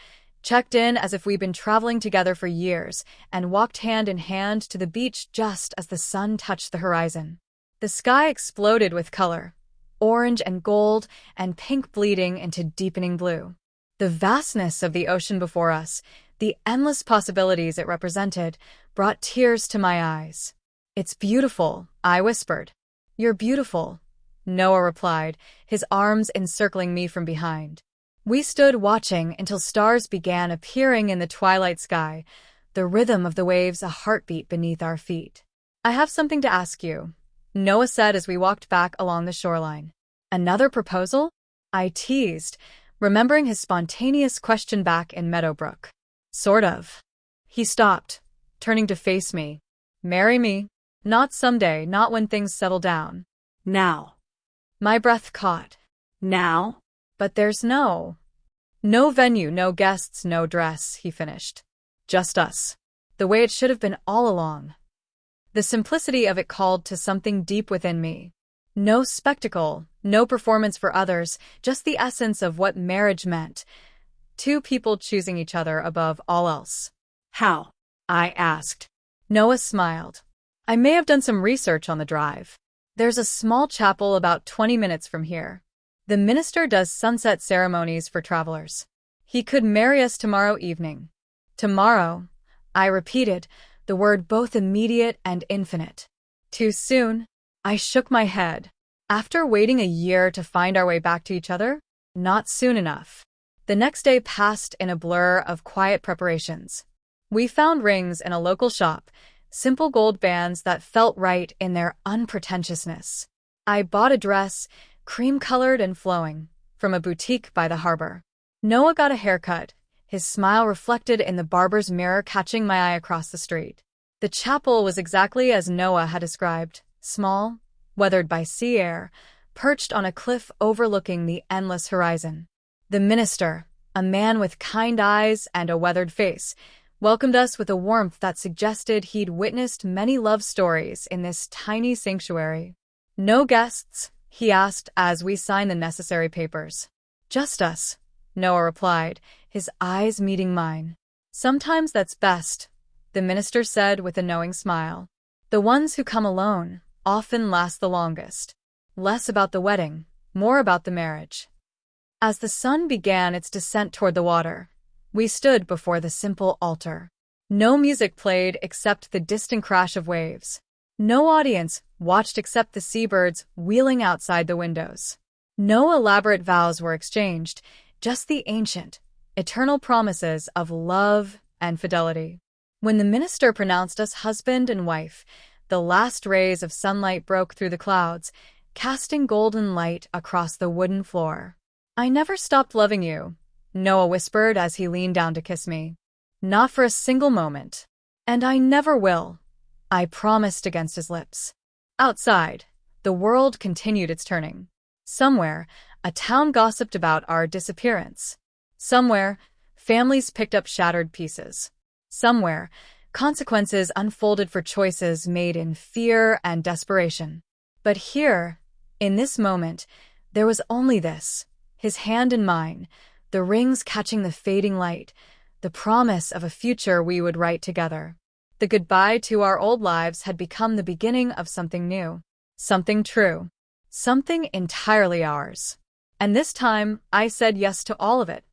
checked in as if we'd been traveling together for years, and walked hand in hand to the beach just as the sun touched the horizon. The sky exploded with color, orange and gold and pink bleeding into deepening blue. The vastness of the ocean before us, the endless possibilities it represented, brought tears to my eyes. It's beautiful, I whispered. You're beautiful, Noah replied, his arms encircling me from behind. We stood watching until stars began appearing in the twilight sky, the rhythm of the waves a heartbeat beneath our feet. I have something to ask you, Noah said as we walked back along the shoreline. Another proposal? I teased, remembering his spontaneous question back in Meadowbrook. Sort of. He stopped, turning to face me. Marry me? Not someday, not when things settle down. Now. My breath caught. Now? But there's no venue, no guests, no dress, he finished. Just us. The way it should have been all along. The simplicity of it called to something deep within me. No spectacle, no performance for others, just the essence of what marriage meant. Two people choosing each other above all else. How? I asked. Noah smiled. I may have done some research on the drive. There's a small chapel about 20 minutes from here. The minister does sunset ceremonies for travelers. He could marry us tomorrow evening. Tomorrow, I repeated, the word both immediate and infinite. Too soon? I shook my head. After waiting a year to find our way back to each other? Not soon enough. The next day passed in a blur of quiet preparations. We found rings in a local shop, simple gold bands that felt right in their unpretentiousness. I bought a dress, cream-colored and flowing, from a boutique by the harbor. Noah got a haircut, his smile reflected in the barber's mirror catching my eye across the street. The chapel was exactly as Noah had described, small, weathered by sea air, perched on a cliff overlooking the endless horizon. The minister, a man with kind eyes and a weathered face, welcomed us with a warmth that suggested he'd witnessed many love stories in this tiny sanctuary. No guests, he asked as we signed the necessary papers. Just us, Noah replied, his eyes meeting mine. Sometimes that's best, the minister said with a knowing smile. The ones who come alone often last the longest. Less about the wedding, more about the marriage. As the sun began its descent toward the water, we stood before the simple altar. No music played except the distant crash of waves. No audience watched except the seabirds wheeling outside the windows. No elaborate vows were exchanged, just the ancient, eternal promises of love and fidelity. When the minister pronounced us husband and wife, the last rays of sunlight broke through the clouds, casting golden light across the wooden floor. I never stopped loving you, Noah whispered as he leaned down to kiss me. Not for a single moment. And I never will, I promised against his lips. Outside, the world continued its turning. Somewhere, a town gossiped about our disappearance. Somewhere, families picked up shattered pieces. Somewhere, consequences unfolded for choices made in fear and desperation. But here, in this moment, there was only this, his hand in mine, the rings catching the fading light, the promise of a future we would write together. The goodbye to our old lives had become the beginning of something new, something true, something entirely ours. And this time, I said yes to all of it.